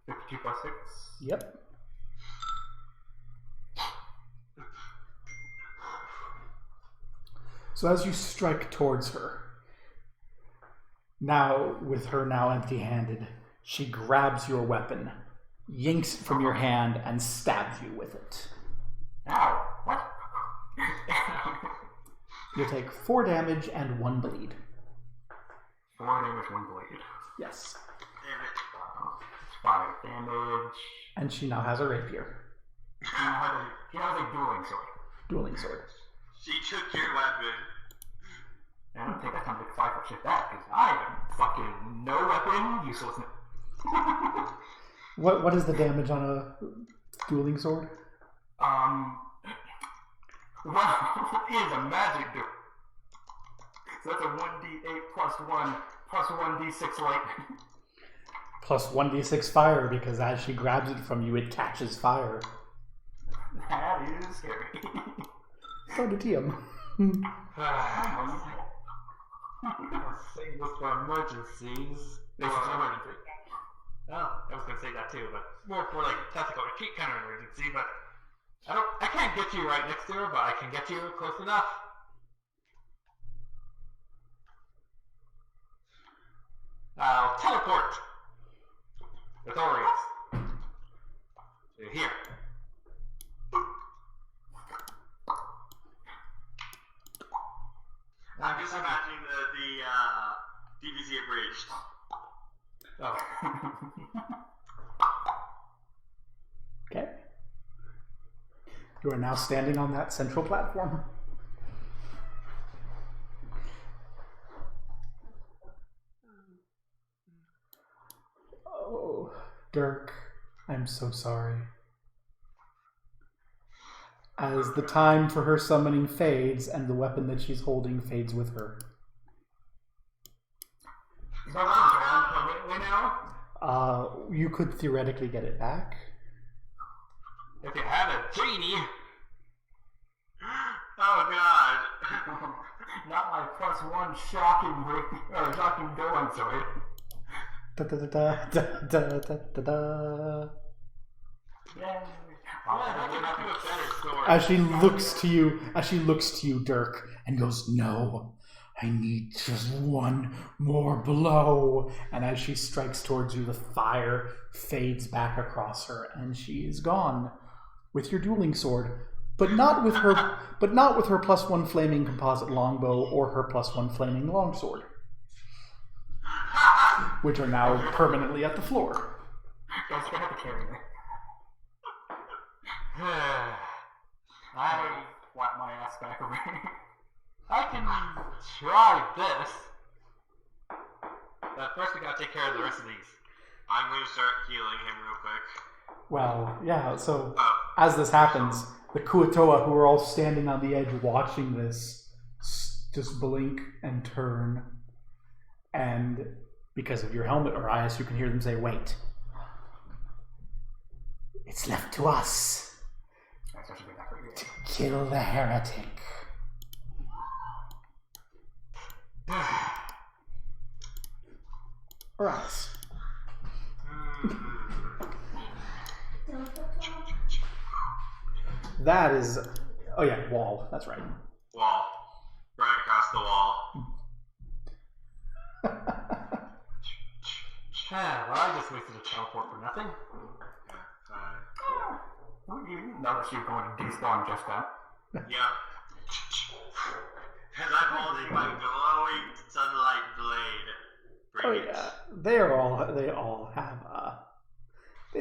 52 plus 6.
Yep. So as you strike towards her, now with her now empty-handed, she grabs your weapon, yanks it from your hand, and stabs you with it.
Ow. What?
You'll take 4 damage and 1 bleed.
4 damage, 1 bleed.
Yes.
Damn it.
5 damage.
And she now has a rapier.
She has a dueling sword.
Dueling sword.
She took your weapon.
And I don't think I can take 5 foot shift back, because I am fucking no weapon uselessness.
What is the damage on a dueling sword?
Well, it is a magic duel. So that's a 1d8 plus 1 plus 1d6 lightning.
Plus 1d6 fire, because as she grabs it from you, it catches fire.
That is scary.
So did Tiam.
Save this for emergencies.
This is an emergency.
Well, I was gonna say that too, but more for like tactical retreat kind of emergency. But I can't get you right next to her, but I can get you close enough. I'll teleport. Authorities. Here.
I'm just imagining the DBZ abridged.
Oh.
Okay. You are now standing on that central platform. Oh, Dirk, I'm so sorry. As the time for her summoning fades and the weapon that she's holding fades with her.
Is that gone permanently now?
You could theoretically get it back.
If you had a genie.
Oh god.
Not my +1 shocking go, I'm sorry.
Da da da da da da da da da.
Yay.
I can have you a better sword.
As she looks to you, Dirk, and goes, "No, I need just one more blow." And as she strikes towards you, the fire fades back across her, and she is gone with your dueling sword, but not with her +1 flaming composite longbow or her +1 flaming longsword, which are now permanently at the floor.
Guys, you're gonna have to carry me.
I
Flat my ass back over here.
I can try this. But first we gotta take care of the rest of these.
I'm going to start healing him real quick.
Well, yeah, so
Oh.
as this happens, the Kuatoa, who are all standing on the edge watching this, just blink and turn. And because of your helmet, Arias, you can hear them say, "Wait. It's left to us
That's actually not very good.
to kill the heretic." Arias. That is... Oh yeah, wall. That's right.
Wall. Right across the wall.
Well, I just wasted a teleport for nothing.
Yeah,
You notice you're going to despawn just then.
Yep. As I'm holding my glowing sunlight blade.
Oh
Brilliant.
yeah, they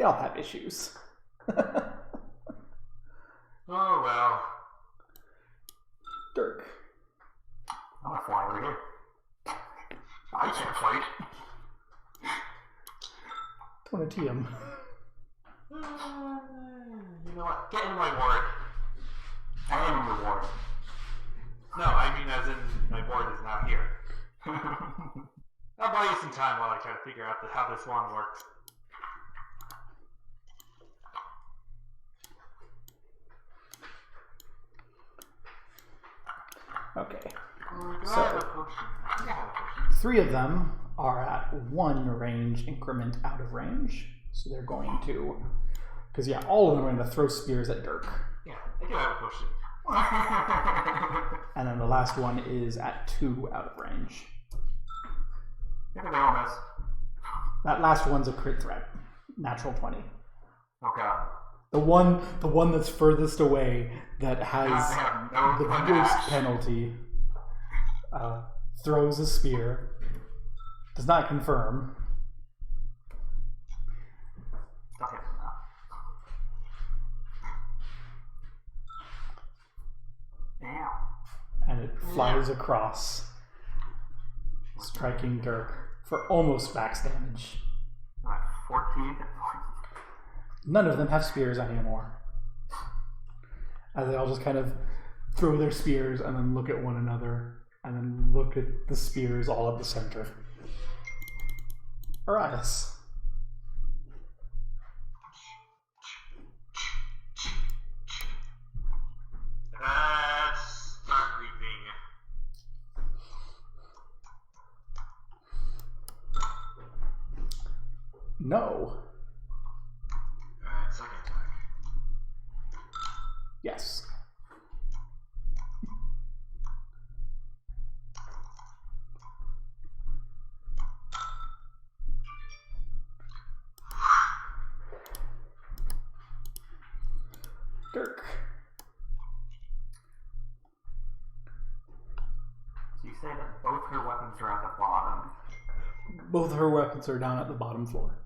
all have issues.
Oh well.
Dirk.
I'm gonna fly over here. I can't fight.
Tonatium.
You know what? Get in my ward.
I am in the war.
No, I mean as in my ward is now here. I'll buy you some time while I try to figure out how this one works.
Okay.
Do I have a potion? I think I have a potion.
3 of them are at 1 range increment out of range. So they're going to... Because, yeah, all of them are going to throw spears at Dirk.
Yeah, I do have a potion.
And then the last one is at 2 out of range.
I think they all miss.
That last one's a crit threat. Natural 20.
Oh god.
The one that's furthest away that
I
has
have no
the
panache.
ghost penalty throws a spear. Does not confirm.
I'll hit him now. Ow.
And it flies across, striking Dirk for almost max damage.
I'm at 14 hit points.
None of them have spears anymore. As they all just kind of throw their spears and then look at one another and then look at the spears all at the center. Arias.
Let's start reaping.
No.
Alright, second attack.
Yes. Dirk.
So you say that both her weapons are at the bottom.
Both her weapons are down at the bottom floor.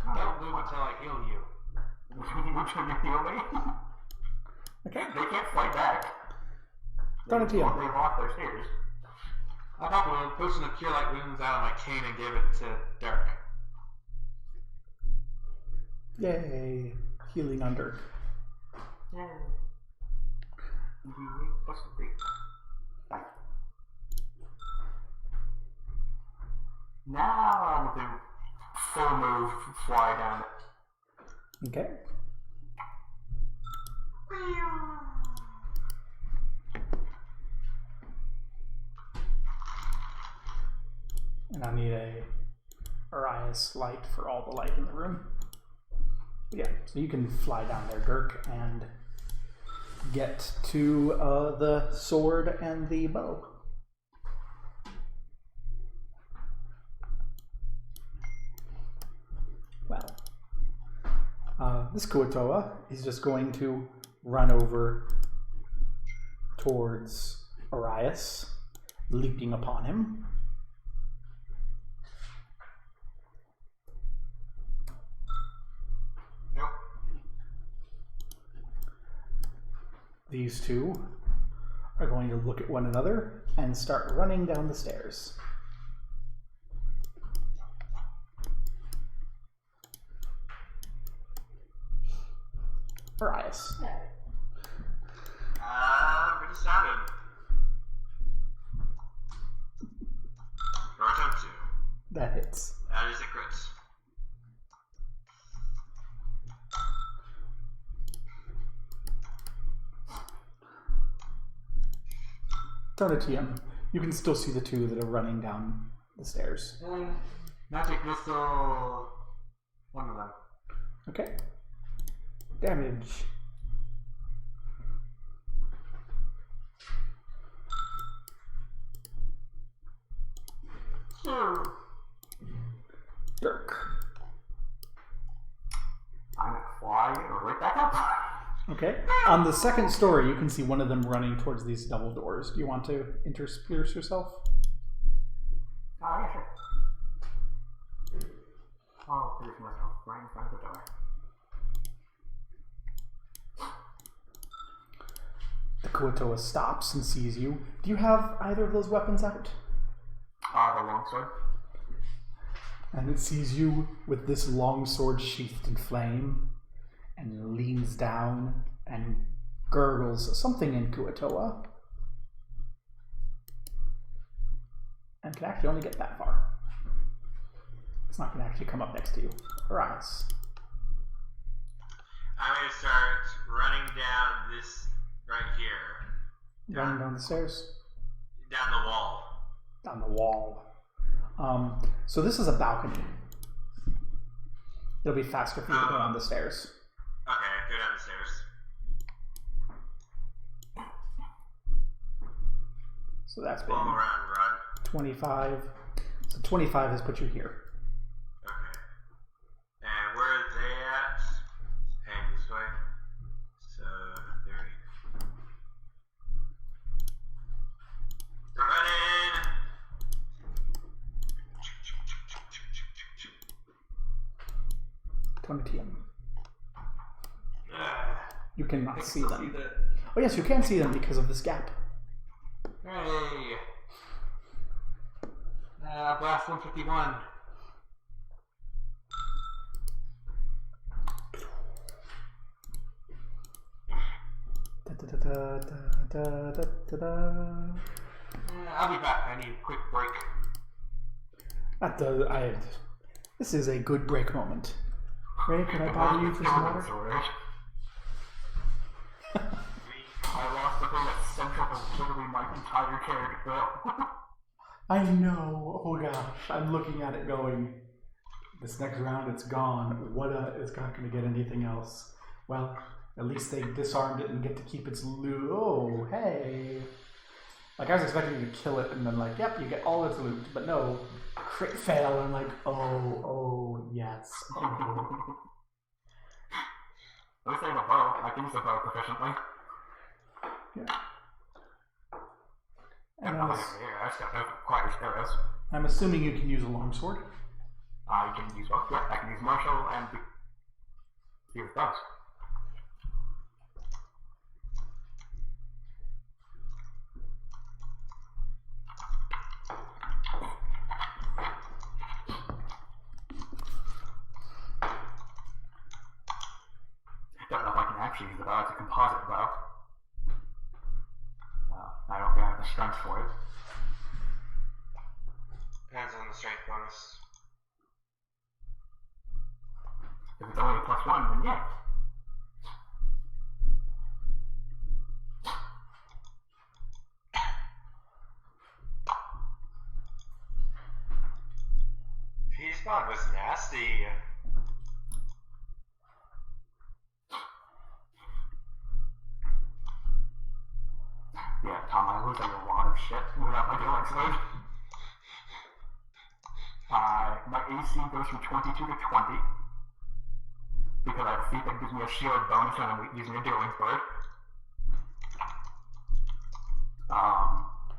Don't move until I heal you.
Would you heal me?
Okay.
They can't fight back.
Done it to you.
They lost their stairs.
I pop a potion of cure light wounds out of my cane and give it to Dirk.
Yay. Healing on Dirk.
Yeah. What's the big? Now I'm gonna do full move, fly down.
Okay. And I need a Arias light for all the light in the room. Yeah, so you can fly down there, Dirk, and get to the sword and the bow. Well, this Kuatoa is just going to run over towards Arias, leaping upon him.
Nope.
These two are going to look at one another and start running down the stairs. Arias.
Pretty standard. Or attempt to.
That hits.
That is a crit.
Tonatium. You can still see the two that are running down the stairs.
Magic missile. One of them.
Okay. Damage. Dirk.
I'm gonna fly right back up.
Okay. On the second story, you can see one of them running towards these double doors. Do you want to intersperse yourself?
Oh, yeah, sure. I'll position myself right in front of the door.
The Kuatoa stops and sees you. Do you have either of those weapons out?
The longsword.
And it sees you with this longsword sheathed in flame and leans down and gurgles something in Kuatoa. And can actually only get that far. It's not going to actually come up next to you. Arise.
I'm going to start running down this right here.
Running down the stairs?
Down the wall.
Down the wall. So this is a balcony. It'll be faster for you to go down the stairs.
Okay, go down the stairs.
So that's
Follow
been
around, run.
25. So 25 has put you here.
Okay. And where are they at? Heading this way. So, 30. Running!
Tonatium. You cannot see them.
See the...
Oh yes, you can see them because of this gap.
Hey! Blast 151. I'll be back. I need a quick break.
This is a good break moment. Ray, can I bother you for some water?
I lost the thing that's central to literally my entire character.
I know. Oh gosh, I'm looking at it going. This next round, it's gone. Wada is not going to get anything else. Well, at least they disarmed it and get to keep its loot. Oh, hey. Like, I was expecting you to kill it and then, like, yep, you get all its loot. But no, crit fail. And I'm like, oh, yes. Oh.
At least I have a bow. I can use a bow proficiently.
Yeah. And
I just got no quiet arrows.
I'm assuming you can use a longsword.
I can use both. Yeah, I can use martial and use bows. Don't know if I can actually use the bow. It's a composite bow. I don't think I have the strength for it.
Depends on the strength bonus.
If it's only a +1, then yeah.
P-Spawn was nasty.
Yeah, Tom, I lose like a lot of shit without my dueling sword. My AC goes from 22 to 20 because I have a feat that gives me a shield bonus when I'm using a dueling sword. I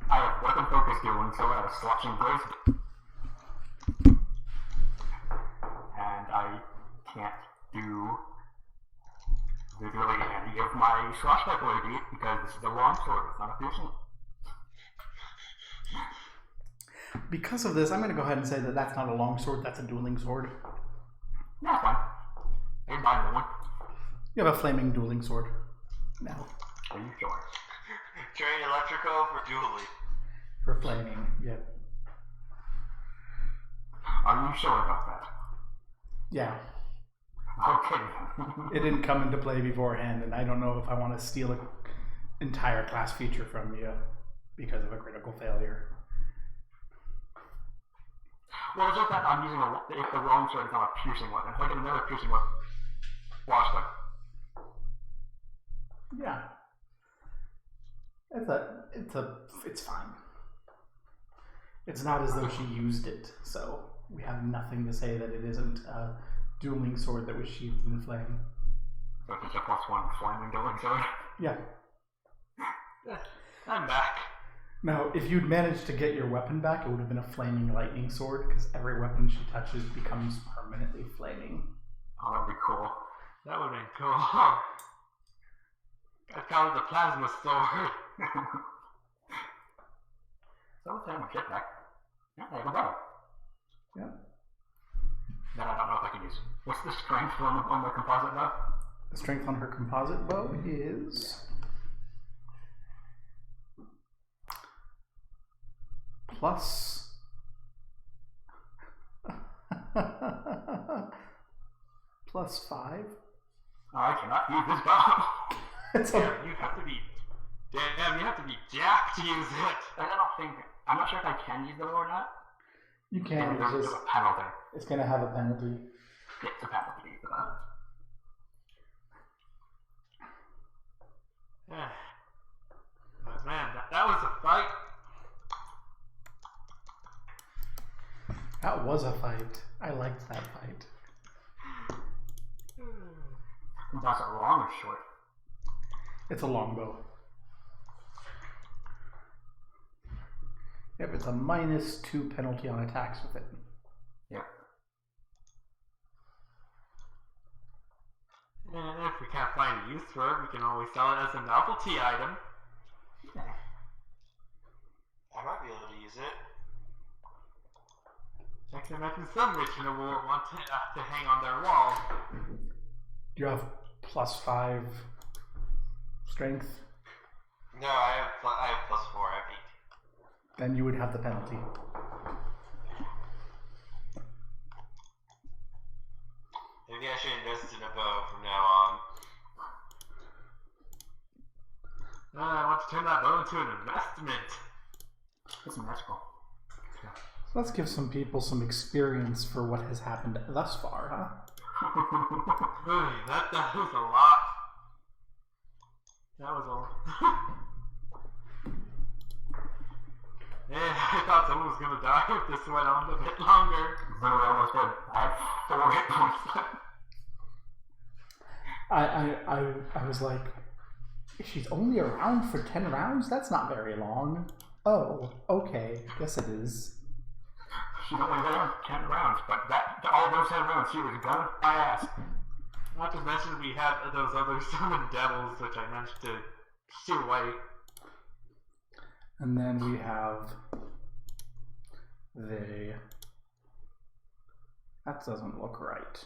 have weapon focus dueling sword, I have slashing blade, and I can't do literally any of my swashbuckler beat because this is a long sword, it's not a piercing.
Because of this, I'm going to go ahead and say that that's not a longsword, that's a dueling sword.
That's fine. I can buy another one.
You have a flaming dueling sword now.
Are you sure?
Train electrical for dueling.
For flaming, yeah.
Are you sure about that?
Yeah.
Okay.
It didn't come into play beforehand, and I don't know if I want to steal an entire class feature from you because of a critical failure.
Well, it's just that I'm using if the long sword is not a piercing weapon. If I get another piercing weapon, watch them.
Yeah. It's fine. It's not as though she used it, so we have nothing to say that it isn't a dueling sword that was sheathed in flame.
So it's just a +1 flaming dueling sword.
Yeah.
I'm back.
Now, if you'd managed to get your weapon back, it would have been a flaming lightning sword, because every weapon she touches becomes permanently flaming.
Oh, that'd be cool.
That would have been cool. I call it the plasma sword.
So let's have my shit back. Yeah, there we go.
Yeah.
Then I don't know if I can use. What's the strength on the composite bow?
The strength on her composite bow is plus +5.
Oh, I cannot use this bow.
It's
Damn, you have to be. Damn, you have to be jacked to use it.
I don't think. I'm not sure if I can use the bow or not.
you can.
There's a penalty.
It's going to have a penalty.
Yeah, it's a penalty for that.
But man, that was a fight.
That was a fight. I liked that fight.
Composite long or short?
It's a longbow. Yep, it's a -2 penalty on attacks with it.
Yeah.
And if we can't find a use for it, we can always sell it as a novelty item.
I might be able to use it.
I can imagine some rich noble will want to hang on their wall.
Do you have +5 strength?
No, I have +4. I have 8.
Then you would have the penalty.
Maybe I should invest in a bow from now on.
I want to turn that bow into an investment.
It's magical. Yeah.
Let's give some people some experience for what has happened thus far, huh?
That was a lot. That was all. Yeah, I thought someone was gonna die if this went on a bit longer.
Literally almost did. I had 4 hit points.
I was like, she's only around for 10 rounds? That's not very long. Oh, okay. Guess it is.
She's only there 10 rounds, but all those 10 rounds she was gone my ass.
Not to mention we had those other summoned devils, which I managed to shoo away.
And then we have that doesn't look right.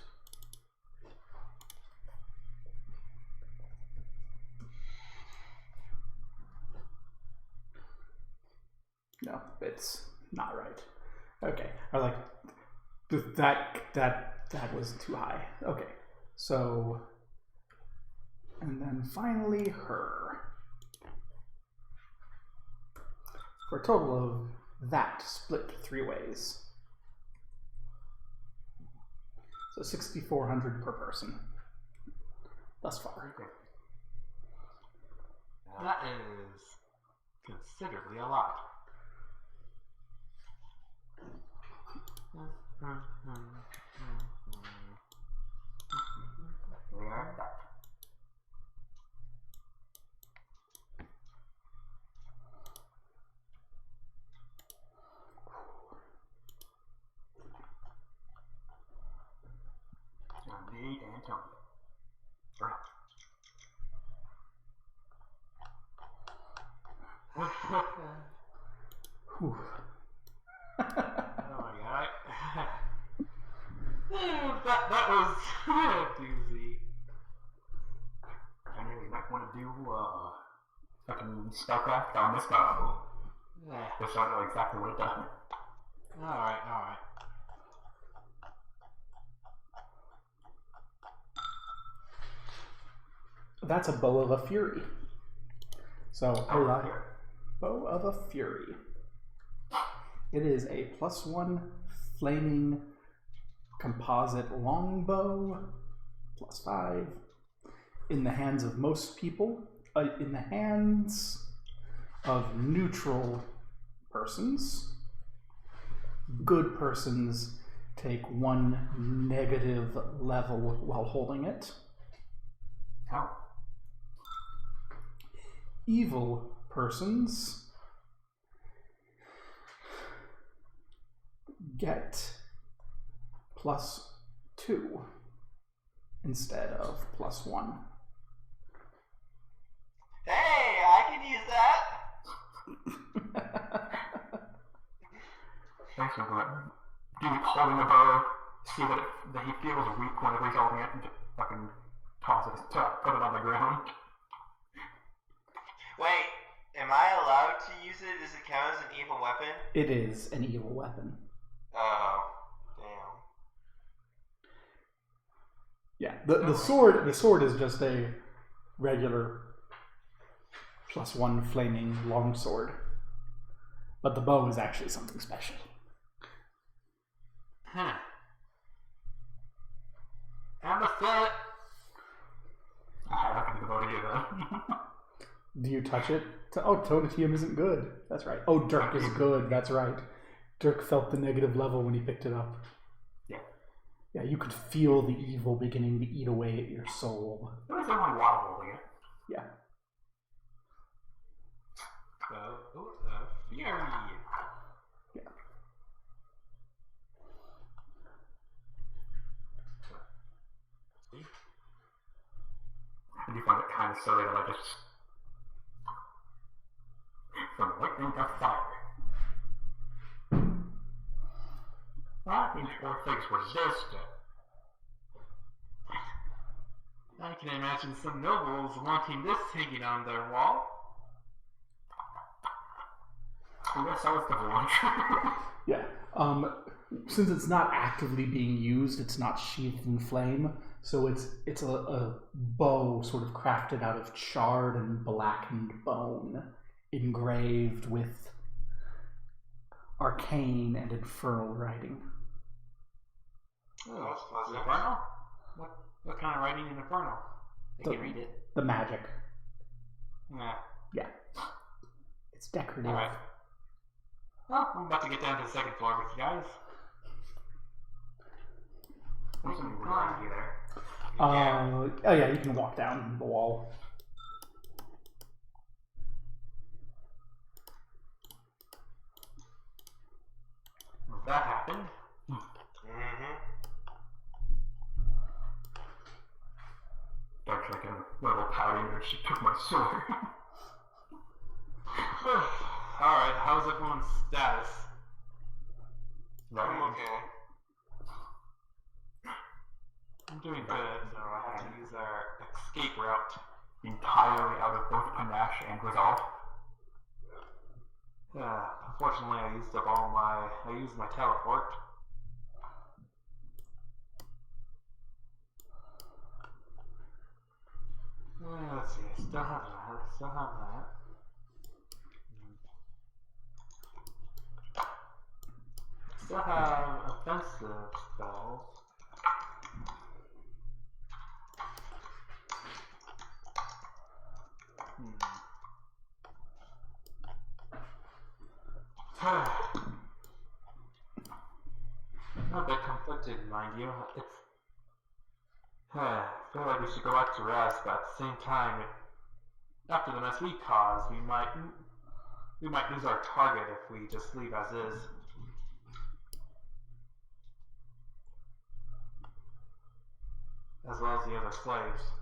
No, it's not right. Okay, I was like, that was too high. Okay, so, and then finally her. For a total of that split 3 ways. So 6,400 per person. Thus far.
That is considerably a lot.
We are back. Need Antonio. Right.
Whew.
Oh my god. that was a doozy.
I know you might want to do fucking spellcraft on this bow.
Yeah.
Just don't know exactly what it does.
Alright.
That's a bow of a fury. So,
Here.
bow of a fury. It is a +1 flaming composite longbow, +5. In the hands of most people, in the hands of neutral persons, good persons take 1 negative level while holding it.
How?
Evil persons get +2 instead of +1.
Hey, I can use that.
Thanks for that. Do you holding a bow, see that he feels weak whenever he's holding it, and just fucking toss it, put it on the ground.
Wait, am I allowed to use it? Does it count as an evil weapon?
It is an evil weapon.
Oh, damn.
Yeah, the sword is just a regular +1 flaming longsword, but the bow is actually something special.
Huh. I'm a set.
I'm not gonna devote you then.
Do you touch it? Tonatium isn't good. That's right. Oh, Dirk is good. That's right. Dirk felt the negative level when he picked it up.
Yeah.
Yeah, you could feel the evil beginning to eat away at your soul.
It was only while holding it.
Yeah.
Fury.
Yeah.
I do find it kind of silly that I just from lightning to fire. That means 4 things resist it.
I can imagine some nobles wanting this hanging on their wall.
I guess that was the launcher.
Yeah. Since it's not actively being used, it's not sheathed in flame, so it's a bow sort of crafted out of charred and blackened bone, engraved with arcane and infernal writing.
Oh,
That's pleasant.
Infernal? What kind of writing in Infernal? I can read it.
The magic.
Yeah.
Yeah. It's decorative.
Alright. Well, I'm about to get down to the second floor with you guys.
There's something weird around you there.
Oh yeah, you can walk down the wall.
That happened.
Mm-hmm.
Dark's like a little pouting or she took my sword.
Alright, how's everyone's status?
I'm okay.
I'm doing good, so I have to use our escape route.
Entirely out of both panache and resolve.
Unfortunately, I used my teleport. Let's see, I still have that. Still have offensive spells. I'm a bit conflicted, mind you. I feel like we should go back to rest, but at the same time, after the mess we caused, we might lose our target if we just leave as is. As well as the other slaves.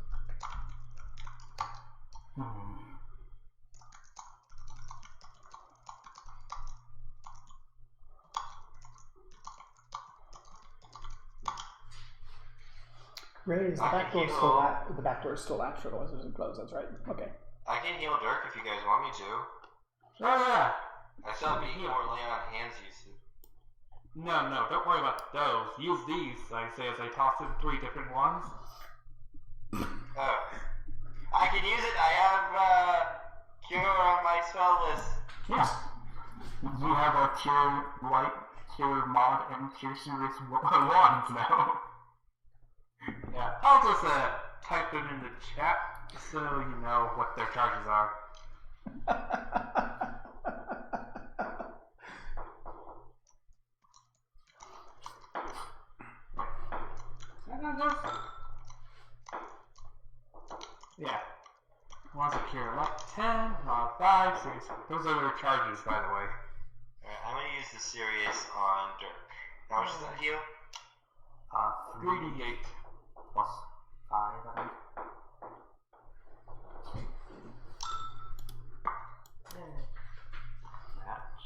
Ray, is the back door still latched? The back door is still latched, otherwise it doesn't close. That's right. Okay.
I can heal Dirk if you guys want me to.
Oh yeah!
I saw being more lay on hands used.
No, don't worry about those. Use these, I say as I toss in 3 different ones.
Oh. I can use it. I have cure on my spell list.
Yeah. You have a cure light, cure mod, and cure serious wands now.
Yeah, I'll just type them in the chat so you know what their charges are. Yeah. One's a cure like 10, 5, 6. Those are their charges, by the way.
Alright, I'm gonna use the serious on Dirk. How much does that heal?
3d8 plus 5, I think. That's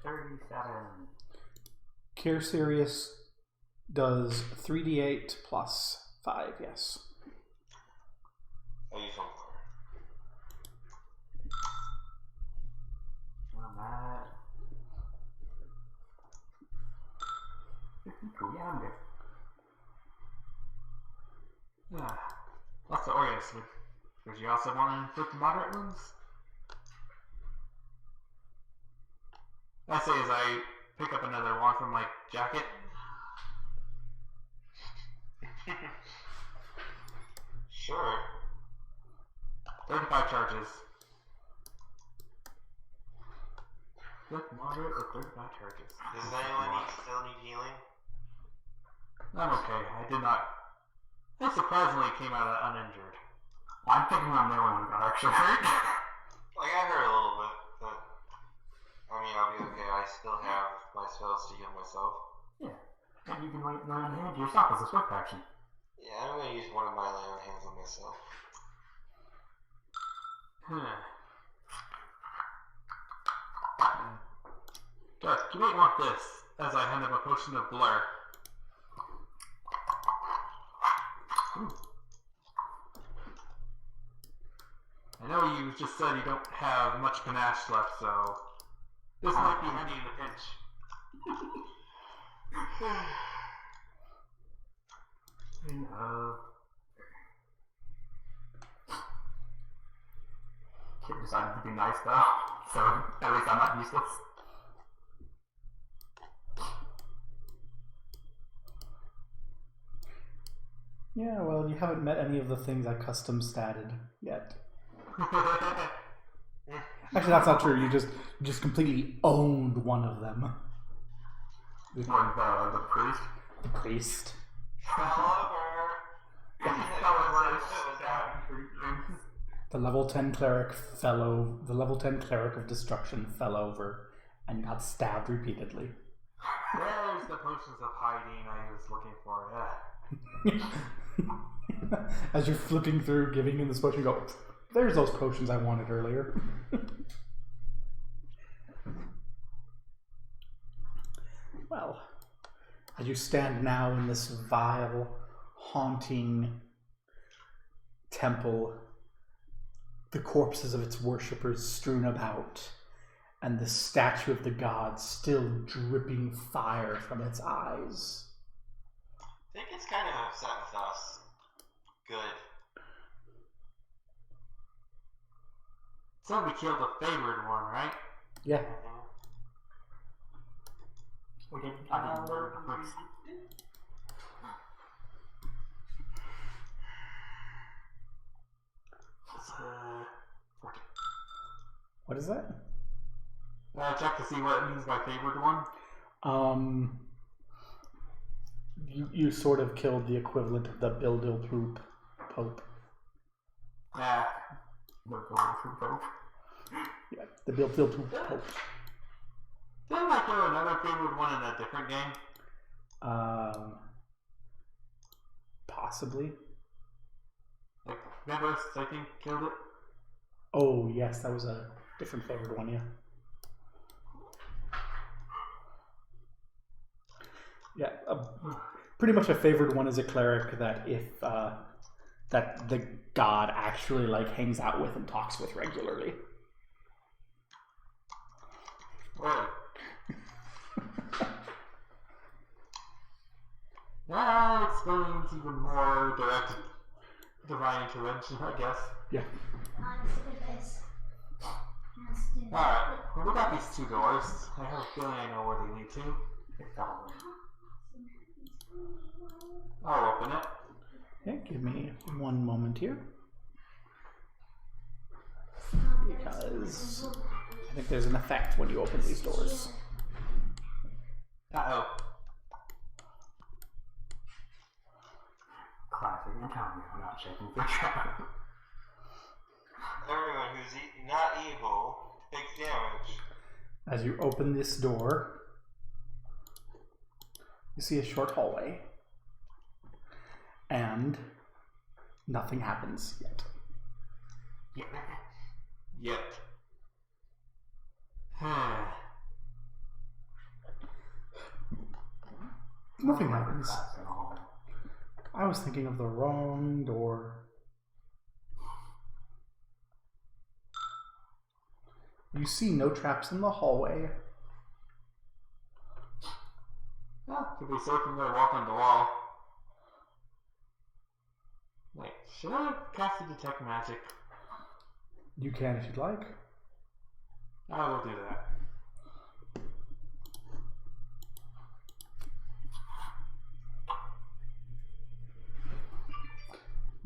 37.
Cure Serious does 3d8 plus 5, yes.
I'll use one more.
On that. 52, yeah, I'm good.
Lots of Oreos. Would you also want to inflict moderate wounds? I say as I pick up another one from my jacket.
Sure.
35 charges. Inflict moderate or 35 charges.
Does anyone still need healing?
I'm okay. I did not. I surprisingly came out uninjured.
I'm thinking I'm the only one who got actually hurt.
Like, I hurt a little bit, but I mean, I'll be okay. I still have my spells to heal myself.
Yeah. And you can lay on hand yourself as a swift action.
Yeah, I'm gonna use one of my lay on hands on myself.
Dark, you might want this, as I hand him a potion of blur. I know you just said you don't have much panache left, so this might be handy in a pinch.
Kid decided to be nice though, so at least I'm not useless.
Yeah, well, you haven't met any of the things I custom statted yet. Actually, that's not true. You just completely owned one of them.
The priest.
The priest. The level 10 cleric the level 10 cleric of destruction fell over and got stabbed repeatedly.
There's the potions of hiding I was looking for.
As you're flipping through, giving him this potion, you go, there's those potions I wanted earlier. Well, as you stand now in this vile, haunting temple, the corpses of its worshippers strewn about, and the statue of the god still dripping fire from its eyes.
I think it's kind of upset with us. Good.
So we killed the favored one, right?
Yeah.
We didn't. I didn't know the priest.
It's 14.
What is that?
Check to see what it means by favored one.
You sort of killed the equivalent of the Bildilpoop Pope.
Yeah.
The Pope.
Yeah, the Bildilpoop Pope.
Didn't I kill another favored one in a different game?
Possibly.
Like, Nebus, I think, killed it.
Oh, yes, that was a different favored one, yeah. Yeah, pretty much a favored one is a cleric that if that the god actually like hangs out with and talks with regularly.
Right. That explains even more direct divine intervention, I guess.
Yeah.
Alright, well, we got these 2 doors. I have a feeling I know where they lead to. I'll open it.
Okay, give me one moment here. Because I think there's an effect when you open these doors.
Uh-oh.
Classic Antonio, not checking for trap.
Everyone who's not evil takes damage.
As you open this door, you see a short hallway. And nothing happens yet.
Yet.
Nothing happens. I was thinking of the wrong door. You see no traps in the hallway.
Well, could be safe from there walking the wall. Wait, should I cast a detect magic?
You can if you'd like.
I will do that.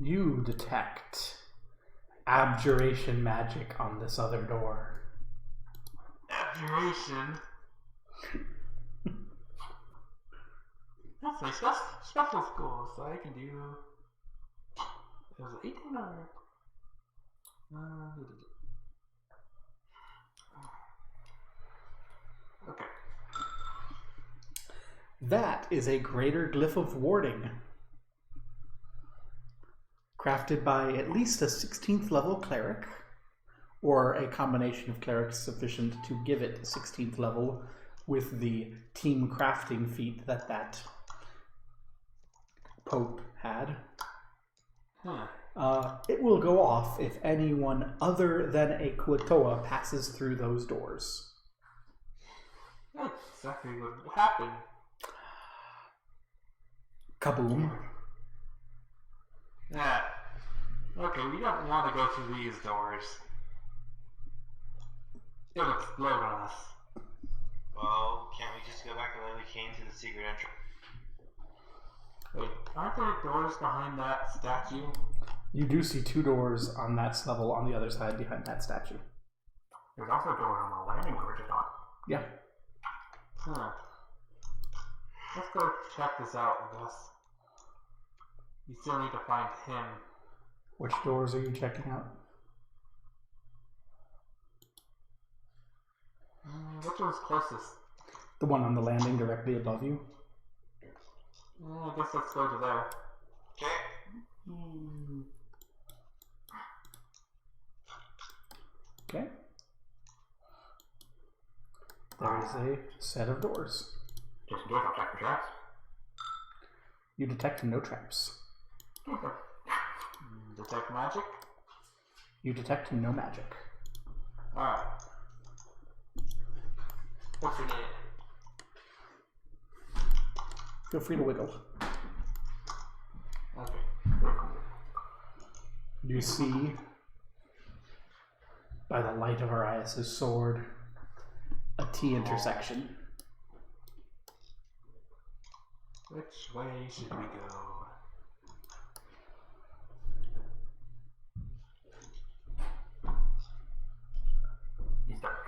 You detect abjuration magic on this other door.
Abjuration? That's my special school, so I can do... It was 18 or... Okay.
That is a greater glyph of warding. Crafted by at least a 16th level cleric, or a combination of clerics sufficient to give it 16th level with the team crafting feat that Pope had. It will go off if anyone other than a Kuatoa passes through those doors.
That's exactly what happened.
Kaboom.
Yeah. Okay, we don't want to go through these doors. It'll explode on us.
Well, can't we just go back the way we came to the secret entrance?
Wait, Aren't there doors behind that statue?
You do see 2 doors on that level on the other side behind that statue.
There's also a door on the landing we were just on.
Yeah.
Huh. Let's go check this out, I guess. You still need to find him.
Which doors are you checking out?
Which one's closest?
The one on the landing directly above you.
I guess let's go to there.
Okay.
Okay. There is a set of doors.
Just in case, I'll check the traps.
You detect no traps.
Okay.
Detect magic?
You detect no magic.
Alright. What's in it?
Feel free to wiggle.
Okay.
You see, by the light of Arias' sword, a T intersection.
Which way should we go?
He's dark.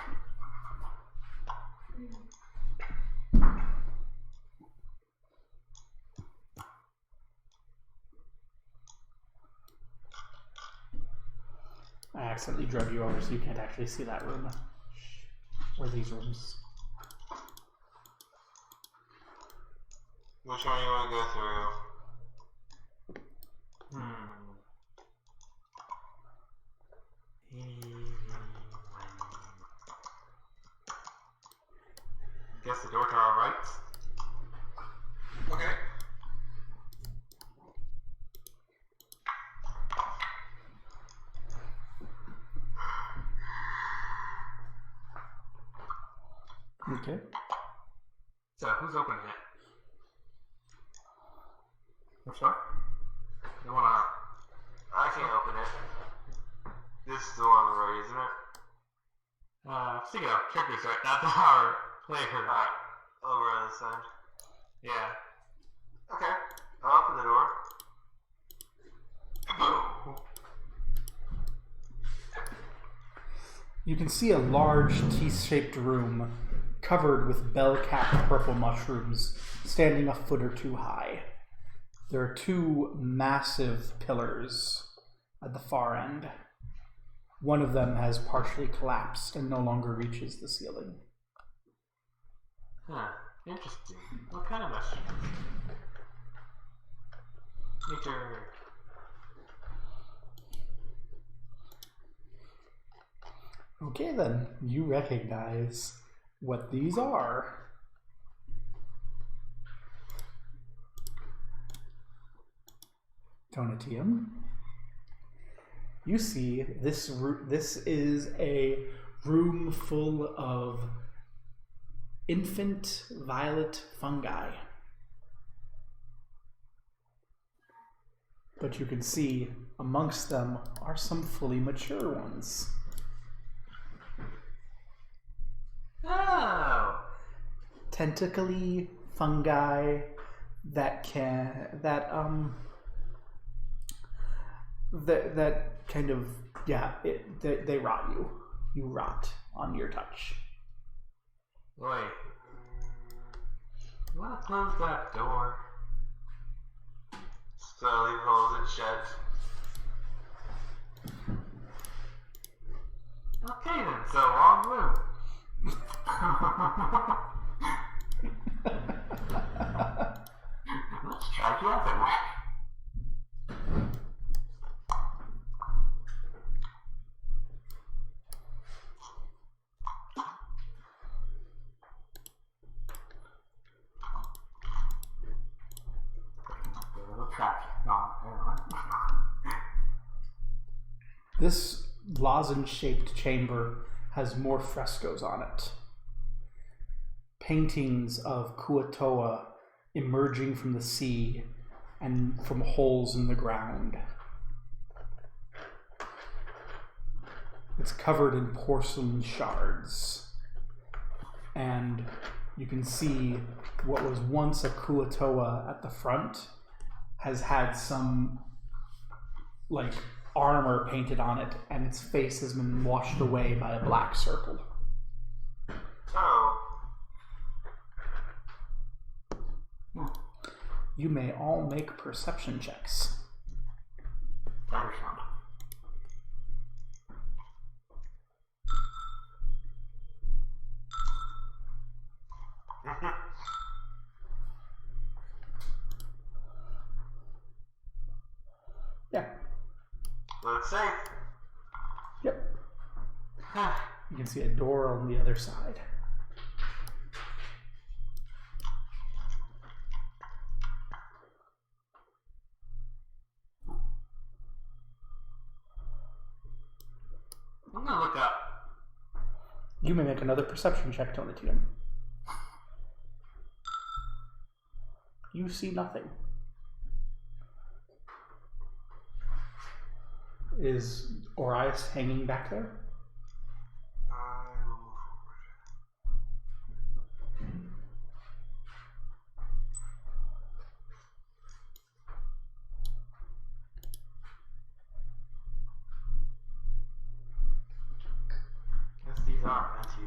I accidentally drove you over so you can't actually see that room. Or these rooms.
Which one do you want to go through?
Guess the door to our right.
Okay.
Okay.
So, who's opening it?
Which door?
The one on.
I can't open it. This is the one on the right, isn't it?
Speaking of triggers, right? Not our player.
Alright. Over on this side.
Yeah.
Okay. I'll open the door.
You can see a large T-shaped room covered with bell-capped purple mushrooms standing a foot or 2 high. There are 2 massive pillars at the far end. One of them has partially collapsed and no longer reaches the ceiling.
Huh. Interesting. What kind of mushroom? Nature.
Okay then, you recognize what these are. Tonatium. You see, this is a room full of infant violet fungi. But you can see amongst them are some fully mature ones.
Oh!
Tentacly fungi that kind of, yeah, they rot you. You rot on your touch.
Boy. You wanna close that door?
So leave holes in sheds.
Okay then, so long room.
Let's try the other way.
This lozenge-shaped chamber has more frescoes on it. Paintings of Kuatoa emerging from the sea and from holes in the ground. It's covered in porcelain shards. And you can see what was once a Kuatoa at the front has had some like armor painted on it, and its face has been washed away by a black circle.
Oh.
You may all make perception checks.
Dagger sound.
Yeah.
Looks safe.
Yep. You can see a door on the other side.
I'm gonna look up.
You may make another perception check, Tonatium. You see nothing. Is Orias hanging back there?
I will move forward.
Yes, these are empty.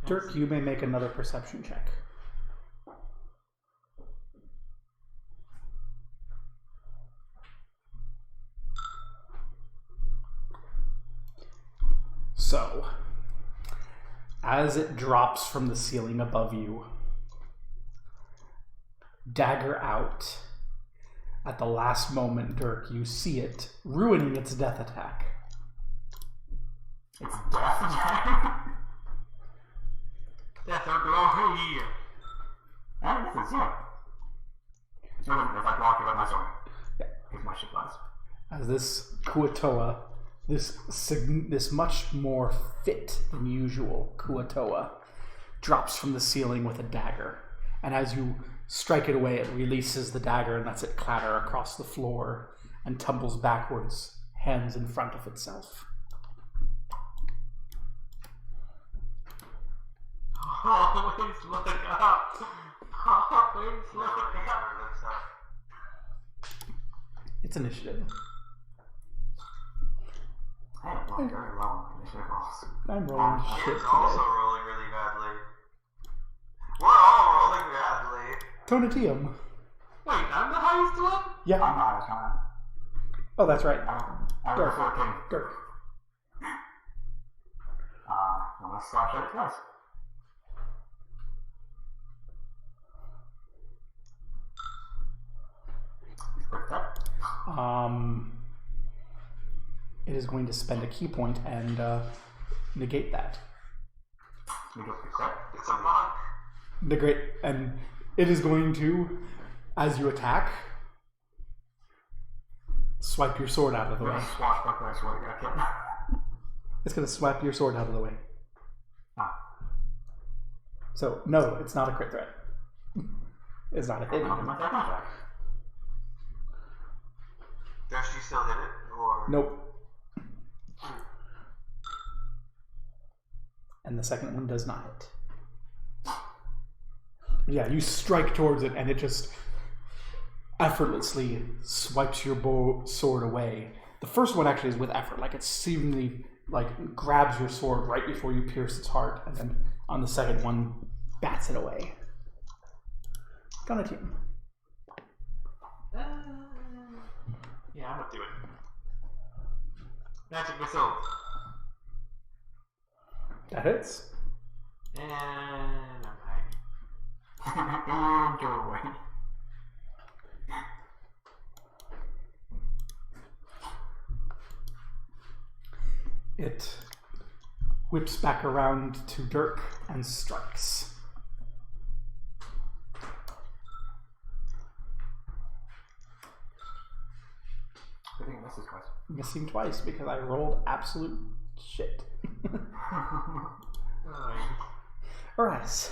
Dirk, you may make another perception check. So, as it drops from the ceiling above you, dagger out, at the last moment, Dirk, you see it ruining its death attack.
It's death attack.
Death or glory.
And this is yeah. So if I block it with my sword, because my shit flies.
As this Kuatoa, this much more fit than usual Kuatoa, drops from the ceiling with a dagger. And as you strike it away, it releases the dagger and lets it clatter across the floor and tumbles backwards, hands in front of itself.
Always look up. Always
Never
look up.
ever looks up.
It's initiative.
I have rolled very low on my initiative rolls.
I'm rolling shit
It's also
today.
rolling really badly. We're all rolling badly.
Tonatium.
Wait, I'm the highest one?
Yeah.
I'm not as high.
Oh, that's right.
I
Dirk.
was 14.
Dirk.
I'm gonna slash at it twice. Quick tap.
It is going to spend a key point and negate that.
We get the crit.
It's a monk.
Negate, and it is going to, as you attack, swipe your sword out of the
We're
way.
gonna swashbuckle my sword to get a kill.
It's going to swipe your sword out of the way.
Ah.
So, no, it's not a crit threat. It's not a hit.
I'll do my second attack.
Does she still hit it? Or
Nope. And the second one does not hit. Yeah, you strike towards it and it just effortlessly swipes your sword away. The first one actually is with effort, like it seemingly grabs your sword right before you pierce its heart, and then on the second one bats it away. Tonatium.
Yeah, I'm gonna do it. Magic missile.
That hits.
And I'm hiding.
And go away.
It whips back around to Dirk and strikes.
I think I missed this twice.
Missing twice because I rolled absolute shit. Alright.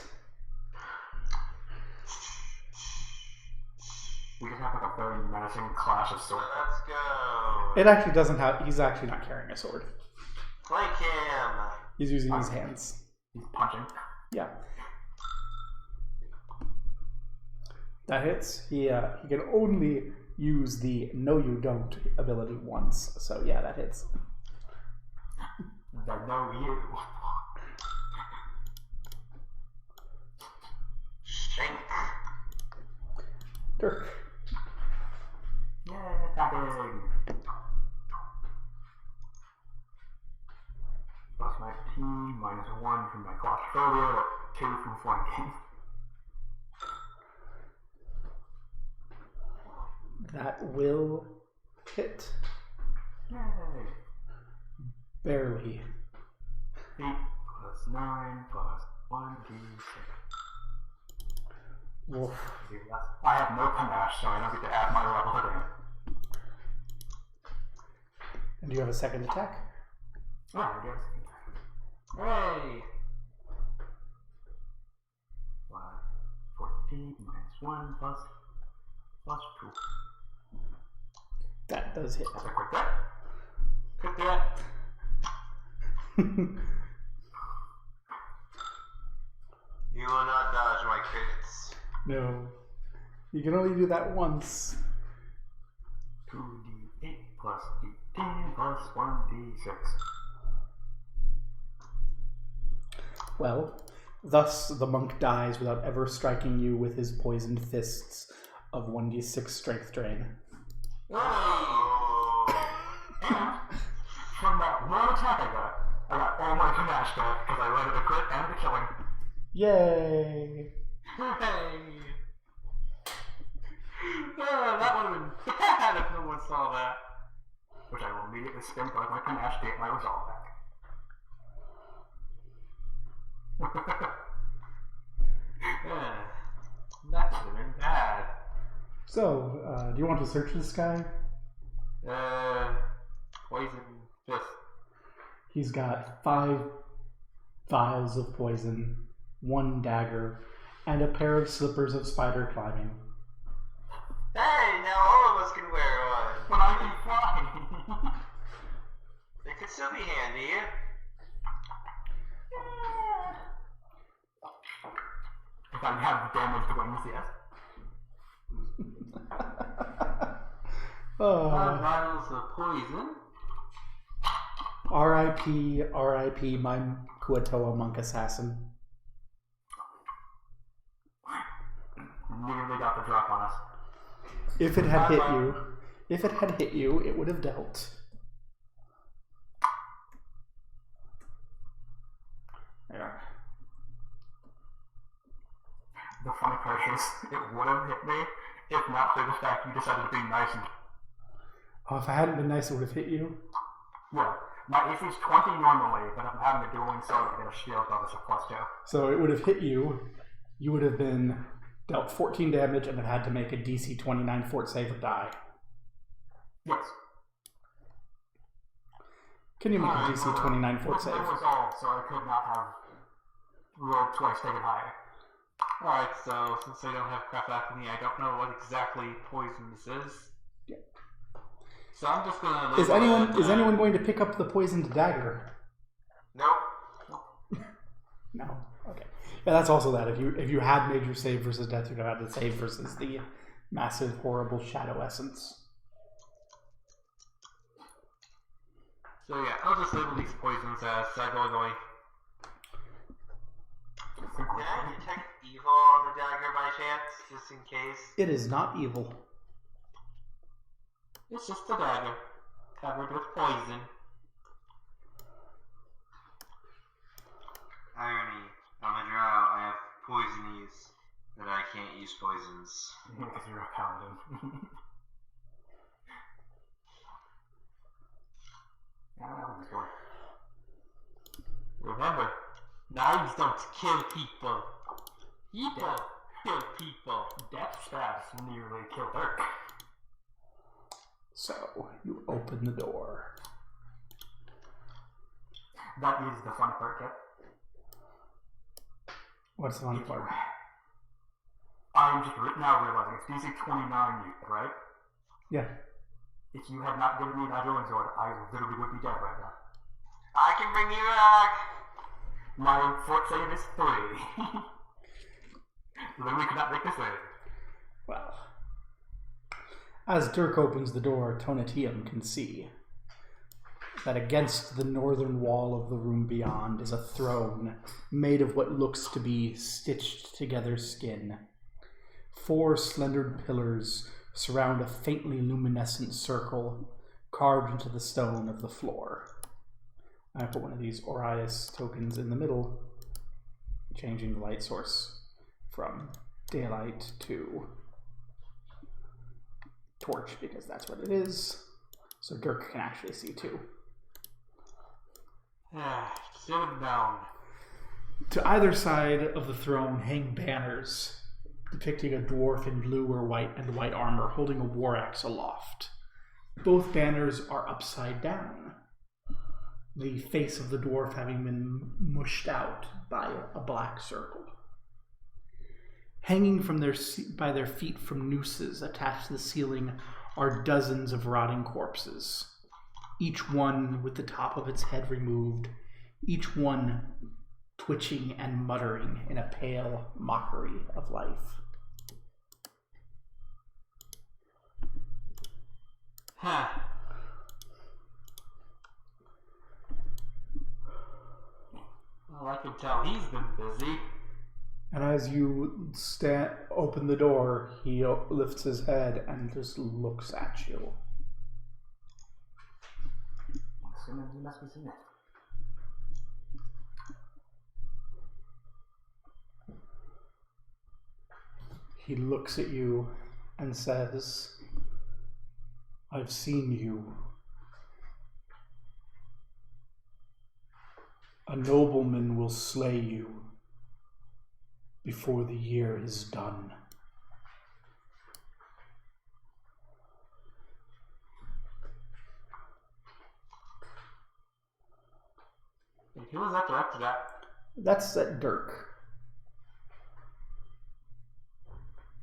We just have like a very menacing clash of swords.
let's go.
It actually doesn't have. He's actually not carrying a sword.
Flank him.
He's using his hands.
He's punching.
Yeah. That hits. He can only use the No You Don't ability once. So yeah, that hits.
I know you.
Shank.
Dirk.
Yeah, attacking. Plus 19, minus 1 from my claustrophobia, 2 from flanking.
That will hit.
Yay!
Barely.
8 plus 9 plus 1d6.
Woof.
I have no panache, so I don't get to add my level to them.
And do you have a second attack?
Oh, I guess.
Hooray!
14 minus 1 plus 2.
That does hit.
That's a quick bet.
Quick threat.
You will not dodge my crits.
No. You can only do that once.
2d8 plus 18 plus 1d6.
Well, thus the monk dies without ever striking you with his poisoned fists of 1d6 strength drain.
Oh.
And from that one attack I got all my panache back because I landed a crit and the killing.
Yay!
Hooray! Oh, that would have been bad if no one saw that.
Which I will immediately spend both my panache to get my resolve back.
Yeah. That would have been bad.
So, do you want to search this guy?
Poison fist.
He's got 5 vials of poison, 1 dagger, and a pair of slippers of spider climbing.
Hey, now all of us can wear one.
When I can fly!
They could still be handy.
If I have damaged wings, yes.
5 vials of poison.
R.I.P. R.I.P. my Kuatoa monk assassin.
Nearly got the drop on us.
If it had hit you, it would have dealt. Yeah.
The funny part is, it would have hit me if not for the fact you decided to be nice and...
Oh, if I hadn't been nice, it would have hit you.
Yeah. My AC is 20 normally, but if I'm having a dueling sword, I get a shield bonus of +2.
So it would have hit you. You would have been dealt 14 damage and have had to make a DC 29 fort save or die.
Yes.
Can you make a DC 29 fort save?
It was resolved, so I could not have rolled twice, taken higher.
Alright, so since I don't have craft alchemy, I don't know what exactly poison this is.
Yeah.
So I'm just gonna...
Is anyone going to pick up the poisoned dagger?
Nope.
No. Okay. Yeah, that's also that. If you had made your save versus death, you'd have had the save versus the massive, horrible shadow essence.
So yeah, I'll just label these poisons as going.
Can I detect evil on the dagger by chance, just in case?
It is not evil.
It's just a dagger, covered with poison.
Irony. I'm a drow. I have poison use, but I can't use poisons.
Because you're a paladin.
Remember, knives don't kill people. People kill people.
Death stabs nearly killed Dirk.
So, you open the door.
That is the fun part, Kip.
What's the fun part?
I'm just now realizing it's DC 29 right?
Yeah.
If you had not given me that dueling sword, I literally would be dead right now.
I can bring you back!
My fort save is 3. Literally could not make the save.
Well. As Dirk opens the door, Tonatium can see that against the northern wall of the room beyond is a throne made of what looks to be stitched together skin. 4 slender pillars surround a faintly luminescent circle carved into the stone of the floor. I put one of these Orias tokens in the middle, changing the light source from daylight to torch, because that's what it is. So Dirk can actually see too.
Sit him down.
To either side of the throne hang banners depicting a dwarf in blue or white and white armor holding a war axe aloft. Both banners are upside down, the face of the dwarf having been mushed out by a black circle. Hanging from by their feet from nooses attached to the ceiling are dozens of rotting corpses, each one with the top of its head removed, each one twitching and muttering in a pale mockery of life.
Well, I can tell he's been busy.
And as you open the door, he lifts his head and just looks at you.
Assuming he must be seen it.
He looks at you and says, "I've seen you. A nobleman will slay you before the year is done."
Who was that directed at?
That's at Dirk.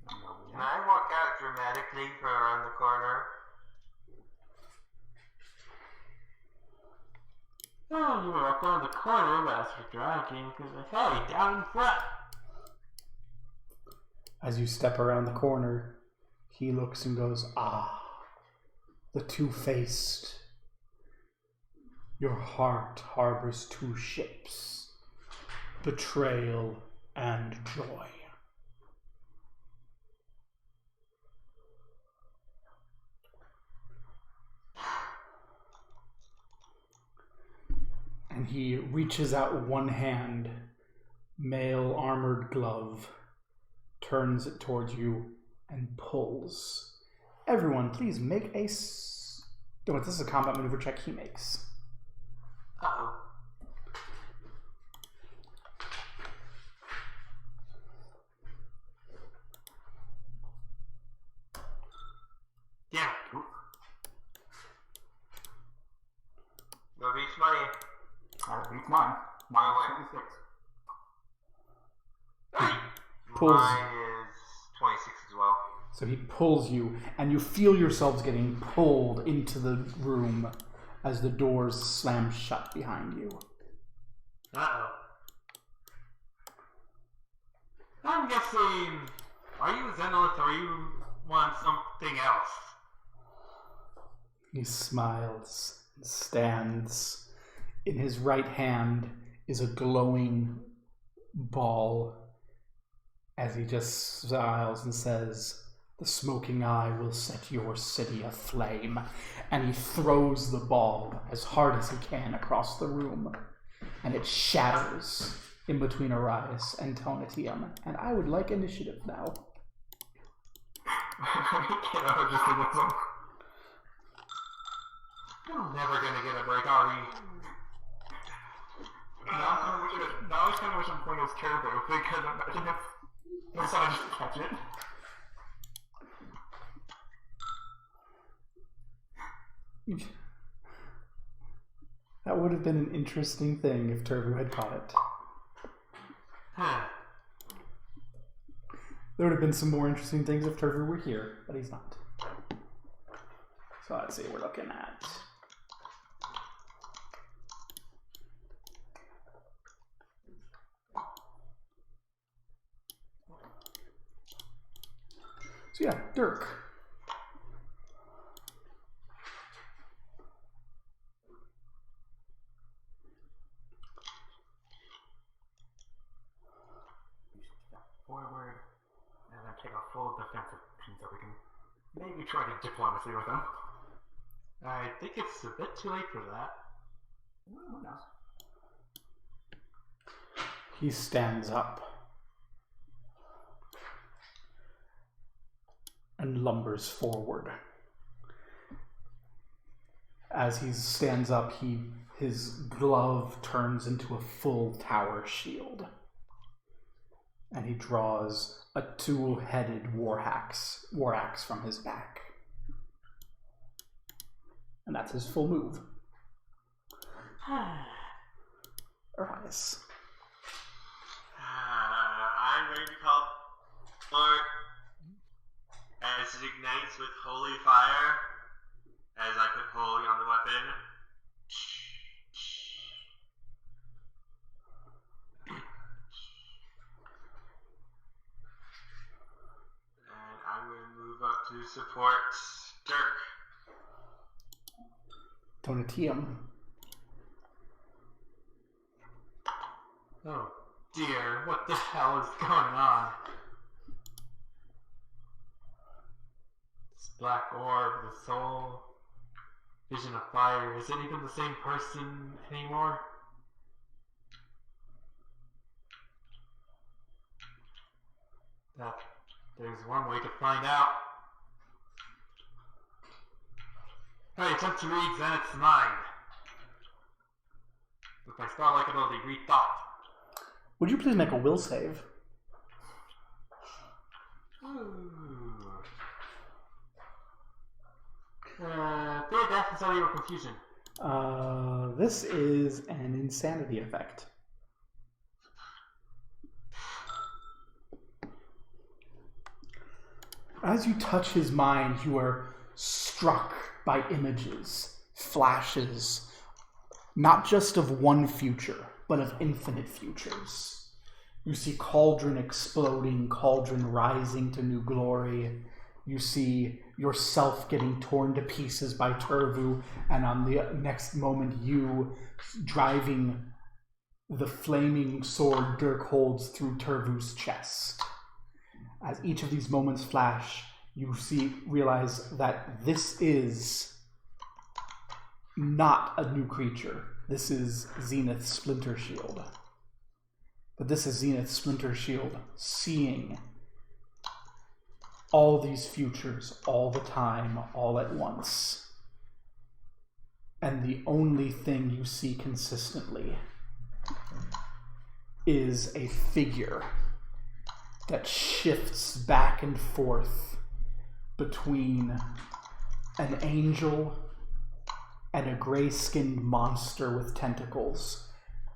Can I walk out dramatically from around the corner?
Oh, you were up on the corner, but as for dragging, hey, down in front.
As you step around the corner, he looks and goes, "Ah, the two-faced. Your heart harbors 2 ships, betrayal and joy." And he reaches out one hand, mail armored glove, turns it towards you, and pulls. Everyone, please make a... Oh, this is a combat maneuver check he makes.
Uh-oh. Damn it.
Go reach money.
That beats mine. Mine was 26.
Pulls.
Mine is 26 as well.
So he pulls you, and you feel yourselves getting pulled into the room as the doors slam shut behind you.
Uh-oh. I'm guessing, are you a Zenith or you want something else?
He smiles and stands. In his right hand is a glowing ball as he just smiles and says, "The smoking eye will set your city aflame." And he throws the ball as hard as he can across the room. And it shatters in between Arias and Tonatium. And I would like initiative now.
Just think of them.
We're never gonna get a break, are we?
Now I was kind of wish I'm playing as Turbo, because imagine if someone just catch it.
That would have been an interesting thing if Turbo had caught it.
Huh.
There would have been some more interesting things if Turbo were here, but he's not. So let's see, we're looking at... So yeah, Dirk.
a full defensive action so we can maybe try to diplomacy with him.
I think it's a bit too late for that.
Well, who knows?
He stands up and lumbers forward. As he stands up, his glove turns into a full tower shield. And he draws a two-headed war axe from his back. And that's his full move. Arise.
I'm going to call for as it ignites with holy fire as I put holy on the weapon. And I'm going to move up to support Dirk.
Donatium.
Oh dear, what the hell is going on? This black orb, the soul, vision of fire, is it even the same person anymore? There's one way to find out. Alright, attempt to read Zenith's mind. With my star-like ability, read thought.
Would you please make a will save?
Fear, death, insanity, or confusion.
This is an insanity effect. As you touch his mind, you are struck by images, flashes, not just of one future, but of infinite futures. You see Cauldron exploding, Cauldron rising to new glory. You see yourself getting torn to pieces by Turvu, and on the next moment, you driving the flaming sword Dirk holds through Turvu's chest. As each of these moments flash, you realize that this is not a new creature. This is Zenith's Splinter Shield. But this is Zenith's Splinter Shield seeing all these futures all the time, all at once. And the only thing you see consistently is a figure that shifts back and forth between an angel and a gray-skinned monster with tentacles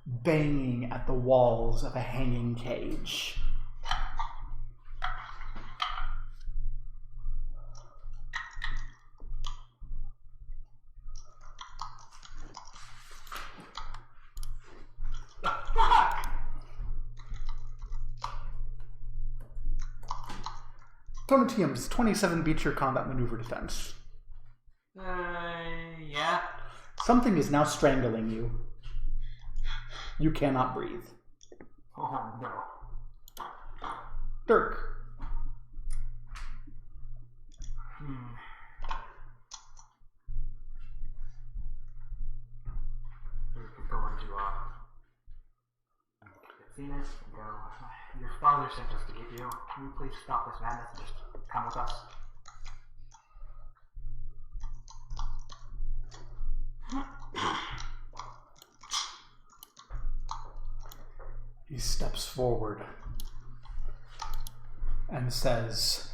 banging at the walls of a hanging cage. Donatium, does 27 beat your combat maneuver defense?
Yeah.
Something is now strangling you. You cannot breathe.
Oh no.
Dirk.
Dirk is going to get Zenith and go, your father sent us to get you. Can you please stop this madness and just come with us?
He steps forward and says,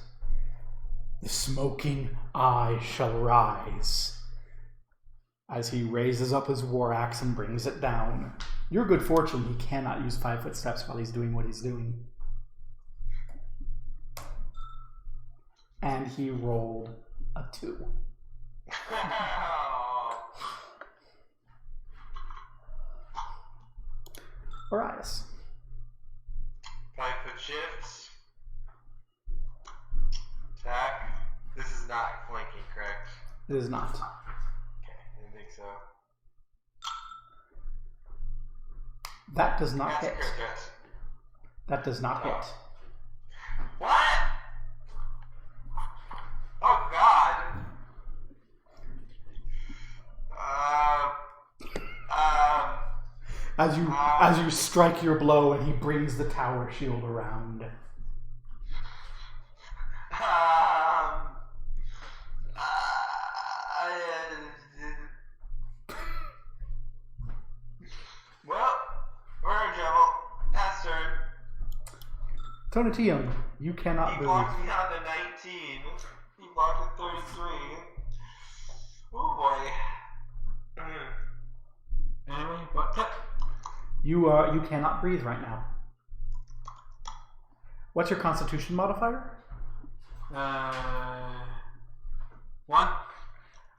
"The smoking eye shall rise." As he raises up his war axe and brings it down. Your good fortune, he cannot use 5-foot steps while he's doing what he's doing. And he rolled a 2. Arias.
5-foot shifts. Attack. This is not flanking, correct?
It is not.
Okay, I didn't think so.
That does not
That's a
hit.
crit threat.
That does not hit.
What?
as you strike your blow, and he brings the tower shield around.
Well, we're in trouble. Pass turn.
Tonatium, you cannot
He
move.
blocked me on the 19. He blocked at 33. Oh boy.
Anyway, what?
You cannot breathe right now. What's your Constitution modifier?
1.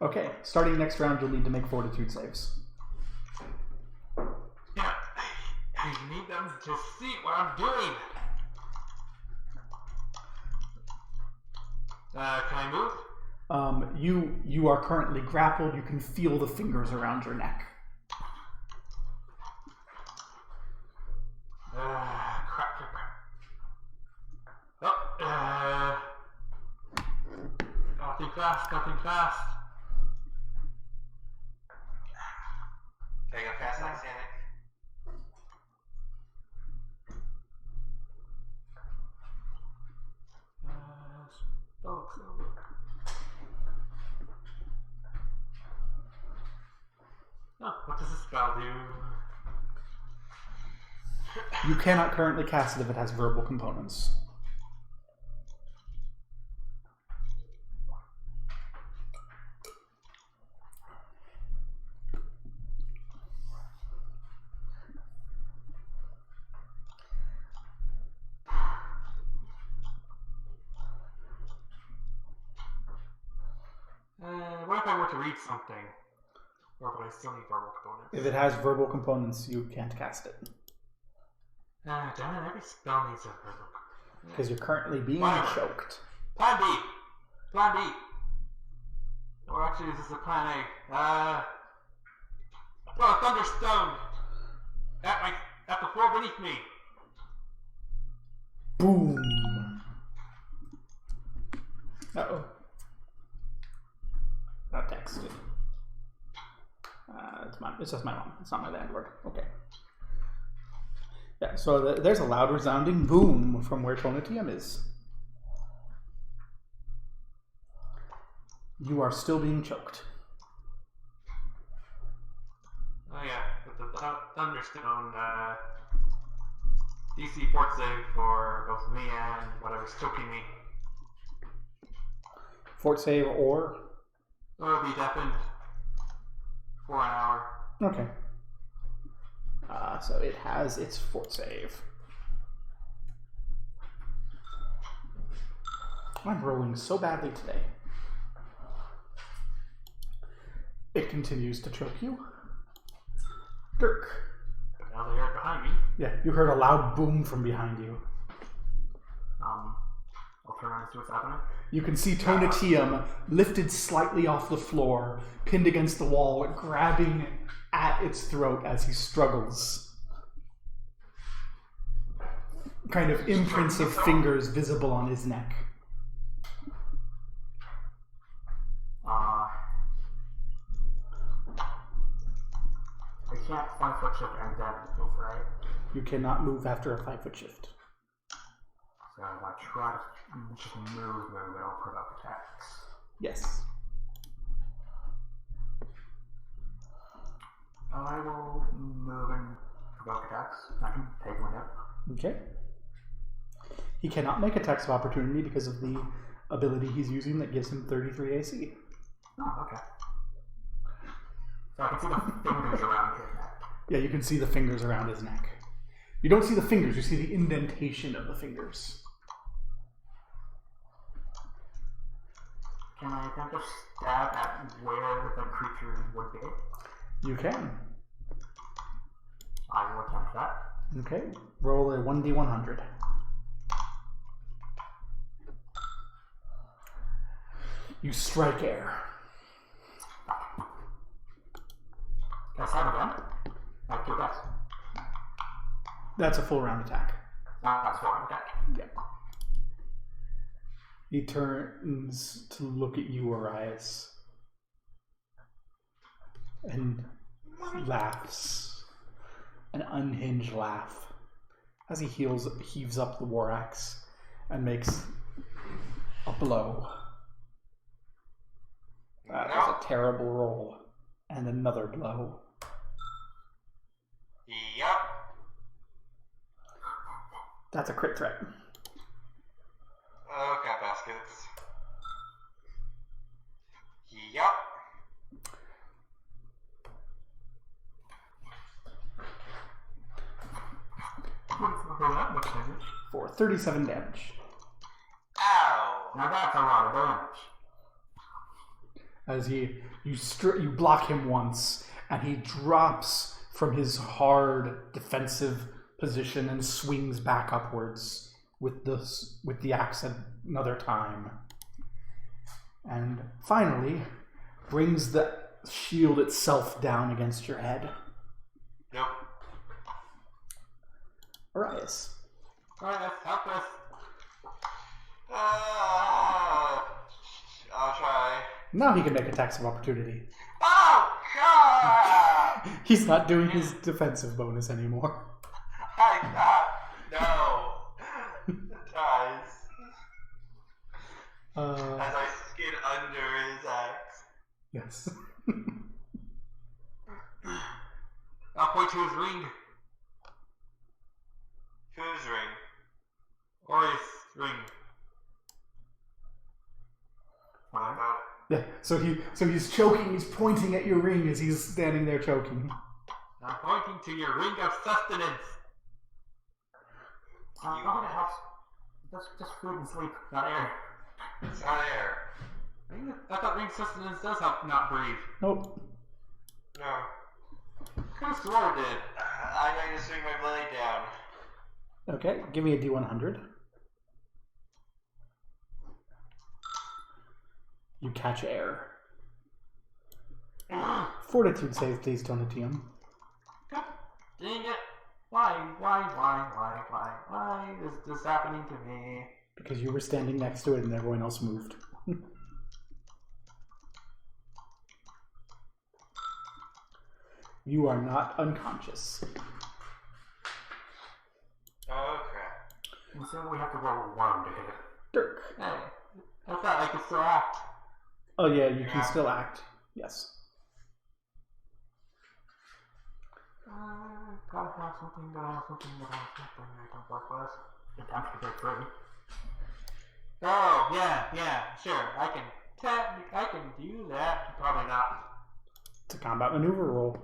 Okay, starting next round, you'll need to make Fortitude saves.
Yeah, I need them to see what I'm doing. Can I move?
You are currently grappled. You can feel the fingers around your neck.
Crap. Oh, nothing fast.
Can I go past that, Sanic?
Oh, what does this spell do?
You cannot currently cast it if it has verbal components.
What if I were to read something? Or would I still need verbal components?
If it has verbal components, you can't cast it.
Damn it, every spell needs a verbal component.
Because you're currently being
Whatever.
choked.
Plan B! Or actually, this is a plan A. Oh, Thunderstone! At the floor beneath me!
Boom! Uh-oh. Not texted. It's just my mom. It's not my landlord. Okay. Yeah, so there's a loud resounding boom from where Tonatium is. You are still being choked.
Oh yeah, with the Thunderstone, DC fort save for both me and whatever's choking me.
Fort save or?
Or be deafened for an hour.
Okay. So it has its fort save. I'm rolling so badly today. It continues to choke you. Dirk.
But now they are behind me.
Yeah, you heard a loud boom from behind you.
I'll turn around and see what's happening.
You can see Tonatium lifted slightly off the floor, pinned against the wall, grabbing at its throat as he struggles. Kind of imprints of fingers visible on his neck.
I can't 5-foot shift and then move, right?
You cannot move after a 5-foot shift.
So if I try to just move, it'll provoke attacks.
Yes.
I will move and provoke attacks. I can take one hit.
Okay. He cannot make attacks of opportunity because of the ability he's using that gives him 33 AC.
Oh, okay. So I can see the fingers around his neck.
Yeah, you can see the fingers around his neck. You don't see the fingers, you see the indentation of the fingers.
Can I attempt to stab at where the creature would be?
You can.
I will attempt that.
Okay. Roll a 1d100. You strike air.
Can I stab again? I have 2 attacks.
That's a full round attack.
That's 4 attack.
Yeah. He turns to look at you, Arias, and laughs an unhinged laugh as he heaves up the war axe and makes a blow. That is a terrible roll. And another blow.
Yep.
That's a crit threat.
Okay, baskets. Yep.
For that much damage.
For 37 damage.
Ow.
Now that's a lot of damage.
As you block him once, and he drops from his hard defensive position and swings back upwards with the axe another time. And finally, brings the shield itself down against your head.
Nope.
Arias.
Alright, help us.
I'll try.
Now he can make attacks of opportunity.
Oh, God!
He's not doing his defensive bonus anymore.
I thought, no. Guys. As I skid under his axe.
Yes.
I'll point to his ring.
Whose ring?
Orius' ring.
What about
Yeah. So he's choking. He's pointing at your ring as he's standing there choking.
I'm pointing to your ring of sustenance.
Not in a house. Just food and sleep, not air.
it? It's not air.
I thought ring sustenance does help not breathe.
Nope.
No.
Could have swore it did.
I need to swing my blade down.
Okay. Give me a D100. You catch air. Fortitude save, please, Tonatium.
God dang it. Why is this happening to me?
Because you were standing next to it and everyone else moved. You are not unconscious.
Oh, crap.
And so we have to roll 1 to hit.
Dirk.
Hey, I thought I could still act.
Oh yeah, you can still act. Yes.
Gotta have something I can work with.
Attempt to break free.
Oh, yeah, sure. I can do that. Probably not.
It's a combat maneuver roll.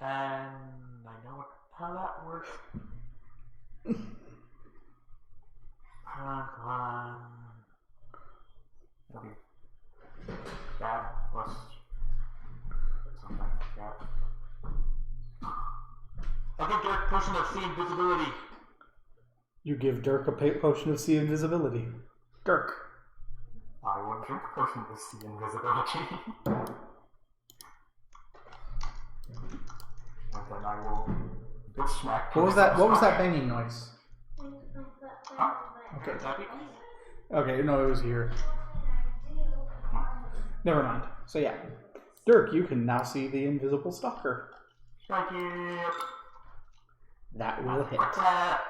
And I know how that works. Come on.
That'll be bad plus something like that.
I give Dirk potion of see invisibility.
You give Dirk a potion of see invisibility. Dirk.
I will drink a potion of see invisibility. And then I will good smack.
What was that banging noise?
Huh?
Okay.
Happy?
Okay, no, it was here. Never mind. So yeah. Dirk, you can now see the invisible stalker.
Strike it.
That will hit.
What's that?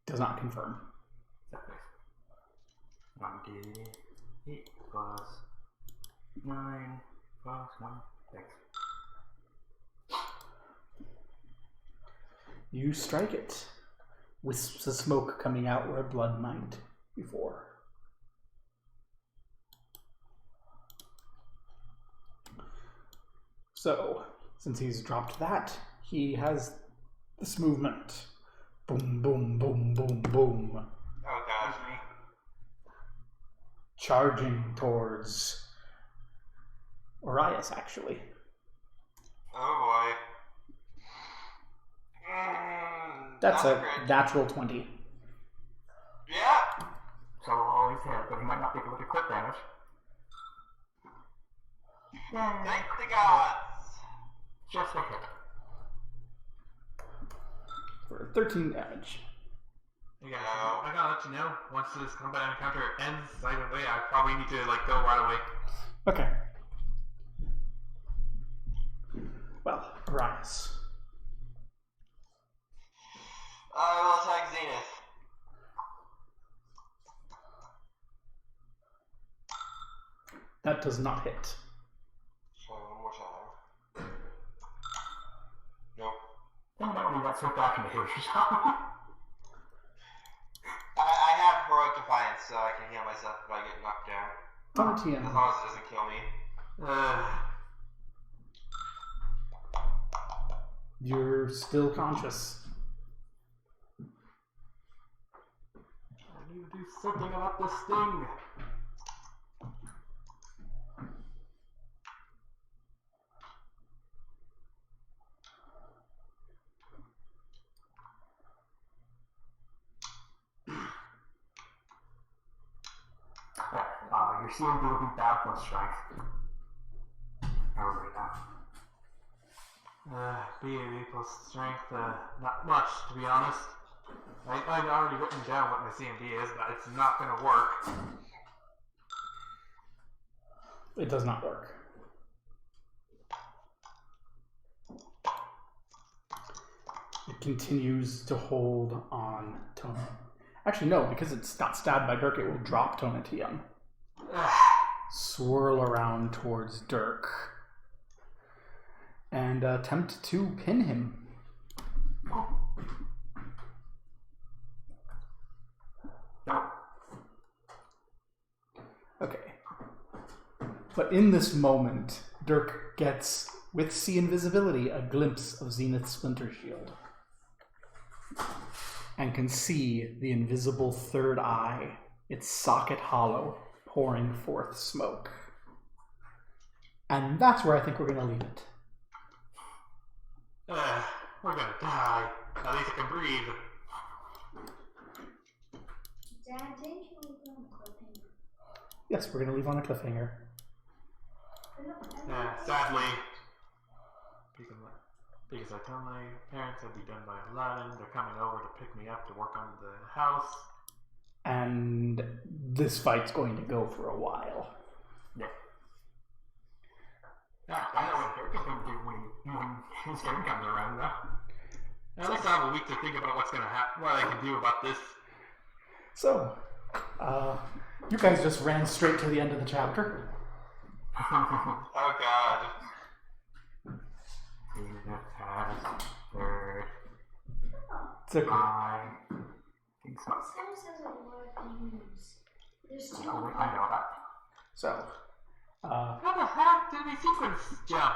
Does not confirm.
1d8 plus 9 plus 1. Thanks.
You strike it. Wisps of smoke coming out where blood might before. So, since he's dropped that, he has this movement. Boom, boom, boom, boom, boom.
Oh, gosh.
Charging towards Arias, actually.
Oh, boy.
That's
not
a
great.
natural 20.
Yeah.
So I'll always hit, but he might not be able to do crit damage.
Thank the gods.
Just a hit.
For 13 damage.
I gotta let you know, once this combat encounter ends, I probably need to go right away.
Okay. Well, Arias.
I will attack Zenith.
That does not hit.
So one more time. Nope.
Definitely that swift action to heal yourself.
I have heroic defiance, so I can heal myself if I get knocked down.
Tonatium.
As long as it doesn't kill me.
You're still conscious.
I need to do something about this thing.
You're seeing will be bad plus strength. Right now.
BAB plus strength, not much to be honest. I've already written down what my CMB is, but it's not going to work.
It does not work. It continues to hold on Tony. Actually, no, because it's got stabbed by Dirk, it will drop Tonatium. Swirl around towards Dirk and attempt to pin him.
No.
Okay. But in this moment, Dirk gets, with sea invisibility, a glimpse of Zenith's splinter shield. And can see the invisible third eye, its socket hollow, pouring forth smoke. And that's where I think we're going to leave it.
We're going to die. At least I can breathe.
Dad, didn't you leave on a cliffhanger?
Yes, we're going to leave on a cliffhanger.
Sadly. Because I tell my parents I'd be done by 11. They're coming over to pick me up to work on the house.
And this fight's going to go for a while.
Yeah. I know what Dirk is going to do when his turn comes around, though.
At least I have a week to think about what's going to happen, what I can do about this.
So, you guys just ran straight to the end of the chapter.
Oh god.
It's okay.
I think so.
This time says a lot of things. There's two.
I know that.
So,
How the heck did he sequence jump?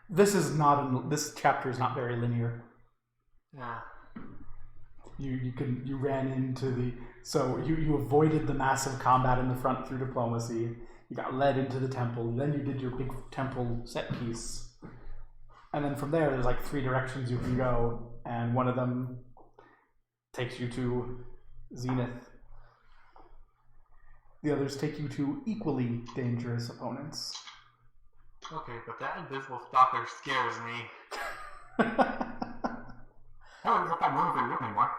this chapter is not very linear.
Yeah.
You ran into you avoided the massive combat in the front through diplomacy. You got led into the temple. Then you did your big temple set piece, and then from there there's like 3 directions you can go, and one of them takes you to Zenith. The others take you to equally dangerous opponents.
Okay, but that invisible stalker scares me.
Oh, it's not that movie anymore.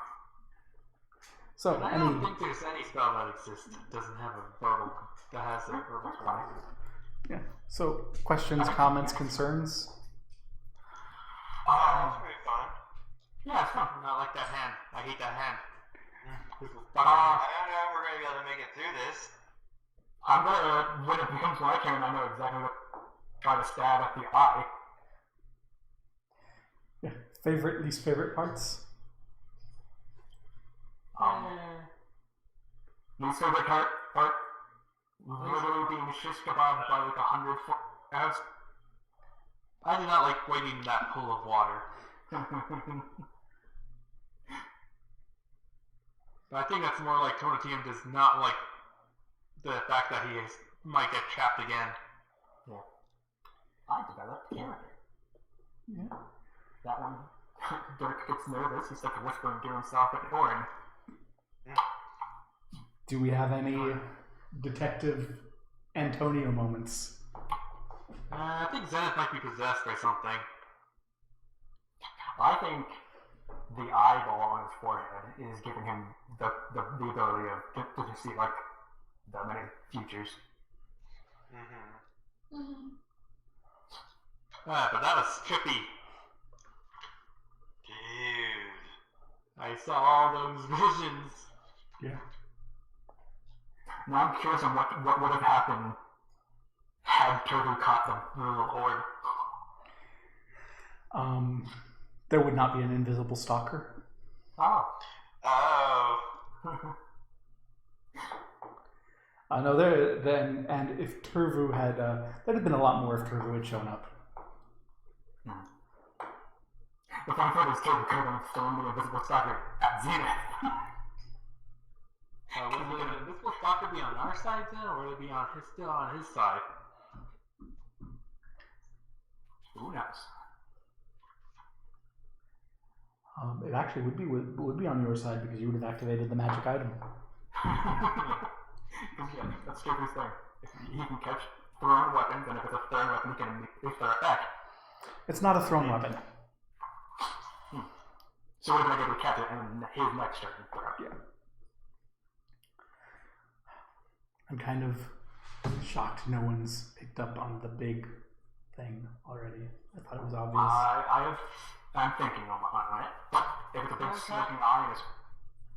So,
I don't think there's any spell that exists that doesn't have a verbal, that has a verbal try.
yeah. So, questions, comments, concerns?
That's pretty fun.
Yeah, it's fun. Not like that hand. I hate that hand. This is
I
fucking
don't know if we're going to be able to make it through this.
I'm gonna, when it becomes my turn, I know exactly what try to stab at the eye.
Yeah. Favorite, least favorite parts?
Least favorite part, literally being shish kebabbed by like 100 abs.
I do not like wading in that pool of water. But I think that's more like Tonatium does not like the fact that might get trapped again.
Yeah. I developed character.
Yeah.
That one, Dirk gets nervous, he starts whispering to himself at Orin.
Do we have any Detective Antonio moments?
I think Zenith might be possessed by something.
I think the eyeball on his forehead is giving him the ability to see like the many futures.
Mm-hmm.
Mm-hmm.
But that was trippy.
Dude.
I saw all those visions.
Yeah.
Now I'm curious on what would have happened had Turbo caught the little orb.
There would not be an invisible stalker.
Oh.
Oh.
No, then, and if Turvu had, there'd have been a lot more if Turvu had shown up.
The funny part is Turbo could have been throwing the invisible stalker at Zenith.
Would the invisible stalker be on our side now, or would it be still on his side?
Who knows?
It actually would be on your side because you would have activated the magic item.
Yeah, that's Turbo's thing. If he can catch thrown weapons, and if it's a thrown weapon, he can immediately throw it back.
It's not a thrown weapon.
So we're going to get to catch it in his next turn.
Yeah. I'm kind of shocked no one's picked up on the big thing already. I thought it was obvious.
I'm thinking on it. But if it's a big smoking eye, it's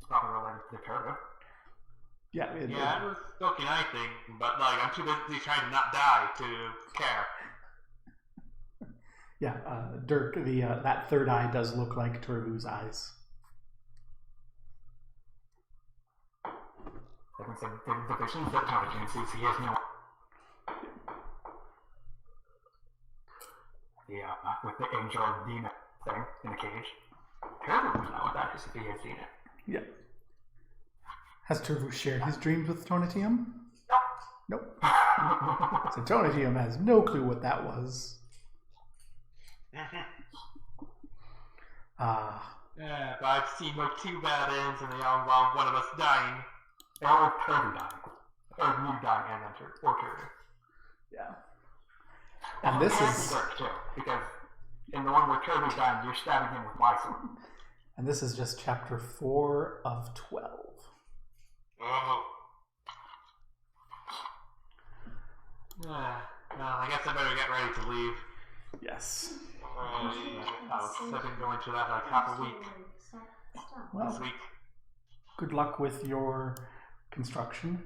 probably related to the Turbo.
Yeah.
I was smoking eye thing, but like I'm too busy trying to not die to care.
Yeah, Dirk, that third eye does look like Turvu's eyes.
I can say the visions that Tony can see, he has no. Yeah, with the angel demon thing in the cage. Turbo would know what that is if he had seen it.
Yeah. Has Turvu shared his dreams with Tonatium? Nope. So Tonatium has no clue what that was.
Yeah, but I've seen like 2 bad ends, and they all involve one of us dying.
Or Turbo dying. Or me dying and then Turbo.
Yeah. And this is
Dirk too, because in the one where Turbo's dying, you're stabbing him with my sword.
And this is just chapter 4 of 12.
Oh.
Well, I guess I better get ready to leave.
Yes.
I've been going through that like half a week
Well,
this week.
good luck with your construction.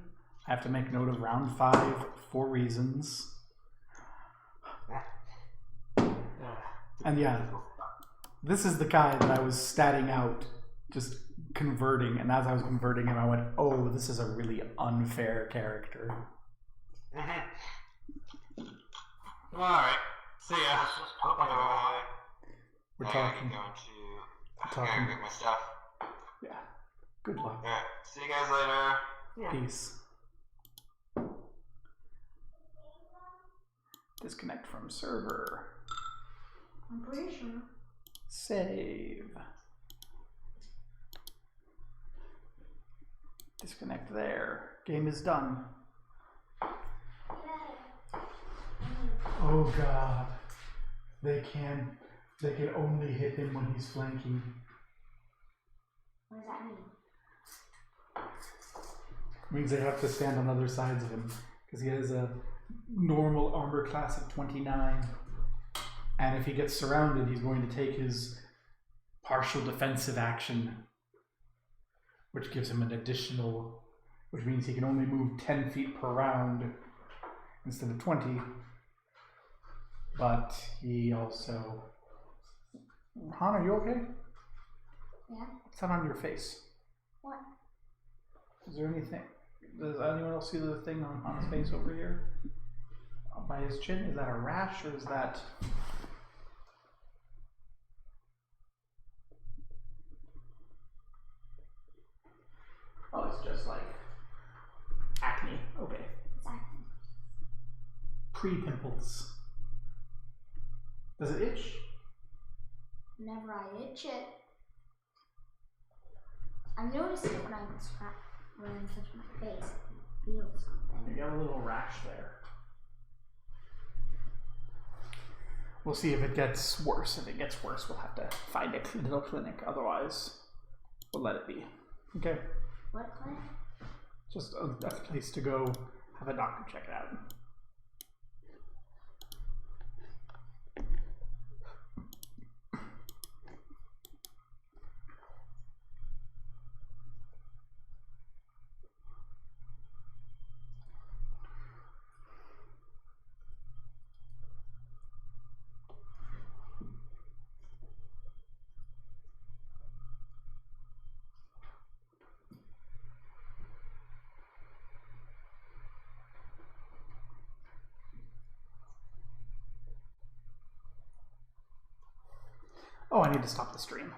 I have to make note of round 5 for reasons. And yeah, this is the guy that I was statting out, just converting, and as I was converting him, I went, oh, this is a really unfair character.
Alright, see ya.
We're
I'm
talking.
going to get my stuff.
Yeah. Good luck.
Alright, see you guys later.
Peace. Disconnect from server.
I'm pretty sure.
Save. Disconnect there. Game is done. Oh god. They can only hit him when he's flanking.
What does that mean?
Means they have to stand on other sides of him. Because he has a normal armor class of 29. And if he gets surrounded, he's going to take his partial defensive action, which gives him an additional, which means he can only move 10 feet per round instead of 20. But he also... Han, are you okay?
Yeah?
What's that on your face?
What?
Is there anything? Does anyone else see the thing on his face over here? By his chin? Is that a rash or is that... Oh, it's just like acne. Okay.
It's acne.
Pre-pimples. Does it itch?
Whenever I itch it, I notice it when I touch my face. I feel something.
You got a little rash there. We'll see if it gets worse. If it gets worse, we'll have to find a dental clinic. Otherwise, we'll let it be. Okay?
What clinic?
Just a place to go have a doctor check it out. Oh, I need to stop the stream.